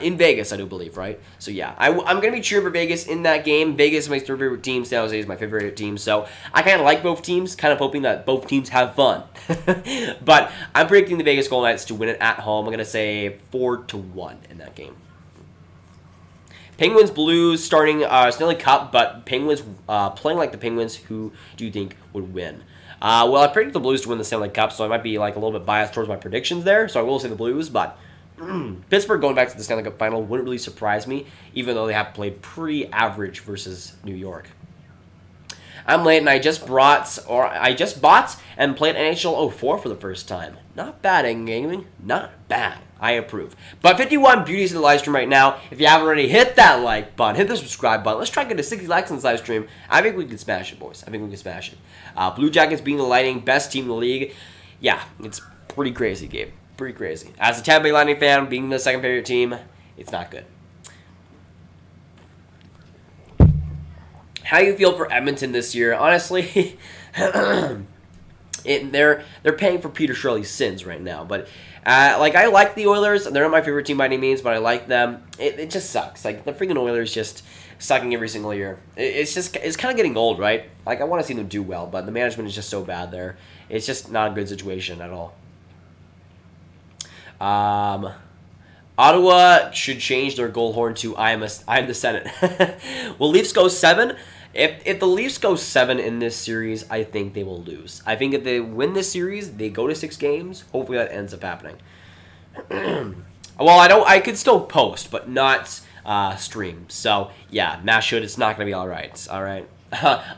In Vegas, I do believe, right? So, yeah, I'm going to be cheering for Vegas in that game. Vegas is my 3rd favorite team. San Jose is my favorite team. So, I kind of like both teams, kind of hoping that both teams have fun. But I'm predicting the Vegas Golden Knights to win it at home. I'm going to say 4-1 in that game. Penguins, Blues starting Stanley Cup, but Penguins playing like the Penguins. Who do you think would win? Well, I predict the Blues to win the Stanley Cup, so I might be like a little bit biased towards my predictions there. So I will say the Blues, but Pittsburgh going back to the Stanley Cup final wouldn't really surprise me, even though they have played pretty average versus New York. I'm late, and I just bought and played NHL 04 for the first time. Not bad, gaming. Not bad. I approve. But 51 beauties in the live stream right now. If you haven't already, hit that like button. Hit the subscribe button. Let's try to get to 60 likes on this live stream. I think we can smash it, boys. I think we can smash it. Blue Jackets being the Lightning, best team in the league. Yeah, it's pretty crazy, Gabe. Pretty crazy. As a Tampa Bay Lightning fan, being the 2nd favorite team, it's not good. How do you feel for Edmonton this year? Honestly, they're paying for Peter Shirley's sins right now. But like I like the Oilers. They're not my favorite team by any means, but I like them. It just sucks. Like the freaking Oilers just sucking every single year. It's kind of getting old, right? Like I want to see them do well, but the management is just so bad there. It's just not a good situation at all. Ottawa should change their goal horn to I am the Senate. Will Leafs go 7? If the Leafs go 7 in this series, I think they will lose. I think if they win this series, they go to 6 games. Hopefully that ends up happening. Well, I could still post, but not stream. So yeah, Matt should. It's not gonna be all right. All right,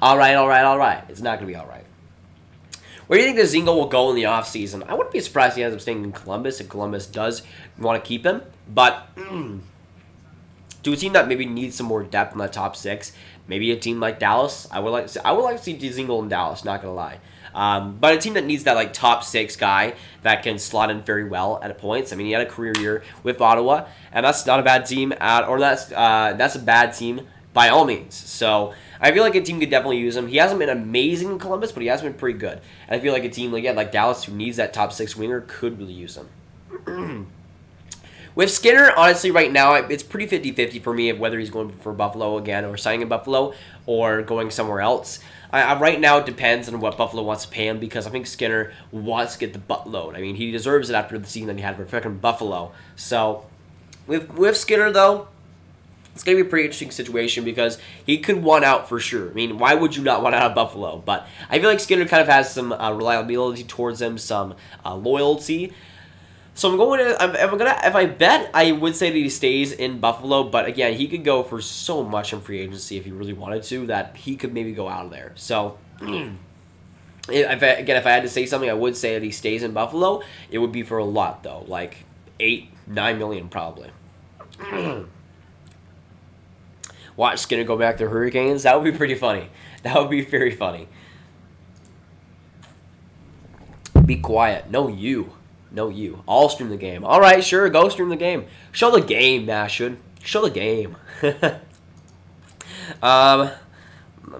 all right. It's not gonna be all right. Where do you think the Zingo will go in the offseason? I wouldn't be surprised if he ends up staying in Columbus if Columbus does want to keep him. But to a team that maybe needs some more depth in the top 6, maybe a team like Dallas. I would like to see Zingo in Dallas. Not gonna lie. But a team that needs that like top 6 guy that can slot in very well at points. I mean, he had a career year with Ottawa, and that's not a bad team that's a bad team by all means. So I feel like a team could definitely use him. He hasn't been amazing in Columbus, but he has been pretty good. And I feel like a team like Dallas, who needs that top 6 winger, could really use him. With Skinner, honestly, right now, it's pretty 50-50 for me of whether he's going for Buffalo again or signing in Buffalo or going somewhere else. Right now, it depends on what Buffalo wants to pay him because I think Skinner wants to get the buttload. I mean, he deserves it after the season that he had for freaking Buffalo. So, with Skinner, though, it's going to be a pretty interesting situation because he could want out for sure. I mean, why would you not want out of Buffalo? But I feel like Skinner kind of has some reliability towards him, some loyalty. So I'm going to, if I bet, I would say that he stays in Buffalo. But again, he could go for so much in free agency if he really wanted to that he could maybe go out of there. So If I had to say something, I would say that he stays in Buffalo. It would be for a lot, though. Like 8-9 million, probably. Watch Skinner go back to Hurricanes. That would be pretty funny. That would be very funny. Be quiet. No, you. No, you. I'll stream the game. All right, sure. Go stream the game. Show the game, Nashun. Show the game. Let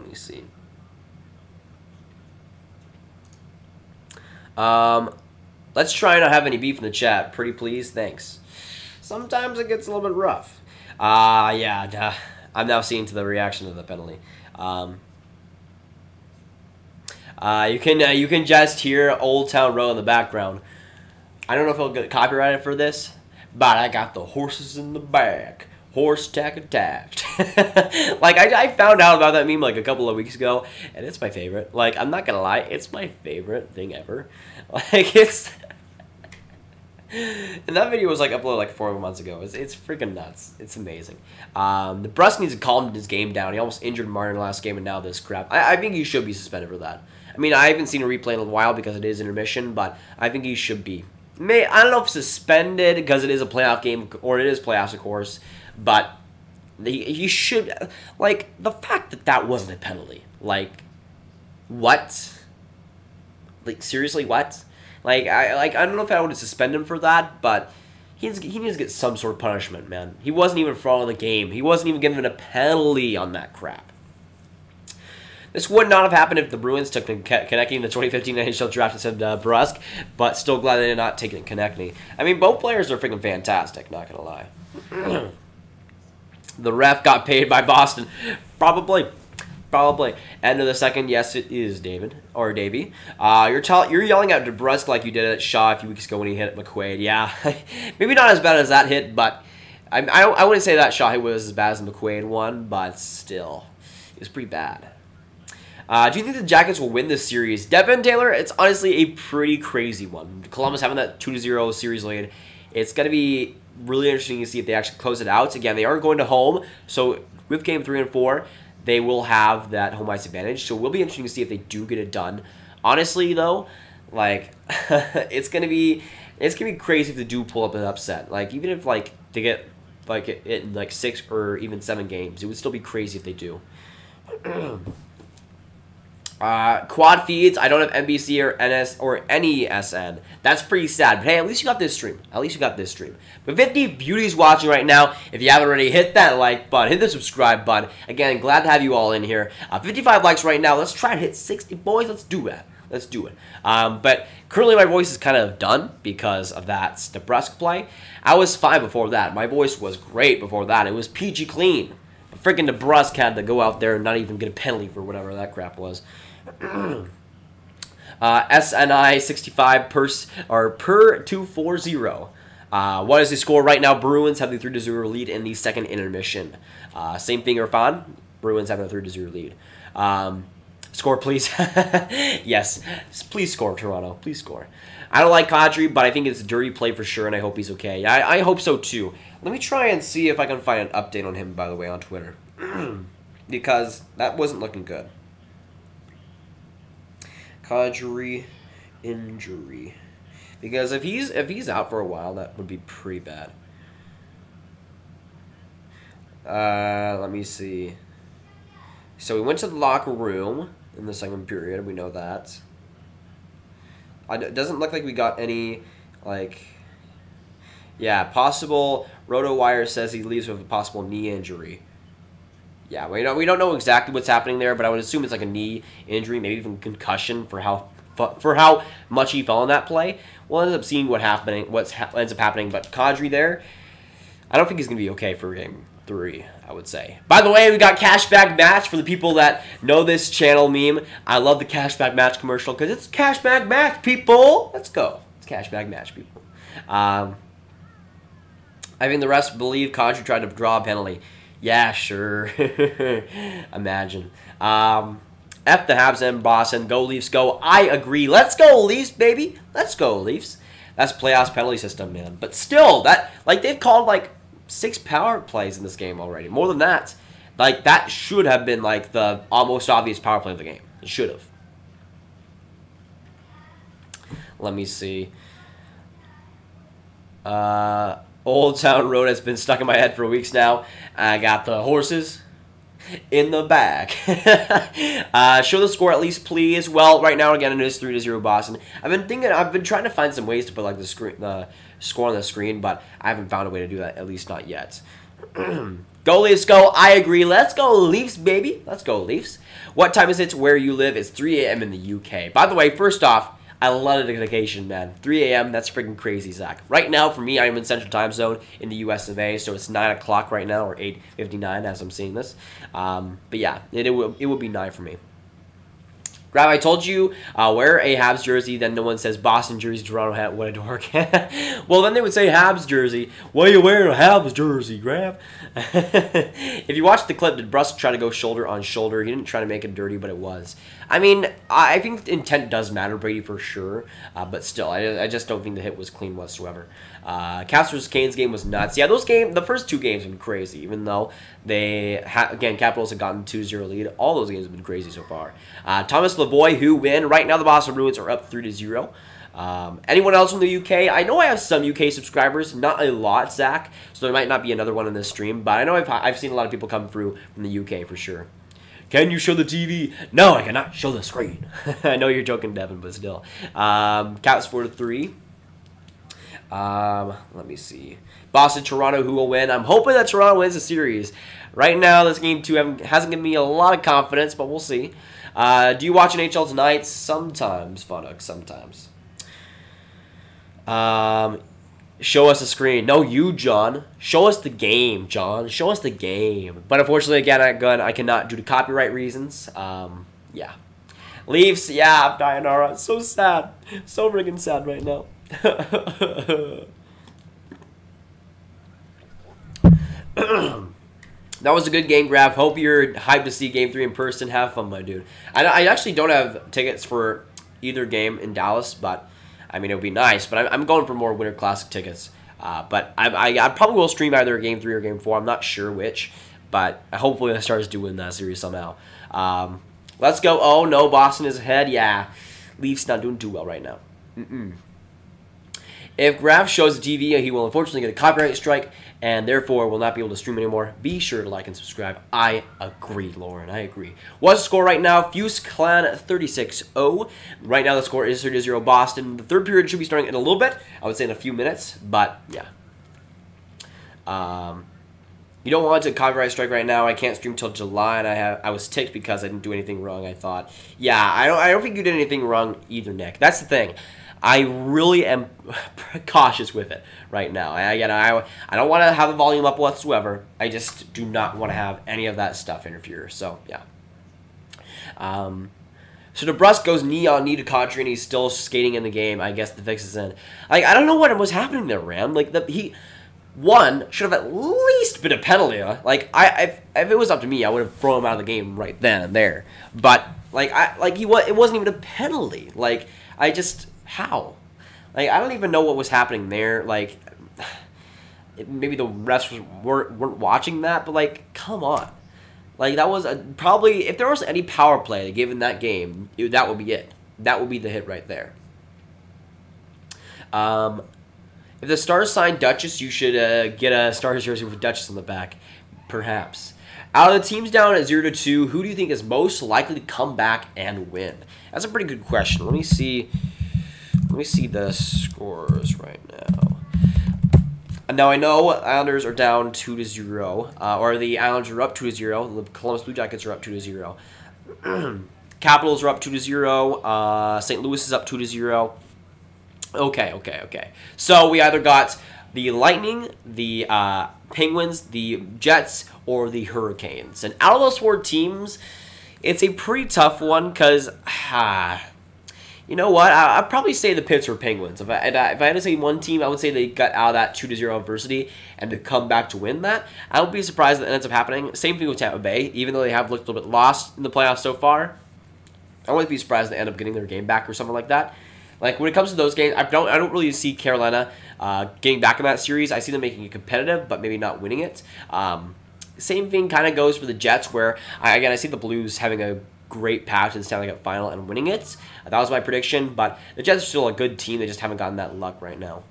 me see. Let's try not have any beef in the chat. Pretty please. Thanks. Sometimes it gets a little bit rough. Yeah. I'm now seeing to the reaction of the penalty. You can just hear Old Town Road in the background. I don't know if I'll get copyrighted for this, but I got the horses in the back. Horse tack attached. Like, I found out about that meme like a couple of weeks ago, and it's my favorite. Like, I'm not gonna lie, it's my favorite thing ever. Like, it's... And that video was like uploaded like 4 months ago. It's freaking nuts. It's amazing. DeBrusk needs to calm his game down. He almost injured Martin last game, and now this crap. I think he should be suspended for that. I mean, I haven't seen a replay in a while because it is intermission, but I think he should be. I don't know if suspended because it is a playoff game, or it is playoffs, of course, but he should... Like, the fact that that wasn't a penalty. Like, what? Like, seriously, what? Like, I don't know if I would suspend him for that, but he needs to get some sort of punishment, man. He wasn't even following the game. He wasn't even given a penalty on that crap. This would not have happened if the Bruins took Konecny the 2015 NHL draft instead of DeBrusk, but still glad they did not take it Konecny. I mean, both players are freaking fantastic, not going to lie. The ref got paid by Boston. Probably. End of the second, yes, it is David, or Davey. You're yelling at DeBrusk like you did at Shaw a few weeks ago when he hit McQuaid. Yeah, maybe not as bad as that hit, but I wouldn't say that Shaw hit was as bad as the McQuaid one, but still, it was pretty bad. Do you think the Jackets will win this series? Devin Taylor, it's honestly a pretty crazy one. Columbus having that 2-0 series lead. It's going to be really interesting to see if they actually close it out. Again, they are going to home, so with Game 3 and 4, they will have that home ice advantage. So it will be interesting to see if they do get it done. Honestly, though, like, it's going to be crazy if they do pull up an upset. Like, even if, like, they get, like, it in, like, 6 or even 7 games, it would still be crazy if they do. Quad feeds, I don't have NBC or NS or any SN. That's pretty sad. But hey, at least you got this stream. But 50 beauties watching right now. If you haven't already, hit that like button. Hit the subscribe button. Again, glad to have you all in here. 55 likes right now. Let's try to hit 60, boys. Let's do that. But currently my voice is kind of done because of that DeBrusk play. I was fine before that. My voice was great before that. It was PG clean. But freaking DeBrusk had to go out there and not even get a penalty for whatever that crap was. SNI 65 per 240. What is the score right now? Bruins have the 3-0 lead in the second intermission. Same thing, Irfan. Bruins have a 3-0 lead. Score, please. Yes, please score, Toronto. Please score. I don't like Kadri, but I think it's a dirty play for sure, and I hope he's okay. I hope so too. Let me try and see if I can find an update on him, by the way, on Twitter, because that wasn't looking good. Kadri injury, because if he's out for a while, that would be pretty bad. Let me see. So we went to the locker room in the second period. We know that. It doesn't look like we got any, like, yeah, possible. RotoWire says he leaves with a possible knee injury. Yeah, we don't know exactly what's happening there, but I would assume it's like a knee injury, maybe even concussion for how much he fell in that play. We'll end up seeing what ends up happening. But Kadri there, I don't think he's gonna be okay for Game 3. I would say. By the way, we got cashback match for the people that know this channel meme. I love the cashback match commercial because it's cashback match, people. Let's go. It's cashback match, people. I think the rest believe Kadri tried to draw a penalty. Yeah, sure. Imagine. F the Habs and Boston. Go Leafs, go. I agree. Let's go Leafs, baby. Let's go Leafs. That's playoffs penalty system, man. But still, they've called like 6 power plays in this game already. More than that. Like, that should have been like the almost obvious power play of the game. It should have. Let me see. Old Town Road has been stuck in my head for weeks now. I got the horses in the back. Show the score at least, please. Well, right now again it is 3-0 Boston. I've been trying to find some ways to put like the score on the screen, but I haven't found a way to do that, at least not yet. Go Leafs, go! I agree. Let's go Leafs, baby. Let's go Leafs. What time is it where you live? It's 3 a.m. in the UK. By the way, first off, I love the dedication, man. 3 a.m., that's freaking crazy, Zach. Right now, for me, I'm in Central Time Zone in the US of A, so it's 9 o'clock right now, or 8:59 as I'm seeing this. But yeah, it would be 9 for me. Grav, I told you, wear a Habs jersey, then no one says Boston jersey, Toronto hat, what a dork. Well, then they would say Habs jersey. Why are you wearing a Habs jersey, Grav? If you watch the clip, did DeBrusk try to go shoulder on shoulder? He didn't try to make it dirty, but it was. I mean, I think intent does matter, Brady, for sure. But still, I just don't think the hit was clean whatsoever. Caps vs. Canes game was nuts. Yeah, the first 2 games have been crazy, even though they, again, Capitals have gotten 2-0 lead. All those games have been crazy so far. Thomas Lavoie, who win. Right now, the Boston Bruins are up 3-0. Anyone else from the UK? I know I have some UK subscribers, not a lot, Zach, so there might not be another one in this stream, but I know I've seen a lot of people come through from the UK for sure. Can you show the TV? No, I cannot show the screen. I know you're joking, Devin, but still. Caps 4-3. Let me see. Boston, Toronto, who will win? I'm hoping that Toronto wins the series. Right now, this game 2 hasn't given me a lot of confidence, but we'll see. Do you watch NHL tonight? Sometimes, Funnock, sometimes. Show us the screen. No, you, John. Show us the game, John. Show us the game. But unfortunately, again, I cannot due to copyright reasons. Yeah. Leafs, yeah, Dianara. So sad. So friggin' sad right now. That was a good game, Grav. Hope you're hyped to see Game 3 in person. Have fun, my dude. I actually don't have tickets for either game in Dallas, but I mean, it would be nice. But I'm going for more Winter Classic tickets. But I probably will stream either Game 3 or Game 4. I'm not sure which, but hopefully the Stars do win that series somehow. Let's go. Oh, no, Boston is ahead. Yeah, Leafs not doing too well right now. If Grav shows the TV, he will unfortunately get a copyright strike and therefore will not be able to stream anymore. Be sure to like and subscribe. I agree, Lauren. I agree. What's the score right now? Fuse Clan 36-0. Right now the score is 3-0 Boston. The third period should be starting in a little bit. I would say in a few minutes, but yeah. You don't want to copyright strike right now. I can't stream till July, and I was ticked because I didn't do anything wrong. I thought, yeah, I don't think you did anything wrong either, Nick. That's the thing. I really am cautious with it right now. I don't want to have the volume up whatsoever. I just do not want to have any of that stuff interfere. So yeah. So DeBrusk goes knee on knee to Kadri, and he's still skating in the game. I guess the fix is in. Like, I don't know what was happening there, Ram. Like one should have at least been a penalty. Like if it was up to me, I would have thrown him out of the game right then and there. But it wasn't even a penalty. Like how? Like, I don't even know what was happening there. Like, maybe the refs weren't watching that, but like, come on. Like, that was probably, if there was any power play given that game, that would be it. That would be the hit right there. If the Stars sign Duchess, you should get a Stars jersey with Duchess on the back, perhaps. Out of the teams down at 0-2, who do you think is most likely to come back and win? That's a pretty good question. Let me see the scores right now. Now I know Islanders are down 2-0, or the Islanders are up 2-0. The Columbus Blue Jackets are up 2-0. Capitals are up 2-0. St. Louis is up 2-0. Okay. So we either got the Lightning, the Penguins, the Jets, or the Hurricanes. And out of those 4 teams, it's a pretty tough one because, you know what? I'd probably say the Pittsburgh Penguins. If I had to say one team, I would say they got out of that 2-0 adversity and to come back to win that. I would be surprised that ends up happening. Same thing with Tampa Bay. Even though they have looked a little bit lost in the playoffs so far, I wouldn't be surprised they end up getting their game back or something like that. Like, when it comes to those games, I don't really see Carolina getting back in that series. I see them making it competitive, but maybe not winning it. Same thing kind of goes for the Jets, where, I see the Blues having a great path to the Stanley Cup final and winning it. That was my prediction, but the Jets are still a good team. They just haven't gotten that luck right now.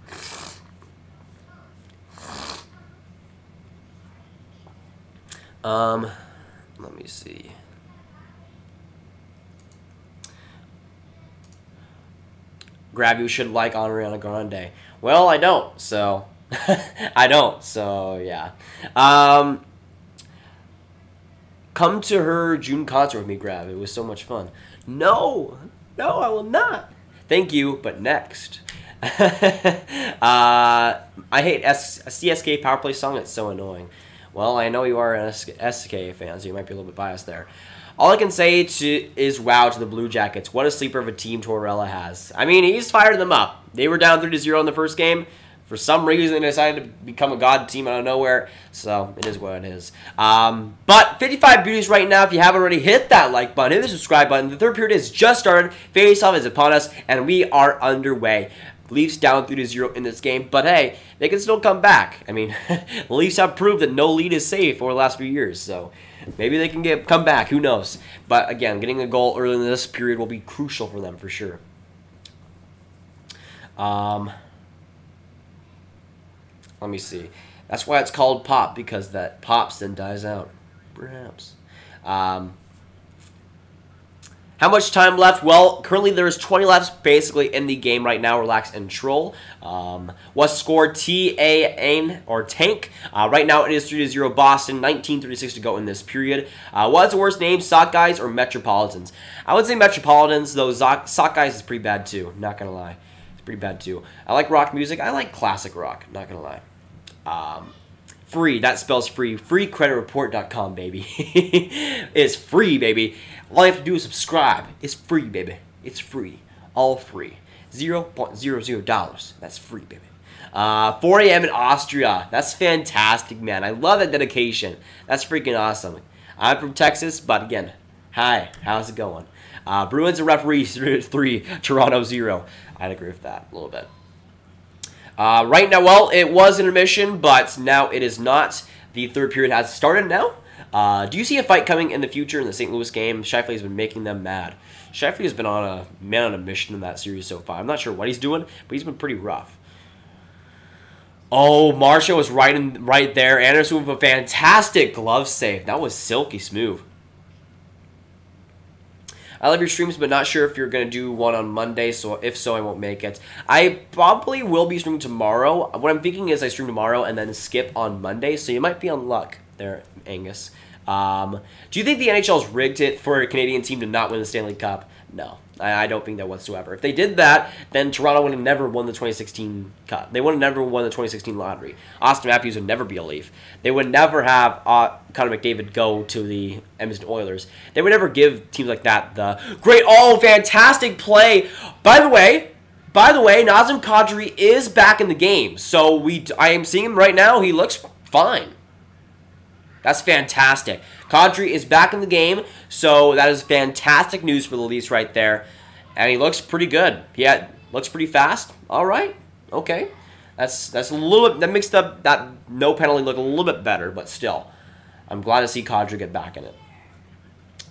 Let me see. Grav, you should like Ariana Grande. Well, I don't, so I don't, so yeah. Come to her June concert with me, Grav. It was so much fun. No, I will not. Thank you, but next. I hate a CSK power play song. It's so annoying. Well, I know you are an SK fan, so you might be a little bit biased there. All I can say is wow to the Blue Jackets. What a sleeper of a team Tortorella has. I mean, he's fired them up. They were down 3-0 in the first game. For some reason, they decided to become a god team out of nowhere. So, it is what it is. But 55 beauties right now. If you haven't already, hit that like button. Hit the subscribe button. The third period has just started. Face-off is upon us, and we are underway. Leafs down 3-0 in this game, but hey, they can still come back. I mean, the Leafs have proved that no lead is safe over the last few years, so maybe they can come back. Who knows? But again, getting a goal early in this period will be crucial for them for sure. Let me see. That's why it's called pop, because that pops then dies out. Perhaps. How much time left? Well, currently there is 20 left basically in the game right now. Relax and troll. What's score? T-A-N or Tank. Right now it is 3-0 Boston. 19:36 to go in this period. What's the worst name? Sock Guys or Metropolitans? I would say Metropolitans, though Sock Guys is pretty bad too. Not gonna lie. It's pretty bad too. I like rock music. I like classic rock. Not gonna lie. Free, that spells free. Freecreditreport.com, baby. It's free, baby. All you have to do is subscribe. It's free, baby. It's free. All free. $0.00. That's free, baby. 4 a.m. in Austria. That's fantastic, man. I love that dedication. That's freaking awesome. I'm from Texas, but again, hi. How's it going? Bruins and referees 3, Toronto 0. I'd agree with that a little bit. Right now, well, it was intermission, but now it is not. The third period has started now. Do you see a fight coming in the future in the St. Louis game? Shifley has been making them mad. Shifley has been on a mission in that series so far. I'm not sure what he's doing, but he's been pretty rough. Oh, Marshall was right there. Anderson with a fantastic glove save. That was silky smooth. I love your streams, but not sure if you're going to do one on Monday, so if so, I won't make it. I probably will be streaming tomorrow. What I'm thinking is I stream tomorrow and then skip on Monday, so you might be on luck there, Angus. Do you think the NHL has rigged it for a Canadian team to not win the Stanley Cup? No, I don't think that whatsoever. If they did that, then Toronto would have never won the 2016 Cup. They would have never won the 2016 lottery. Austin Matthews would never be a Leaf. They would never have Connor McDavid go to the Edmonton Oilers. They would never give teams like that the great, fantastic play. By the way, Nazem Kadri is back in the game. So I am seeing him right now. He looks fine. That's fantastic. Kadri is back in the game, so that is fantastic news for the Leafs right there. And he looks pretty good. Looks pretty fast. All right. Okay. That's a little bit, that makes that no penalty look a little bit better, but still, I'm glad to see Kadri get back in it.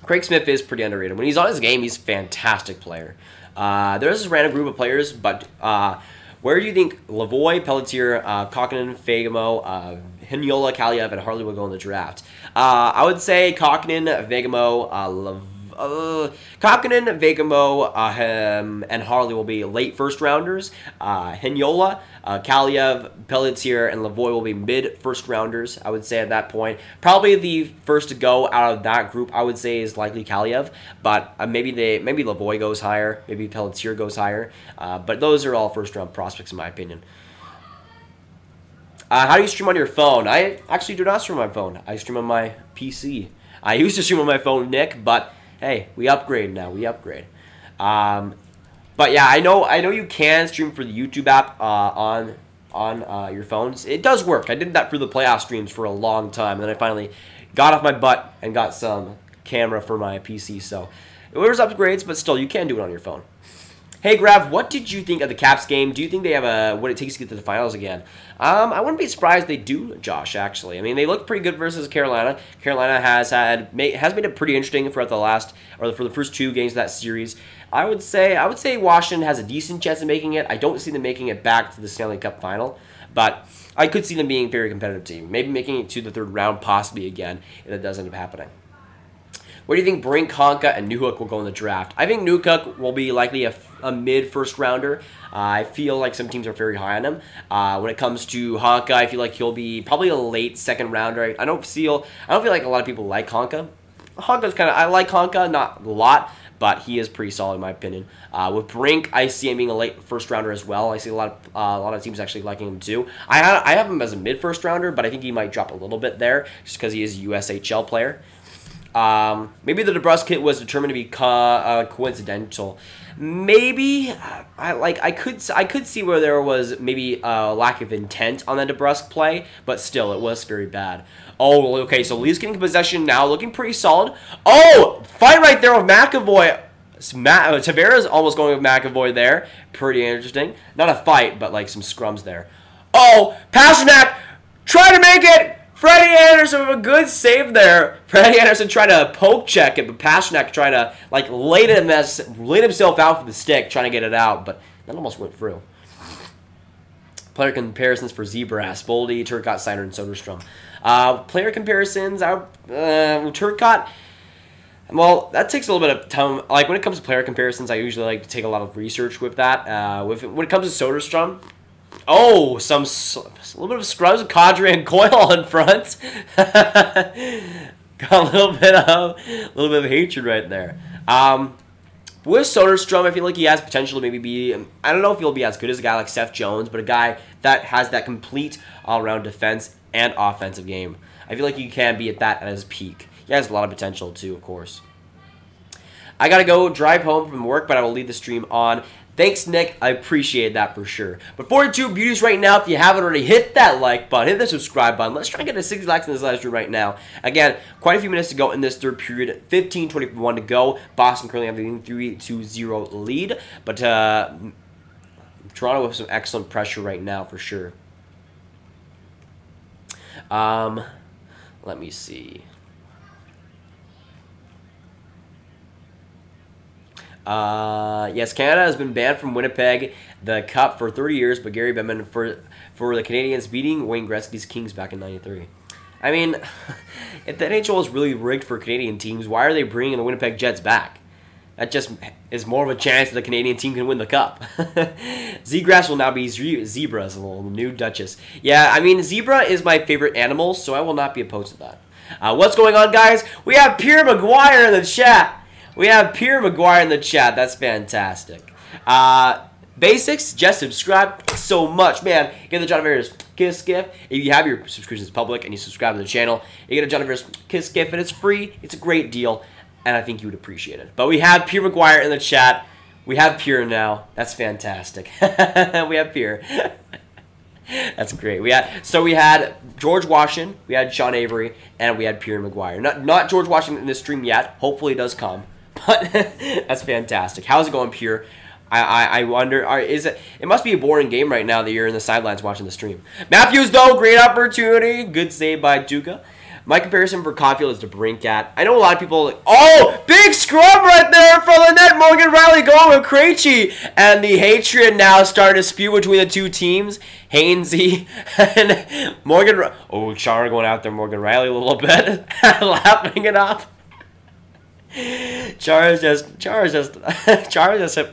Craig Smith is pretty underrated. When he's on his game, he's a fantastic player. There's this random group of players, but where do you think Lavoie, Pelletier, Kokkonen, Fagemo, Hinola, Kaliev, and Harley will go in the draft? I would say Kokkonen, Fagemo, and Harley will be late first rounders. Hinola, Kaliev, Pelletier, and Lavoie will be mid first rounders, I would say at that point. Probably the first to go out of that group, I would say, is likely Kaliev, but maybe Lavoie goes higher, maybe Pelletier goes higher, but those are all first round prospects in my opinion. How do you stream on your phone? I actually do not stream on my phone. I stream on my PC. I used to stream on my phone, Nick, but hey, we upgrade now. We upgrade. But yeah, I know you can stream for the YouTube app on your phones. It does work. I did that for the playoff streams for a long time, and then I finally got off my butt and got some camera for my PC. So there's upgrades, but still, you can do it on your phone. Hey, Grav, what did you think of the Caps game? Do you think they have what it takes to get to the finals again? I wouldn't be surprised they do, Josh, actually. I mean, they look pretty good versus Carolina. Carolina has made it pretty interesting throughout for the first 2 games of that series. I would say Washington has a decent chance of making it. I don't see them making it back to the Stanley Cup final, but I could see them being a very competitive team. Maybe making it to the 3rd round possibly again if it does end up happening. Where do you think Brink, Honka, and Newhook will go in the draft? I think Newhook will be likely a mid-first rounder. I feel like some teams are very high on him. When it comes to Honka, I feel like he'll be probably a late 2nd rounder. I don't feel like a lot of people like Honka. I like Honka, not a lot, but he is pretty solid in my opinion. With Brink, I see him being a late 1st rounder as well. I see a lot of teams actually liking him too. I have him as a mid-1st rounder, but I think he might drop a little bit there just because he is a USHL player. Maybe the DeBrusk hit was determined to be coincidental. Maybe I could see where there was maybe a lack of intent on that DeBrusk play, but still it was very bad. Oh, okay, so Leafs getting possession now, looking pretty solid. Oh, fight right there with McAvoy. Tavares almost going with McAvoy there. Pretty interesting. Not a fight, but like some scrums there. Oh, Pasternak trying to make it. Freddie Anderson with a good save there. Freddie Anderson trying to poke check it, but Pasternak trying to like laid himself out for the stick, trying to get it out, but that almost went through. Player comparisons for Zebra, Spoldy, Turcotte, Seider, and Soderstrom. Player comparisons, Turcotte. Well, that takes a little bit of time. Like when it comes to player comparisons, I usually like to take a lot of research with that. When it comes to Soderstrom. Oh, a little bit of scrubs with Kadri and Coyle in front. Got a little bit of hatred right there. With Soderstrom, I feel like he has potential to maybe be. I don't know if he'll be as good as a guy like Seth Jones, but a guy that has that complete all-around defense and offensive game. I feel like he can be at his peak. He has a lot of potential too, of course. I gotta go drive home from work, but I will leave the stream on. Thanks, Nick. I appreciate that for sure. But 42 beauties right now, if you haven't already, hit that like button, hit the subscribe button. Let's try and get to 60 likes in this live stream right now. Again, quite a few minutes to go in this 3rd period. 15:21 to go. Boston currently having a 3-0 lead. But Toronto with some excellent pressure right now for sure. Let me see. Yes, Canada has been banned from Winnipeg, the Cup, for 30 years, but Gary Bettman for the Canadians beating Wayne Gretzky's Kings back in '93. I mean, if the NHL is really rigged for Canadian teams, why are they bringing the Winnipeg Jets back? That just is more of a chance that the Canadian team can win the Cup. Seagrass will now be Zebra as a little new Duchess. Yeah, I mean, Zebra is my favorite animal, so I will not be opposed to that. What's going on, guys? We have Pierre McGuire in the chat. That's fantastic. Basics, just subscribe. Thanks so much, man. Get the John Avera's Kiss gift. If you have your subscriptions public and you subscribe to the channel, you get a John Avera's Kiss gift, and it's free. It's a great deal, and I think you would appreciate it. But we have Pierre McGuire in the chat. We have Pierre now. That's fantastic. We have Pierre. That's great. We had George Washington, we had Sean Avery, and we had Pierre McGuire. Not George Washington in this stream yet. Hopefully it does come. But that's fantastic. How's it going, Pierre? I wonder, it must be a boring game right now that you're in the sidelines watching the stream. Matthews, though, great opportunity. Good save by Duca. My comparison for Caulfield is to Brinkat. I know a lot of people, oh, big scrub right there from the net. Morgan Riley going with Krejci. And the hatred now starting to spew between the two teams. Hainsey and Morgan, oh, Chara going out there, Morgan Riley a little bit. Laughing it off. Chara's just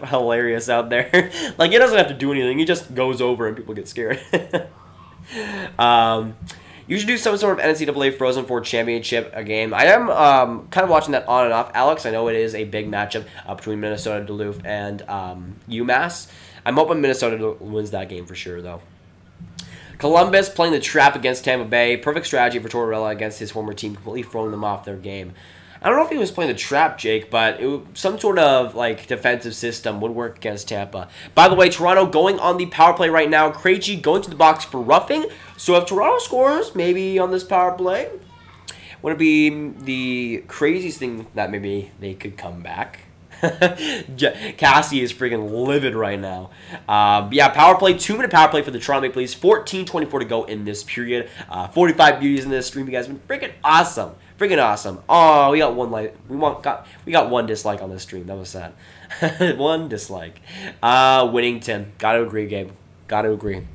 hilarious out there. Like, he doesn't have to do anything. He just goes over and people get scared. You should do some sort of NCAA Frozen Four championship game. I am kind of watching that on and off. Alex, I know it is a big matchup between Minnesota, Duluth, and UMass. I'm hoping Minnesota wins that game for sure, though. Columbus playing the trap against Tampa Bay. Perfect strategy for Tortorella against his former team, completely throwing them off their game. I don't know if he was playing the trap, Jake, but some sort of like defensive system would work against Tampa. By the way, Toronto going on the power play right now. Krejci going to the box for roughing. So if Toronto scores, maybe on this power play, would it be the craziest thing that maybe they could come back? Cassie is freaking livid right now. Yeah, power play, 2-minute power play for the Toronto Maple Leafs. 14:24 to go in this period. 45 beauties in this stream. You guys have been freaking awesome. Freaking awesome. Oh, we got one like we got one dislike on this stream. That was sad. One dislike. Winnington. Gotta agree, Gabe. Gotta agree.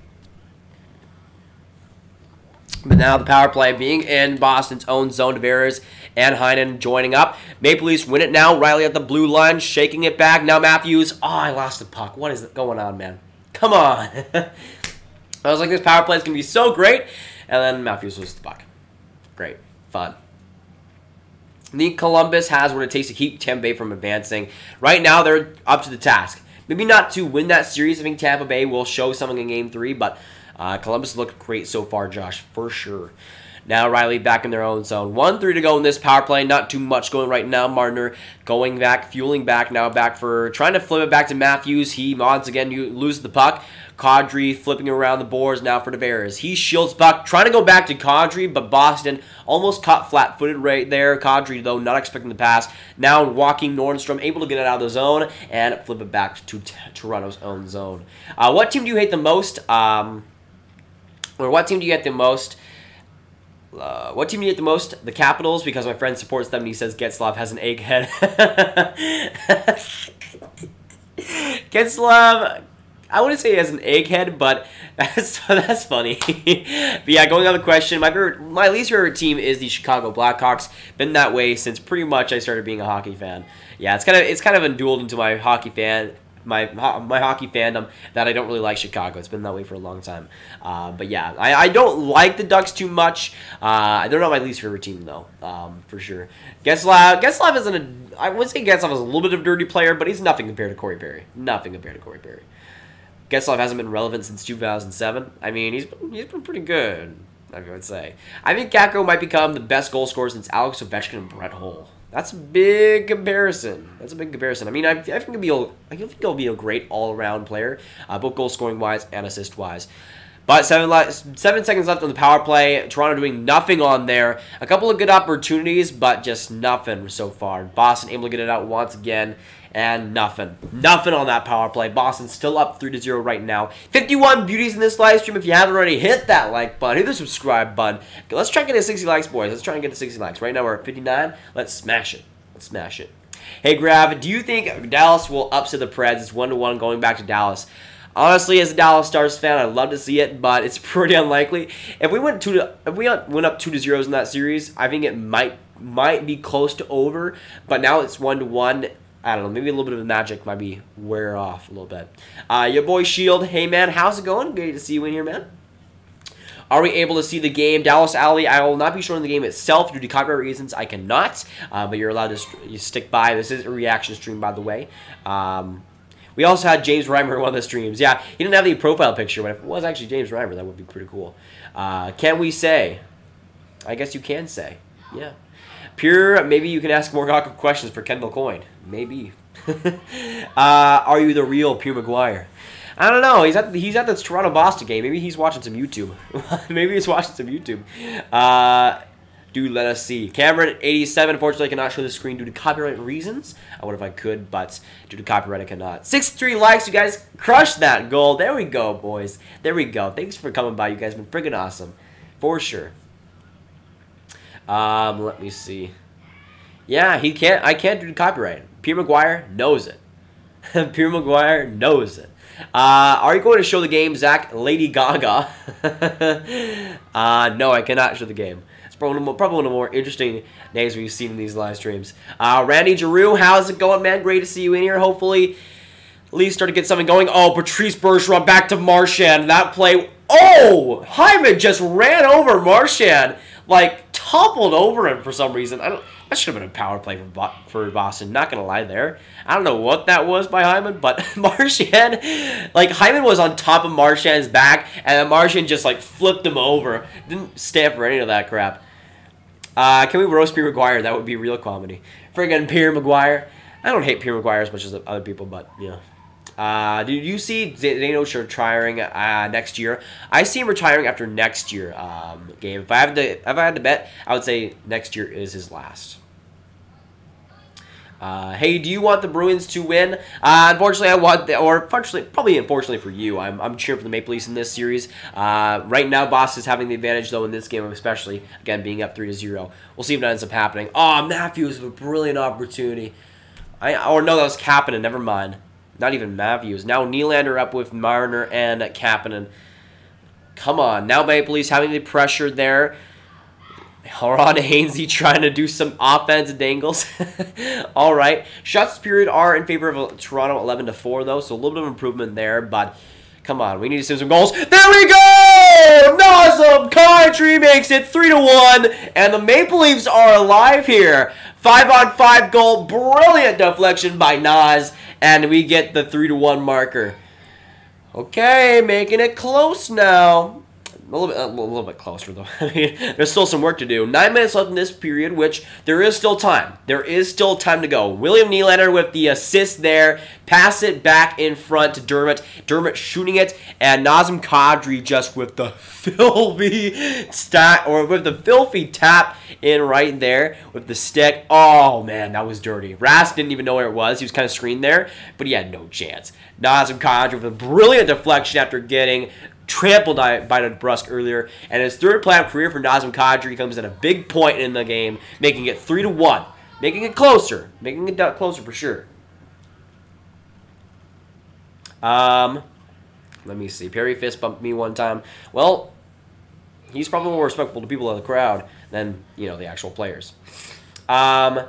But now the power play being in Boston's own zone. Tavares and Heinen joining up. Maple Leafs win it now. Riley at the blue line, shaking it back. Now Matthews. Oh, I lost the puck. What is going on, man? Come on. I was like, this power play is going to be so great. And then Matthews loses the puck. Great. Fun. The Columbus has what it takes to keep Tampa Bay from advancing. Right now, they're up to the task. Maybe not to win that series. I think Tampa Bay will show something in Game 3, but Columbus looked great so far, Josh, for sure. Now Riley back in their own zone. 1-3 to go in this power play. Not too much going right now. Marner going back, fueling back. Now back for trying to flip it back to Matthews. He once again loses the puck. Kadri flipping around the boards now for Tavares. He shields puck, trying to go back to Kadri, but Boston almost caught flat-footed right there. Kadri, though, not expecting the pass. Now walking Nordstrom, able to get it out of the zone and flip it back to Toronto's own zone. What team do you hate the most? Or what team do you hate the most? What team do you hate the most? The Capitals, because my friend supports them and he says Getzlaf has an egghead. Getzlaf, I wouldn't say he has an egghead, but that's funny. But yeah, going on the question, my least favorite team is the Chicago Blackhawks. Been that way since pretty much I started being a hockey fan. Yeah, it's kind of indulged into my hockey fan. My hockey fandom that I don't really like Chicago. It's been that way for a long time. But yeah, I don't like the Ducks too much. They're not my least favorite team though, for sure. Getzlaf isn't I would say Getzlaf is a little bit of a dirty player, but he's nothing compared to Corey Perry. Nothing compared to Corey Perry. Getzlaf hasn't been relevant since 2007. I mean, he's been pretty good, I would say. I think Kakko might become the best goal scorer since Alex Ovechkin and Brett Hull. That's a big comparison. That's a big comparison. I mean, I think he'll be a great all-around player, both goal-scoring wise and assist-wise. But 7 seconds left on the power play. Toronto doing nothing on there. A couple of good opportunities, but just nothing so far. Boston able to get it out once again, and nothing. Nothing on that power play. Boston still up 3-0 right now. 51 beauties in this live stream. If you haven't already, hit that like button. Hit the subscribe button. Okay, let's try and get to 60 likes, boys. Let's try and get to 60 likes. Right now we're at 59. Let's smash it. Let's smash it. Hey, Grav, do you think Dallas will upset the Preds? It's 1-1 going back to Dallas. Honestly, as a Dallas Stars fan, I'd love to see it, but it's pretty unlikely. If we went up 2-0 in that series, I think it might be close to over. But now it's 1-1. I don't know. Maybe a little bit of the magic might be wear off a little bit. Your boy Shield, hey man, how's it going? Great to see you in here, man. Are we able to see the game? Dallas Alley, I will not be showing the game itself due to copyright reasons. I cannot, but you're allowed to stick by. This is a reaction stream, by the way. We also had James Reimer in one of the streams. Yeah, he didn't have the profile picture, but if it was actually James Reimer, that would be pretty cool. Can we say? I guess you can say. Yeah. Pure, maybe you can ask more awkward questions for Kendall Coyne. Maybe. Are you the real Pure McGuire? I don't know. He's at the Toronto-Boston game. Maybe he's watching some YouTube. Maybe he's watching some YouTube. Dude, let us see. Cameron, 87. Unfortunately, I cannot show the screen due to copyright reasons. I would if I could, but due to copyright, I cannot. 63 likes. You guys crushed that goal. There we go, boys. There we go. Thanks for coming by. You guys have been freaking awesome. For sure. Let me see. Yeah, I can't do the copyright. Pierre McGuire knows it. Pierre McGuire knows it. Are you going to show the game, Zach? Lady Gaga. No, I cannot show the game. It's probably one of the more interesting names we've seen in these live streams. Randy Giroux, how's it going, man? Great to see you in here. Hopefully, Leafs start to get something going. Oh, Patrice Bergeron back to Marchand. That play. Oh, Hyman just ran over Marchand. Like, toppled over him for some reason. That should have been a power play for Boston. Not going to lie there. I don't know what that was by Hyman, but Marchand, like, Hyman was on top of Marchand's back, and then Marchand just, like, flipped him over. Didn't stand for any of that crap. Can we roast Pierre McGuire? That would be real comedy. Friggin' Pierre McGuire. I don't hate Pierre McGuire as much as other people, but, you know. Did you see Zdeno retiring next year? I see him retiring after next year game. If I had to bet, I would say next year is his last. Hey, do you want the Bruins to win? Unfortunately, I want, probably unfortunately for you, I'm cheering for the Maple Leafs in this series. Right now, Boston is having the advantage, though, in this game, especially, again, being up 3-0. We'll see if that ends up happening. Oh, Matthews with a brilliant opportunity. No, that was Kapanen, never mind. Not even Matthews. Now Nylander up with Marner and Kapanen. Come on, now Maple Leafs having the pressure there. Ron Hainsey trying to do some offensive dangles. All right. Shots period are in favor of Toronto 11-4, though, so a little bit of improvement there. But come on, we need to see some goals. There we go! Nazem Kadri makes it 3-1, and the Maple Leafs are alive here. 5-on-5 goal. Brilliant deflection by Naz, and we get the 3-1 marker. Okay, making it close now. A little bit closer, though. I mean, there's still some work to do. 9 minutes left in this period, which there is still time. There is still time to go. William Nylander with the assist there. Pass it back in front to Dermott. Dermott shooting it, and Nazem Kadri just with the filthy tap in right there with the stick. Oh, man, that was dirty. Rask didn't even know where it was. He was kind of screened there, but he had no chance. Nazem Kadri with a brilliant deflection after getting trampled by DeBrusk earlier, and his third playoff career for Nazem Kadri comes at a big point in the game, making it 3-1, making it closer for sure. Let me see. Perry fist bumped me one time. Well, he's probably more respectful to people in the crowd than the actual players. I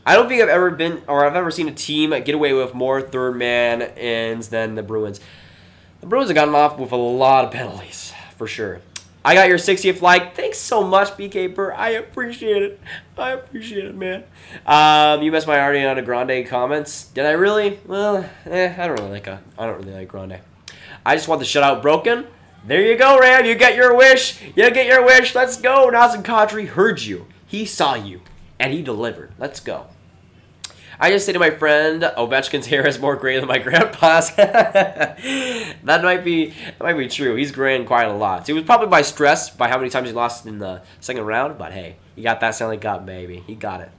don't think I've ever seen a team get away with more third man ends than the Bruins. The Bruins have gotten off with a lot of penalties, for sure. I got your 60th like. Thanks so much, BK Burr. I appreciate it. I appreciate it, man. You missed my Ariana Grande comments. Did I really? Well, I don't really like Grande. I just want the shutout broken. There you go, Ram. You get your wish. You get your wish. Let's go. Nazem Kadri heard you. He saw you, and he delivered. Let's go. I just say to my friend, Ovechkin's hair is more gray than my grandpa's. that might be true. He's graying quite a lot. So it was probably by stress, by how many times he lost in the second round. But hey, he got that Stanley Cup, baby. He got it.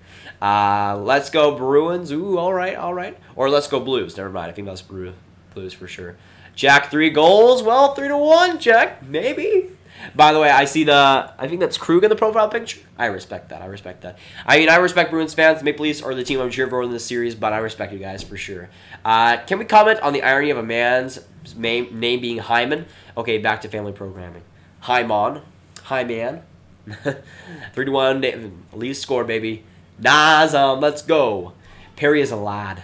Let's go Bruins. Ooh, all right. Or let's go Blues. Never mind. I think that's Blues for sure. Jack 3 goals. Well, 3-1. Jack, maybe. By the way, I think that's Krug in the profile picture. I respect that. I mean, I respect Bruins fans. The Maple Leafs are the team I'm cheering for in this series, but I respect you guys for sure. Can we comment on the irony of a man's name being Hyman? Okay, back to family programming. Hyman. 3-1. Leafs score, baby. Nazem, let's go. Perry is a lad.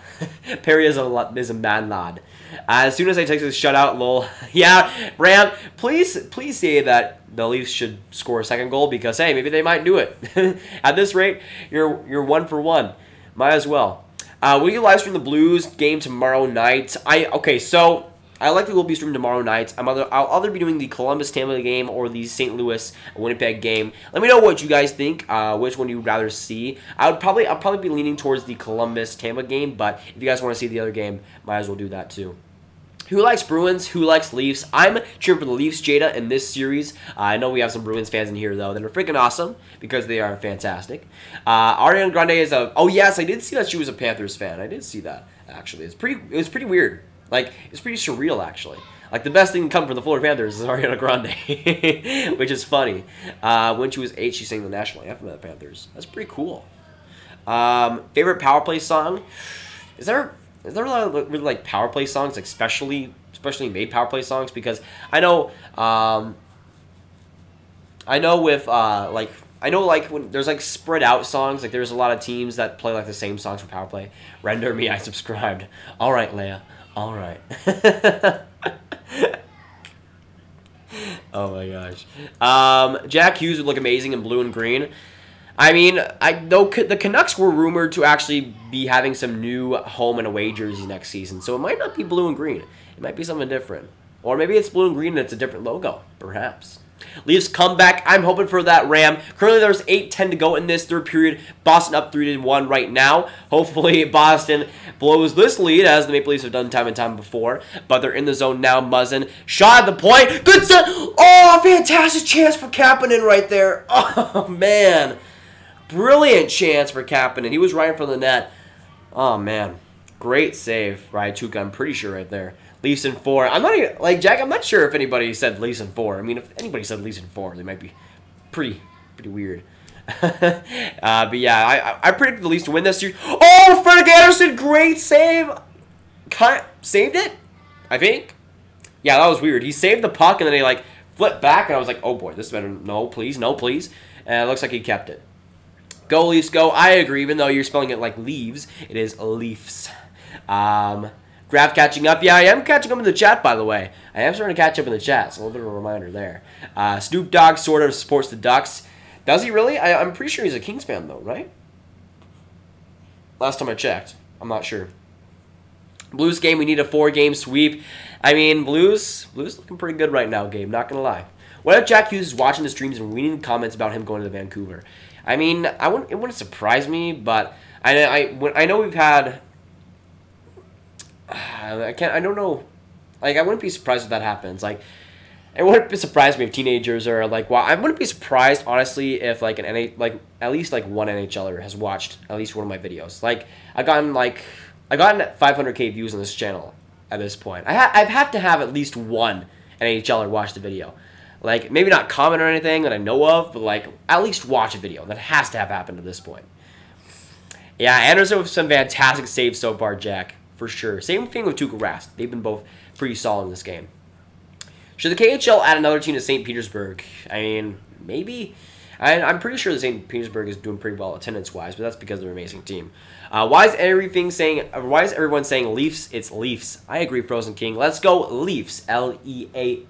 Perry is a man lad. As soon as I take this shutout, lol. Yeah, Ram, please say that the Leafs should score a second goal because, hey, maybe they might do it. At this rate, you're 1 for 1. Might as well. Will you live stream the Blues game tomorrow night? So I likely will be streaming tomorrow night. I'll either be doing the Columbus-Tampa game or the St. Louis-Winnipeg game. Let me know what you guys think. Which one you'd rather see. I'll probably be leaning towards the Columbus-Tampa game, but if you guys want to see the other game, might as well do that too. Who likes Bruins? Who likes Leafs? I'm cheering for the Leafs, Jada, in this series. I know we have some Bruins fans in here, though, that are freaking awesome because they are fantastic. Ariana Grande is a... Oh, yes, I did see that she was a Panthers fan. I did see that, actually. It was pretty weird. Like, it's pretty surreal, actually. Like, the best thing to come from the Florida Panthers is Ariana Grande, which is funny. When she was 8, she sang the national anthem of the Panthers. That's pretty cool. Favorite power play song? Is there a lot of really like power play songs, like specially made power play songs? Because I know when there's like spread out songs, like there's a lot of teams that play like the same songs for power play. Render me, I subscribed. All right, Leia. All right. Oh my gosh. Jack Hughes would look amazing in blue and green. I mean, I know the Canucks were rumored to actually be having some new home and away jerseys next season, so it might not be blue and green. It might be something different. Or maybe it's blue and green and it's a different logo, perhaps. Leafs comeback. I'm hoping for that, Ram. Currently, there's 8:10 to go in this third period. Boston up 3-1 right now. Hopefully, Boston blows this lead, as the Maple Leafs have done time and time before. But they're in the zone now. Muzzin. Shot at the point. Good set. Oh, fantastic chance for Kapanen right there. Oh, man. Brilliant chance for Kapanen. He was right in front of the net. Oh, man. Great save, right? Tuca, I'm pretty sure right there. Leafs in 4. I'm not even, like, Jack, I'm not sure if anybody said Leafs in 4. I mean, if anybody said Leafs in 4, they might be pretty weird. But yeah, I predict the Leafs to win this series. Oh, Frederik Andersen, great save. Saved it, I think. Yeah, that was weird. He saved the puck, and then he, like, flipped back, and I was like, oh, boy, this better. No, please, no, please. And it looks like he kept it. Go, Leafs, go. I agree, even though you're spelling it like leaves, it is Leafs. Grav catching up. Yeah, I am catching up in the chat, by the way. I am starting to catch up in the chat, so a little bit of a reminder there. Snoop Dogg sort of supports the Ducks. Does he really? I'm pretty sure he's a Kings fan, though, right? Last time I checked. I'm not sure. Blues game, we need a 4-game sweep. I mean, Blues looking pretty good right now, Gabe. Not going to lie. What if Jack Hughes is watching the streams and reading comments about him going to Vancouver? I mean, it wouldn't surprise me, but I know we've had... I don't know. Like, I wouldn't be surprised if that happens. Like, it wouldn't surprise me if teenagers are like, well, I wouldn't be surprised, honestly, if like at least like one NHLer has watched at least one of my videos. Like, I've gotten 500K views on this channel at this point. I have to have at least one NHLer watch the video. Like, maybe not comment or anything that I know of, but like at least watch a video. That has to have happened at this point. Yeah, Anderson with some fantastic saves so far, Jack. For sure. Same thing with Tuukka Rask. They've been both pretty solid in this game. Should the KHL add another team to St. Petersburg? I mean, maybe. I'm pretty sure the St. Petersburg is doing pretty well attendance-wise, but that's because they're an amazing team. Why is everyone saying Leafs? It's Leafs. I agree, Frozen King. Let's go Leafs. Leafs.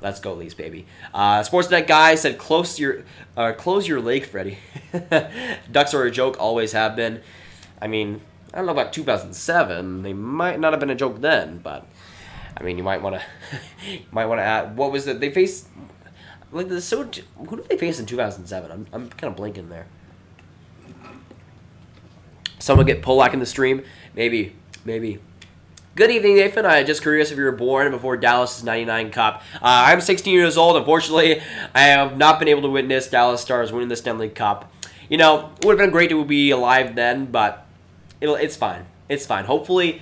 Let's go Leafs, baby. Sportsnet guy said, close your leg, Freddie. Ducks are a joke, always have been. I mean, I don't know about 2007. They might not have been a joke then, but I mean, you might want to add. What was it? They faced like the who did they face in 2007? I'm kind of blanking there. Someone get Polak in the stream, maybe. Good evening, Nathan. I'm just curious if you were born before Dallas' '99 Cup. I'm 16 years old. Unfortunately, I have not been able to witness Dallas Stars winning the Stanley Cup. You know, it would have been great to be alive then, but it's fine. It's fine. Hopefully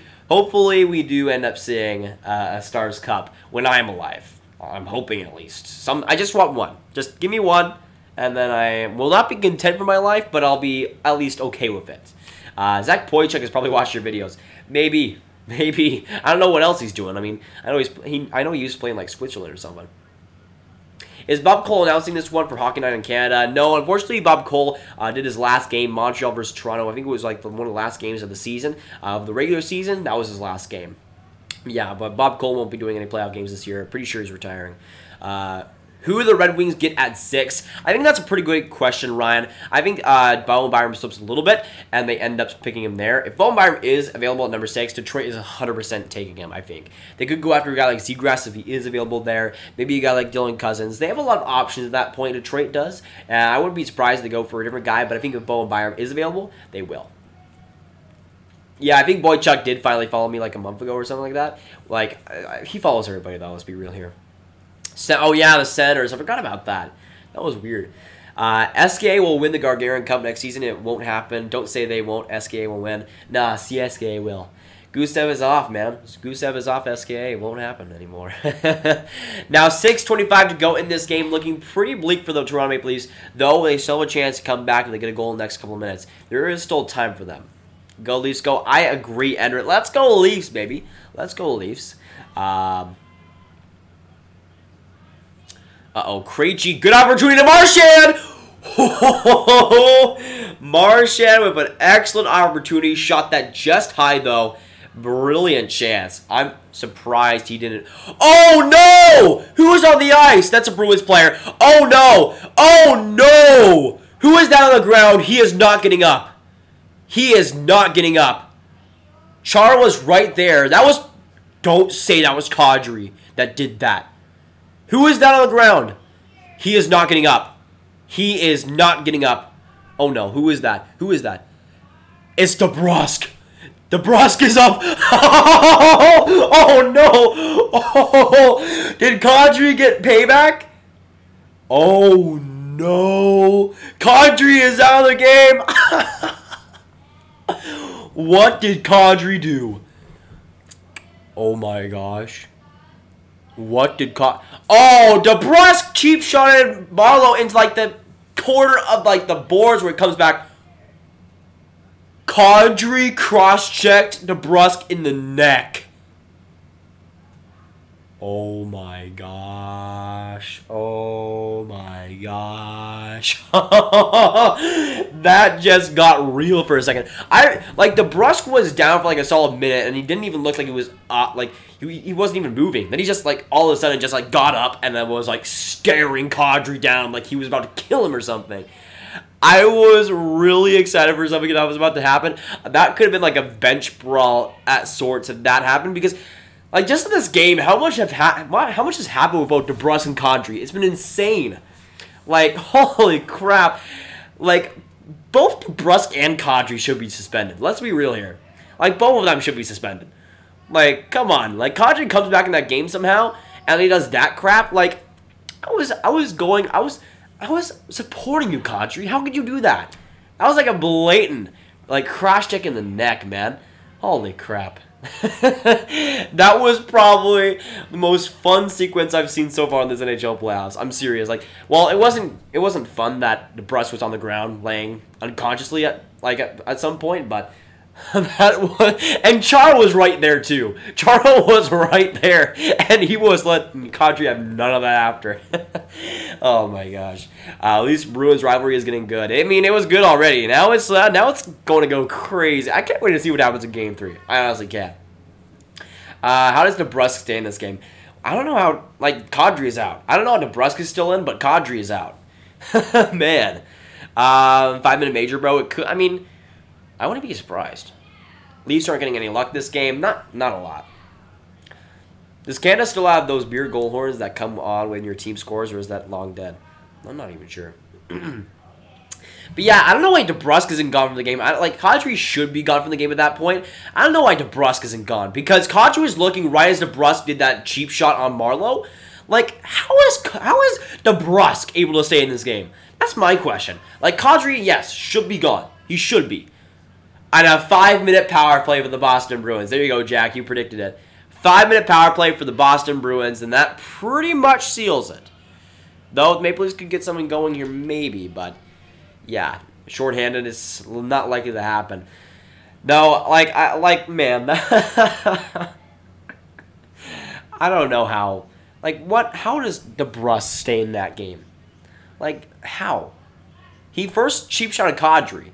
we do end up seeing a Stars Cup when I'm alive. I'm hoping at least. I just want one. Just give me one, and then I will not be content for my life, but I'll be at least okay with it. Zach Poychuk has probably watched your videos. Maybe. I don't know what else he's doing. I mean, I know he used to play in like Switzerland or something. Is Bob Cole announcing this one for Hockey Night in Canada? No, unfortunately, Bob Cole did his last game, Montreal versus Toronto. I think it was like one of the last games of the season, of the regular season. That was his last game. Yeah, but Bob Cole won't be doing any playoff games this year. Pretty sure he's retiring. Who do the Red Wings get at 6? I think that's a pretty good question, Ryan. I think Bowen Byram slips a little bit, and they end up picking him there. If Bowen Byram is available at number 6, Detroit is 100% taking him, I think. They could go after a guy like Zegras if he is available there. Maybe a guy like Dylan Cousins. They have a lot of options at that point, Detroit does. I wouldn't be surprised if they go for a different guy, but I think if Bowen Byram is available, they will. Yeah, I think Boychuk did finally follow me like a month ago or something like that. Like, he follows everybody, though, let's be real here. Oh, yeah, the Senators. I forgot about that. That was weird. SKA will win the Gargarian Cup next season. It won't happen. Don't say they won't. SKA will win. Nah, CSKA will. Gusev is off, man. Gusev is off SKA. It won't happen anymore. Now, 6:25 to go in this game. Looking pretty bleak for the Toronto Maple Leafs, though they still have a chance to come back and they get a goal in the next couple of minutes. There is still time for them. Go Leafs, go. I agree, Edward. Let's go Leafs, baby. Let's go Leafs. Uh-oh, Krejci. Good opportunity to Marchand. Marchand with an excellent opportunity. Shot that just high, though. Brilliant chance. I'm surprised he didn't. Oh, no! Who is on the ice? That's a Bruins player. Oh, no. Oh, no. Who is that on the ground? He is not getting up. He is not getting up. Char was right there. That was... Don't say that was Kadri that did that. Who is that on the ground? He is not getting up. He is not getting up. Oh, no. Who is that? Who is that? It's DeBrusk. DeBrusk is up. Oh, no. Oh, did Kadri get payback? Oh, no. Kadri is out of the game. What did Kadri do? Oh my gosh. What did Oh, DeBrusk cheap shotted Marlowe into like the corner of like the boards where it comes back. Kadri cross-checked DeBrusk in the neck. Oh my gosh. Oh my gosh. That just got real for a second. DeBrusk was down for like a solid minute and he didn't even look like he was he wasn't even moving. Then he just like all of a sudden just like got up and then was like staring Kadri down like he was about to kill him or something. I was really excited for something that was about to happen. That could have been like a bench brawl at sorts if that happened because like, just in this game, how much has happened with both DeBrusk and Kadri? It's been insane. Like, holy crap. Like, both DeBrusk and Kadri should be suspended. Let's be real here. Like, both of them should be suspended. Like, come on. Like, Kadri comes back in that game somehow, and he does that crap. Like, I was supporting you, Kadri. How could you do that? That was like a blatant, like, crash check in the neck, man. Holy crap. That was probably the most fun sequence I've seen so far in this NHL playoffs. I'm serious. Like, well, it wasn't fun that DeBrusk was on the ground laying unconsciously at some point, but that was, and Char was right there too. Char was right there, and he was letting Kadri have none of that after. Oh my gosh! At least Bruins rivalry is getting good. I mean, it was good already. Now it's going to go crazy. I can't wait to see what happens in Game 3. I honestly can't. How does DeBrusk stay in this game? I don't know how. Like, Kadri is out. I don't know how DeBrusk is still in, but Kadri is out. Man, 5-minute major, bro. It could. I mean, I wouldn't be surprised. Leafs aren't getting any luck this game. Not a lot. Does Canada still have those beer goal horns that come on when your team scores, or is that long dead? I'm not even sure. But yeah, I don't know why DeBrusk isn't gone from the game. Kadri should be gone from the game at that point. I don't know why DeBrusk isn't gone. Because Kadri was looking right as DeBrusk did that cheap shot on Marlowe. Like, how is DeBrusk able to stay in this game? That's my question. Like, Kadri, yes, should be gone. He should be. And a 5-minute power play for the Boston Bruins. There you go, Jack. You predicted it. 5-minute power play for the Boston Bruins, and that pretty much seals it. Though, Maple Leafs could get something going here, maybe, but yeah, shorthanded is not likely to happen. No, man, I don't know how. How does DeBrusk stay in that game? Like, how? He first cheap shot at Kadri.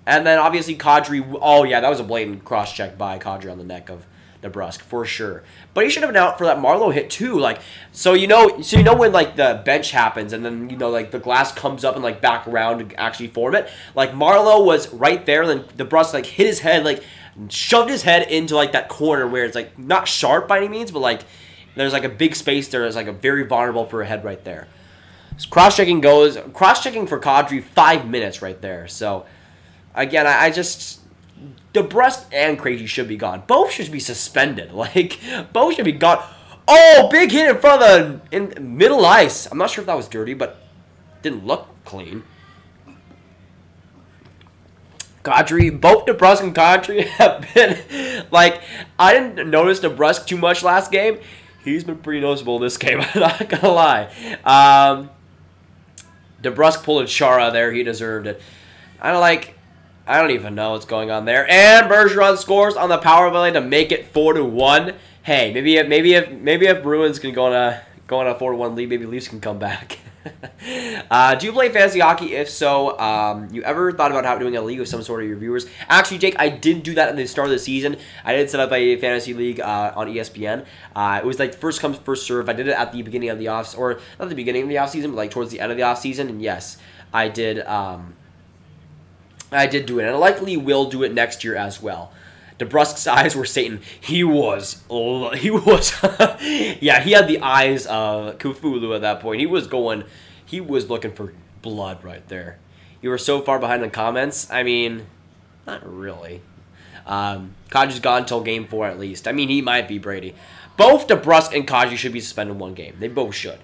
And then, obviously, Kadri... Oh, yeah, that was a blatant cross-check by Kadri on the neck of DeBrusk, for sure. But he should have been out for that Marlowe hit, too. Like, so you know when, like, the bench happens and then, like, the glass comes up and, like, back around to actually form it? Like, Marlowe was right there, and then DeBrusk, like, hit his head, like, shoved his head into, like, that corner where it's, like, not sharp by any means, but, like, there's, like, a big space there. It's, like, a very vulnerable for a head right there. So cross-checking for Kadri, 5 minutes right there. So, again, I just... DeBrusk and Crazy should be gone. Both should be suspended. Like, both should be gone. Oh, big hit in front of the middle ice. I'm not sure if that was dirty, but didn't look clean. Kadri, both DeBrusk and Kadri have been, like, I didn't notice DeBrusk too much last game. He's been pretty noticeable this game, I'm not going to lie. DeBrusk pulled a Chara there. He deserved it. I don't even know what's going on there. And Bergeron scores on the power play to make it 4-1. Hey, maybe if Bruins can go on a 4-1 lead, maybe Leafs can come back. Do you play fantasy hockey? If so, you ever thought about doing a league with some sort of your viewers? Actually, Jake, I did do that at the start of the season. I did set up a fantasy league on ESPN. It was like first come, first serve. I did it at the beginning of the off, or not the beginning of the off season, but like towards the end of the off season. And yes, I did. I did do it, and I likely will do it next year as well. DeBrusk's eyes were Satan. He was, yeah, he had the eyes of Cthulhu at that point. He was looking for blood right there. You were so far behind in the comments. I mean, not really. Kadri's gone until Game 4 at least. I mean, he might be Brady. Both DeBrusk and Kadri should be suspended one game. They both should.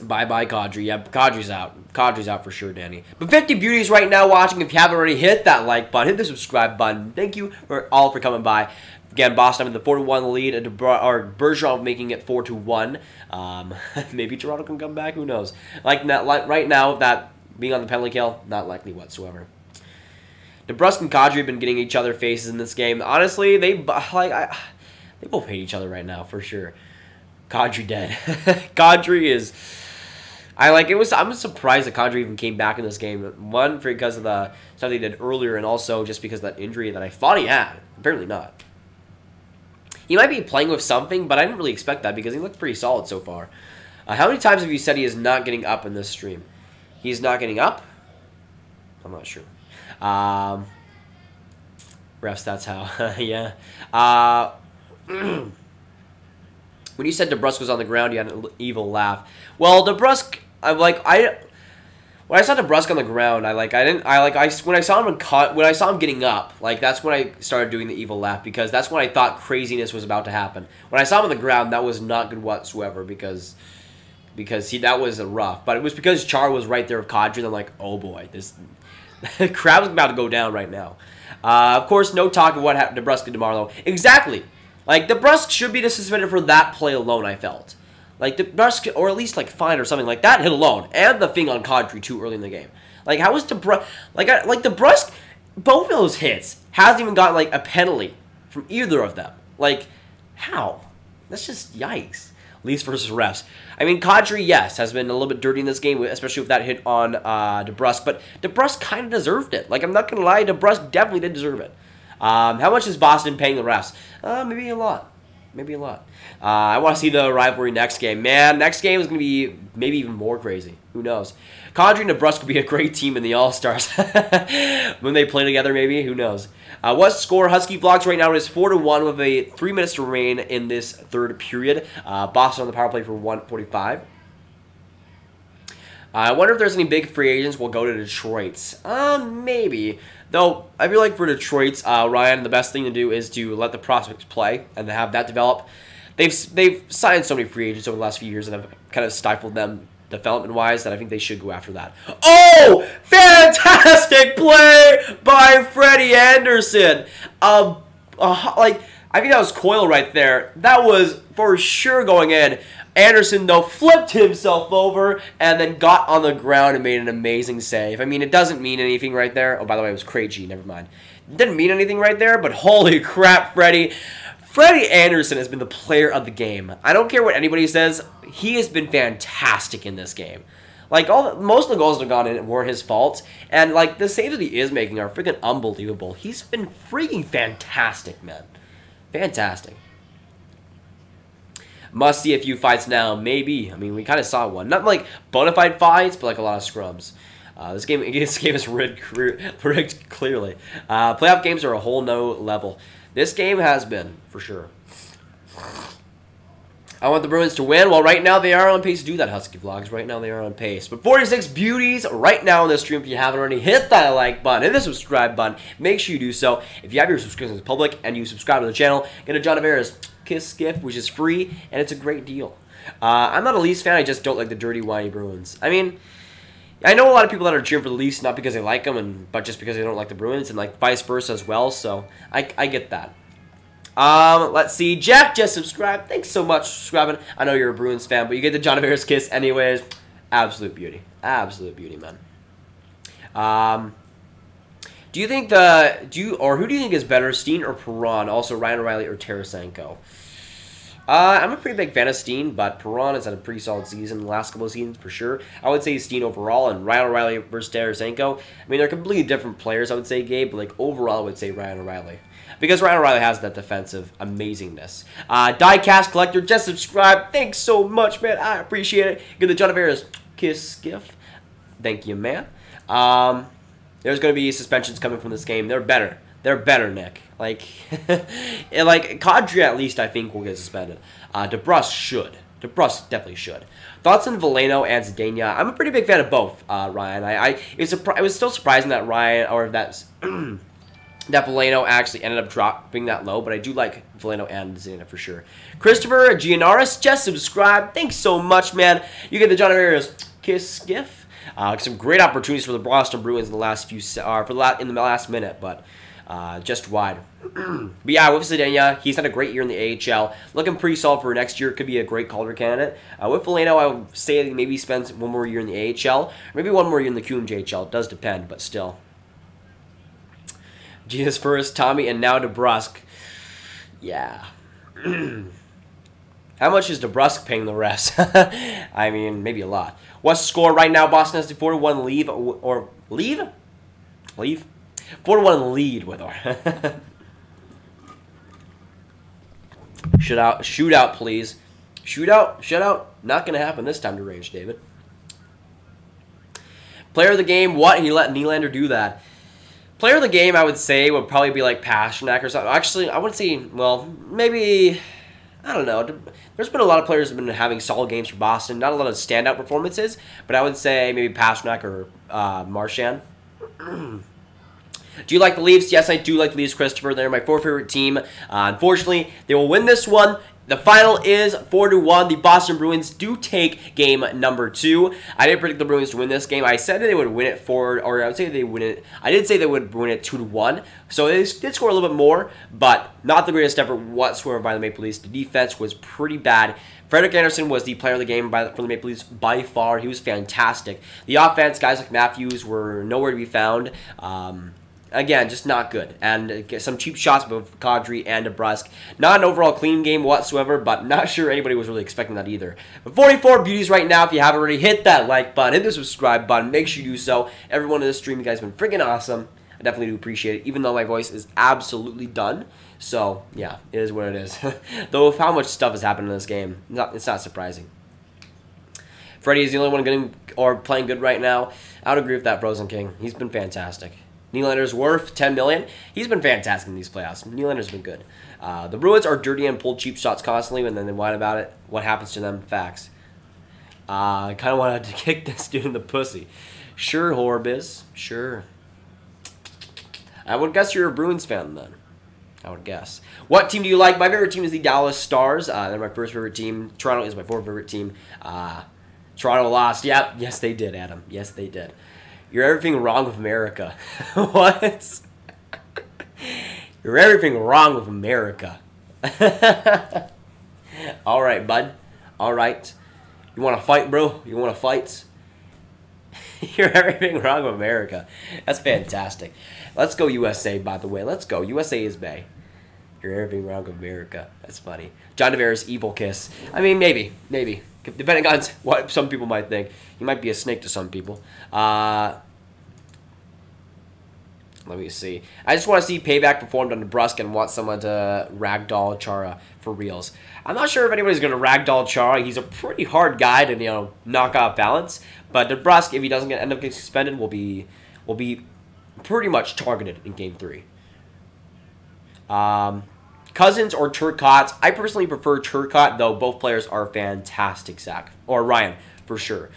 Bye-bye, Kadri. Yeah, Kadri's out. Kadri's out for sure, Danny. But 50 beauties right now watching. If you haven't already, hit that like button. Hit the subscribe button. Thank you all for coming by. Again, Boston having the 4-1 lead, and Bergeron making it 4-1. Maybe Toronto can come back. Who knows? Like right now, that being on the penalty kill, not likely whatsoever. DeBrusk and Kadri have been getting each other faces in this game. Honestly, they both hate each other right now for sure. Kadri dead. Kadri is. I'm surprised that Kadri even came back in this game. One, because of the stuff he did earlier, and also just because of that injury that I thought he had. Apparently not. He might be playing with something, but I didn't really expect that because he looked pretty solid so far. How many times have you said he is not getting up in this stream? He's not getting up? I'm not sure. Refs, that's how. Yeah. When you said DeBrusk was on the ground, you had an evil laugh. Well, DeBrusk, when I saw DeBrusk on the ground, when I saw him getting up, like that's when I started doing the evil laugh because that's when I thought craziness was about to happen. When I saw him on the ground, that was not good whatsoever because that was rough. But it was because Char was right there with Kadri, and I'm like, oh boy, this crowd's about to go down right now. Of course, no talk of what DeBrusk did tomorrow. Exactly. Like, DeBrusk should be suspended for that play alone, I felt. Like, DeBrusk, or at least, like, fine or something like that hit alone. And the thing on Kadri, too, early in the game. Like, how was DeBrusk... Like, DeBrusk, both of those hits, hasn't even gotten, like, a penalty from either of them. Like, how? That's just yikes. Leafs versus refs. I mean, Kadri, yes, has been a little bit dirty in this game, especially with that hit on DeBrusk. But DeBrusk kind of deserved it. Like, I'm not going to lie, DeBrusk definitely did deserve it. How much is Boston paying the refs? Maybe a lot. Maybe a lot. I want to see the rivalry next game. Man, next game is going to be maybe even more crazy. Who knows? Kadri and DeBrusk could be a great team in the All-Stars. When they play together, maybe. Who knows? What score? Husky Vlogs right now is 4-1 with 3 minutes to remain in this third period. Boston on the power play for 1:45. I wonder if there's any big free agents will go to Detroit's. Maybe. Though, I feel like for Detroit's, Ryan, the best thing to do is to let the prospects play and to have that develop. They've signed so many free agents over the last few years and have kind of stifled them development-wise that I think they should go after that. Oh! Fantastic play by Freddie Anderson! I think that was Coyle right there. That was for sure going in. Anderson, though, flipped himself over and then got on the ground and made an amazing save. I mean, it doesn't mean anything right there. Oh, by the way, it was Krejci. Never mind. It didn't mean anything right there, but holy crap, Freddie. Freddie Anderson has been the player of the game. I don't care what anybody says. He has been fantastic in this game. Like, most of the goals that have gone in weren't his fault. And, like, the saves that he is making are freaking unbelievable. He's been freaking fantastic, man. Fantastic. Must see a few fights now, maybe. I mean, we kind of saw one. Not like bona fide fights, but like a lot of scrums. This game is rigged clearly. Playoff games are a whole no level. This game has been, for sure. I want the Bruins to win. Well, right now they are on pace to do that, Husky Vlogs. Right now they are on pace. But 46 beauties right now on this stream. If you haven't already, hit that like button, hit the subscribe button. Make sure you do so. If you have your subscriptions public and you subscribe to the channel, get a John Tavares Kiss gift, which is free, and it's a great deal. I'm not a Leafs fan. I just don't like the dirty, whiny Bruins. I mean, I know a lot of people that are cheering for the Leafs, not because they like them, but just because they don't like the Bruins, and like vice versa as well, so I get that. Let's see. Jack just subscribed. Thanks so much for subscribing. I know you're a Bruins fan, but you get the John Tavares kiss anyways. Absolute beauty. Absolute beauty, man. Do you think who do you think is better, Steen or Perron? Also, Ryan O'Reilly or Tarasenko? I'm a pretty big fan of Steen, but Perron has had a pretty solid season the last couple of seasons for sure. I would say Steen overall, and Ryan O'Reilly versus Tarasenko. I mean, they're completely different players, I would say, Gabe, but like overall, I would say Ryan O'Reilly. Because Ryan O'Reilly has that defensive amazingness. Diecast Collector just subscribed. Thanks so much, man. I appreciate it. Get the John Tavares kiss gift. Thank you, man. There's going to be suspensions coming from this game. They're better. They're better, Nick. Like, like Kadri at least I think will get suspended. DeBrusk should. DeBrusk definitely should. Thoughts on Veleno and Zdeno? I'm a pretty big fan of both, Ryan. It was still surprising that Ryan or that that Veleno actually ended up dropping that low, but I do like Veleno and Zena for sure. Christopher Gianaris just subscribed. Thanks so much, man. You get the John Ramirez kiss gif. Some great opportunities for the Boston Bruins in the last in the last minute, but just wide. But yeah, with Zdeno, he's had a great year in the AHL. Looking pretty solid for next year. Could be a great Calder candidate. With Veleno, I would say that maybe he spends one more year in the AHL, or maybe one more year in the QMJHL. It does depend, but still. Jesus first, Tommy, and now DeBrusk. Yeah. How much is DeBrusk paying the rest? I mean, maybe a lot. What's the score right now? Boston has the 4-1 lead, or leave? Leave? 4-1 lead with our shootout, please. Shootout. Not gonna happen this time to Rage, David. Player of the game. What? He let Nylander do that. Player of the game, I would say, would probably be like Pasternak or something. Actually, I wouldn't say, well, maybe, I don't know. There's been a lot of players who have been having solid games for Boston. Not a lot of standout performances, but I would say maybe Pasternak or Marchand. Do you like the Leafs? Yes, I do like the Leafs, Christopher. They're my fourth favorite team. Unfortunately, they will win this one. The final is 4-1. The Boston Bruins do take game number 2. I didn't predict the Bruins to win this game. I said that they would win it I would say they win it. I did say they would win it 2-1. So they did score a little bit more, but not the greatest effort whatsoever by the Maple Leafs. The defense was pretty bad. Frederik Andersen was the player of the game for the Maple Leafs by far. He was fantastic. The offense, guys like Matthews were nowhere to be found. Again, just not good. And some cheap shots with Kadri and DeBrusk. Not an overall clean game whatsoever, but not sure anybody was really expecting that either. But 44 beauties right now. If you haven't already, hit that like button, hit the subscribe button. Make sure you do so. Everyone in this stream, you guys have been freaking awesome. I definitely do appreciate it, even though my voice is absolutely done. So, yeah, it is what it is. Though with how much stuff has happened in this game, it's not surprising. Freddie is the only one getting or playing good right now. I would agree with that, Frozen King. He's been fantastic. Nylander's worth $10 million. He's been fantastic in these playoffs. Nylander's been good. The Bruins are dirty and pull cheap shots constantly, and then they whine about it. What happens to them? Facts. I kind of wanted to kick this dude in the pussy. Sure, Horbiz. Sure. I would guess you're a Bruins fan then. I would guess. What team do you like? My favorite team is the Dallas Stars. They're my first favorite team. Toronto is my fourth favorite team. Toronto lost. Yep. Yes, they did, Adam. Yes, they did. You're everything wrong with America. What? You're everything wrong with America. All right, bud. All right. You want to fight, bro? You want to fight? You're everything wrong with America. That's fantastic. Let's go USA, by the way. Let's go. USA is Bay. You're everything wrong with America. That's funny. John DeVera's evil kiss. I mean, maybe. Depending on what some people might think. He might be a snake to some people. Let me see. I just want to see Payback performed on DeBrusk and want someone to ragdoll Chara for reals. I'm not sure if anybody's going to ragdoll Chara. He's a pretty hard guy to, knock off balance. But DeBrusk, if he doesn't end up getting suspended, will be pretty much targeted in Game 3. Cousins or Turcotte. I personally prefer Turcotte, though both players are fantastic, Zach. Or Ryan, for sure.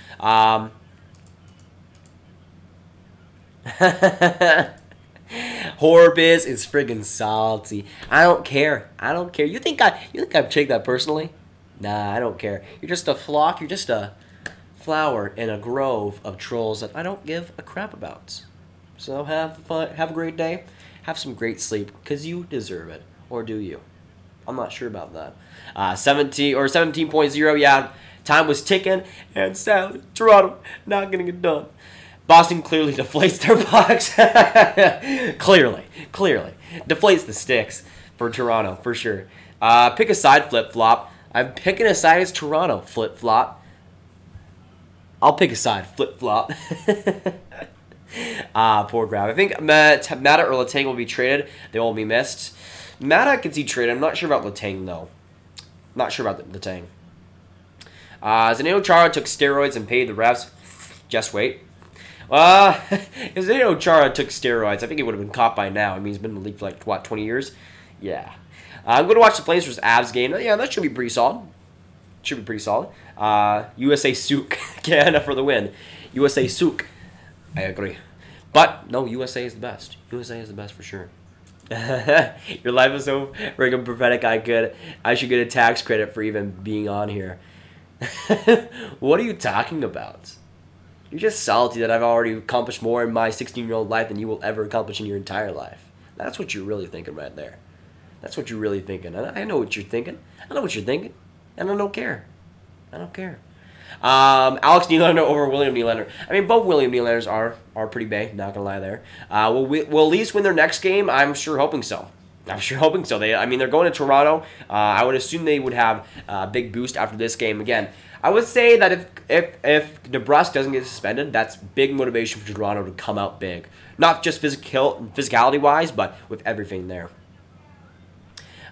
Horbiz is friggin' salty. I don't care. You think I'd take that personally? Nah, I don't care. You're just a flock. You're just a flower in a grove of trolls that I don't give a crap about. So have fun. Have a great day. Have some great sleep, because you deserve it. Or do you? I'm not sure about that. 17.0, yeah. Time was ticking, and sadly, Toronto not getting it done. Boston clearly deflates their pucks. Clearly. Deflates the sticks for Toronto, for sure. Pick a side flip-flop. I'm picking a side as Toronto flip-flop. I'll pick a side flip-flop. Poor Grav. I think Mata or Letang will be traded. They will be missed. Mata I can see traded. I'm not sure about Letang, though. Not sure about Letang. Zdeno Chara took steroids and paid the refs. Just wait. If Zdeno Chara took steroids, I think he would have been caught by now. I mean, he's been in the league for, like, what, 20 years? Yeah. I'm going to watch the Flames vs. Avs game. Yeah, that should be pretty solid. USA Souk. Canada for the win. USA Souk. I agree. But, no, USA is the best. USA is the best for sure. Your life is so friggin' prophetic. I should get a tax credit for even being on here. What are you talking about? You're just salty that I've already accomplished more in my 16-year-old life than you will ever accomplish in your entire life. That's what you're really thinking right there. That's what you're really thinking. I know what you're thinking. I know what you're thinking. And I don't care. I don't care. Alex Nylander over William Nylander. I mean, both William Nylanders are pretty big. Not gonna lie there. Will Leafs win their next game? I'm sure hoping so. I'm sure hoping so. They're going to Toronto. I would assume they would have a big boost after this game. Again, I would say that if DeBrusk doesn't get suspended, that's big motivation for Toronto to come out big. Not just physicality-wise, but with everything there.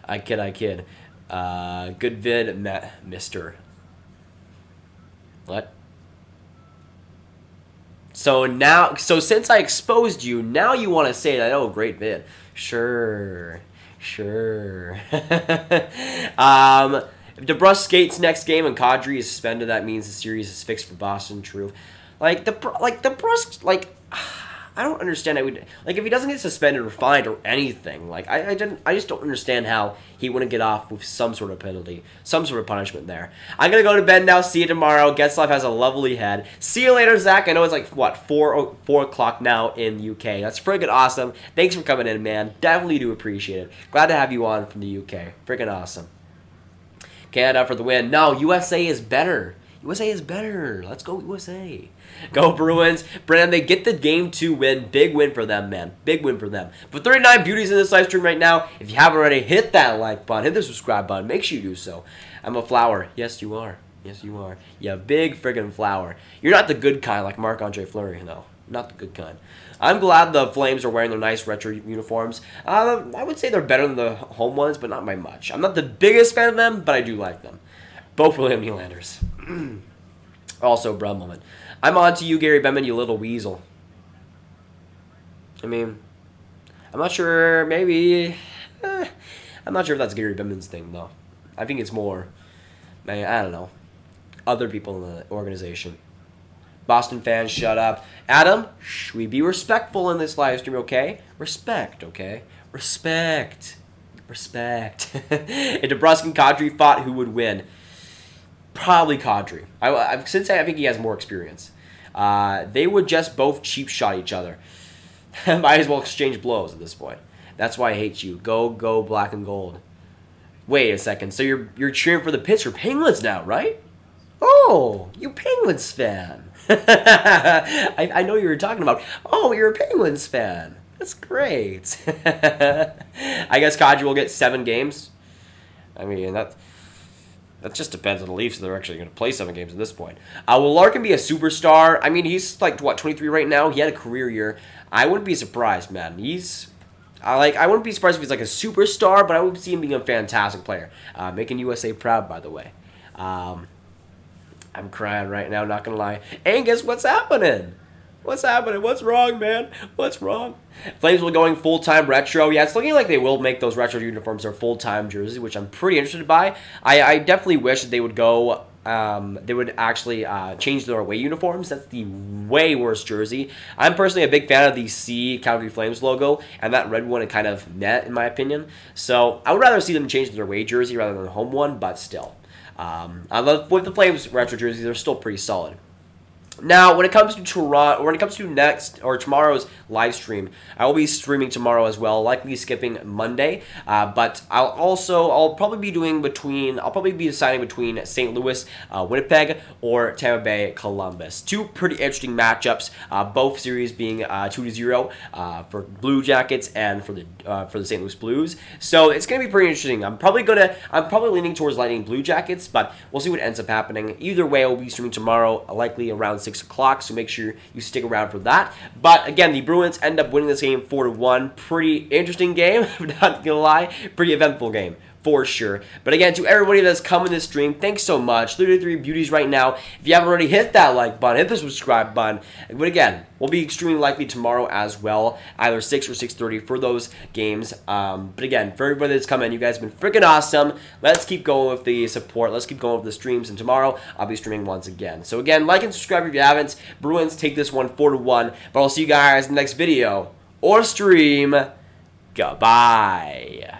I kid. Good vid, Mister. What? So since I exposed you, now you want to say that, oh, great vid. Sure. If DeBrusk skates next game and Kadri is suspended, that means the series is fixed for Boston. True. DeBrusk, I don't understand. If he doesn't get suspended or fined or anything, I just don't understand how he wouldn't get off with some sort of penalty, some sort of punishment there. I'm gonna go to bed now. See you tomorrow. Getzlaf has a lovely head. See you later, Zach. I know it's what 4 o'clock now in the UK. That's friggin' awesome. Thanks for coming in, man. Definitely do appreciate it. Glad to have you on from the UK. Friggin' awesome. Canada for the win. No, USA is better. USA is better. Let's go USA. Go Bruins. Brandon, they get the Game 2 win. Big win for them, man. Big win for them. For 39 beauties in this live stream right now, if you haven't already, hit that like button. Hit the subscribe button. Make sure you do so. I'm a flower. Yes, you are. Yes, you are. Yeah, big friggin' flower. You're not the good kind like Marc-Andre Fleury, no. Not the good kind. I'm glad the Flames are wearing their nice retro uniforms. I would say they're better than the home ones, but not by much. I'm not the biggest fan of them, but I do like them. Both William Nylanders. Also, bruh moment. I'm on to you, Gary Bettman, you little weasel. I mean, I'm not sure, maybe... I'm not sure if that's Gary Bettman's thing, though. I think it's more... I don't know. Other people in the organization. Boston fans, shut up. Adam, shh, we be respectful in this live stream, okay? Respect, okay? Respect. Respect. If DeBrusk and Kadri fought, who would win? Probably Kadri. Since I think he has more experience. They would just both cheap shot each other. Might as well exchange blows at this point. That's why I hate you. Go black and gold. Wait a second. So you're cheering for the Pittsburgh Penguins now, right? Oh, you Penguins fan. I know you were talking about. Oh, you're a Penguins fan. That's great. I guess Kadri will get 7 games. I mean, that just depends on the Leafs if they're actually going to play 7 games at this point. Will Larkin be a superstar? I mean, he's like, what, 23 right now? He had a career year. I wouldn't be surprised, man. I wouldn't be surprised if he's like a superstar, but I would see him being a fantastic player. Making USA proud, by the way. I'm crying right now, not going to lie. Angus, what's happening? What's happening? What's wrong, man? What's wrong? Flames will going full-time retro. Yeah, it's looking like they will make those retro uniforms their full-time jersey, which I'm pretty interested by. I definitely wish that they would go... they would actually change their away uniforms. That's the way worse jersey. I'm personally a big fan of the C Calgary Flames logo, and that red one is kind of net, in my opinion. So I would rather see them change their away jersey rather than the home one, but still. I love with the Flames retro jerseys, they're still pretty solid. Now, when it comes to Toronto, when it comes to tomorrow's live stream, I will be streaming tomorrow as well, likely skipping Monday. But I'll probably be deciding between St. Louis, Winnipeg, or Tampa Bay, Columbus. 2 pretty interesting matchups. Both series being 2-0 for Blue Jackets and for the St. Louis Blues. So it's gonna be pretty interesting. I'm probably leaning towards Lightning Blue Jackets, but we'll see what ends up happening. Either way, I will be streaming tomorrow, likely around 6 o'clock, so make sure you stick around for that. But again, the Bruins end up winning this game 4-1. Pretty interesting game, not gonna lie. Pretty eventful game, for sure. But again, to everybody that's come in this stream, thanks so much. 33 beauties right now. If you haven't already, hit that like button, hit the subscribe button. But again, we'll be extremely likely tomorrow as well, either 6 or 6:30 for those games. But again, for everybody that's come in, you guys have been freaking awesome. Let's keep going with the support. Let's keep going with the streams, and tomorrow I'll be streaming once again. So again, like and subscribe if you haven't. Bruins take this one 4-1. But I'll see you guys in the next video or stream. Goodbye.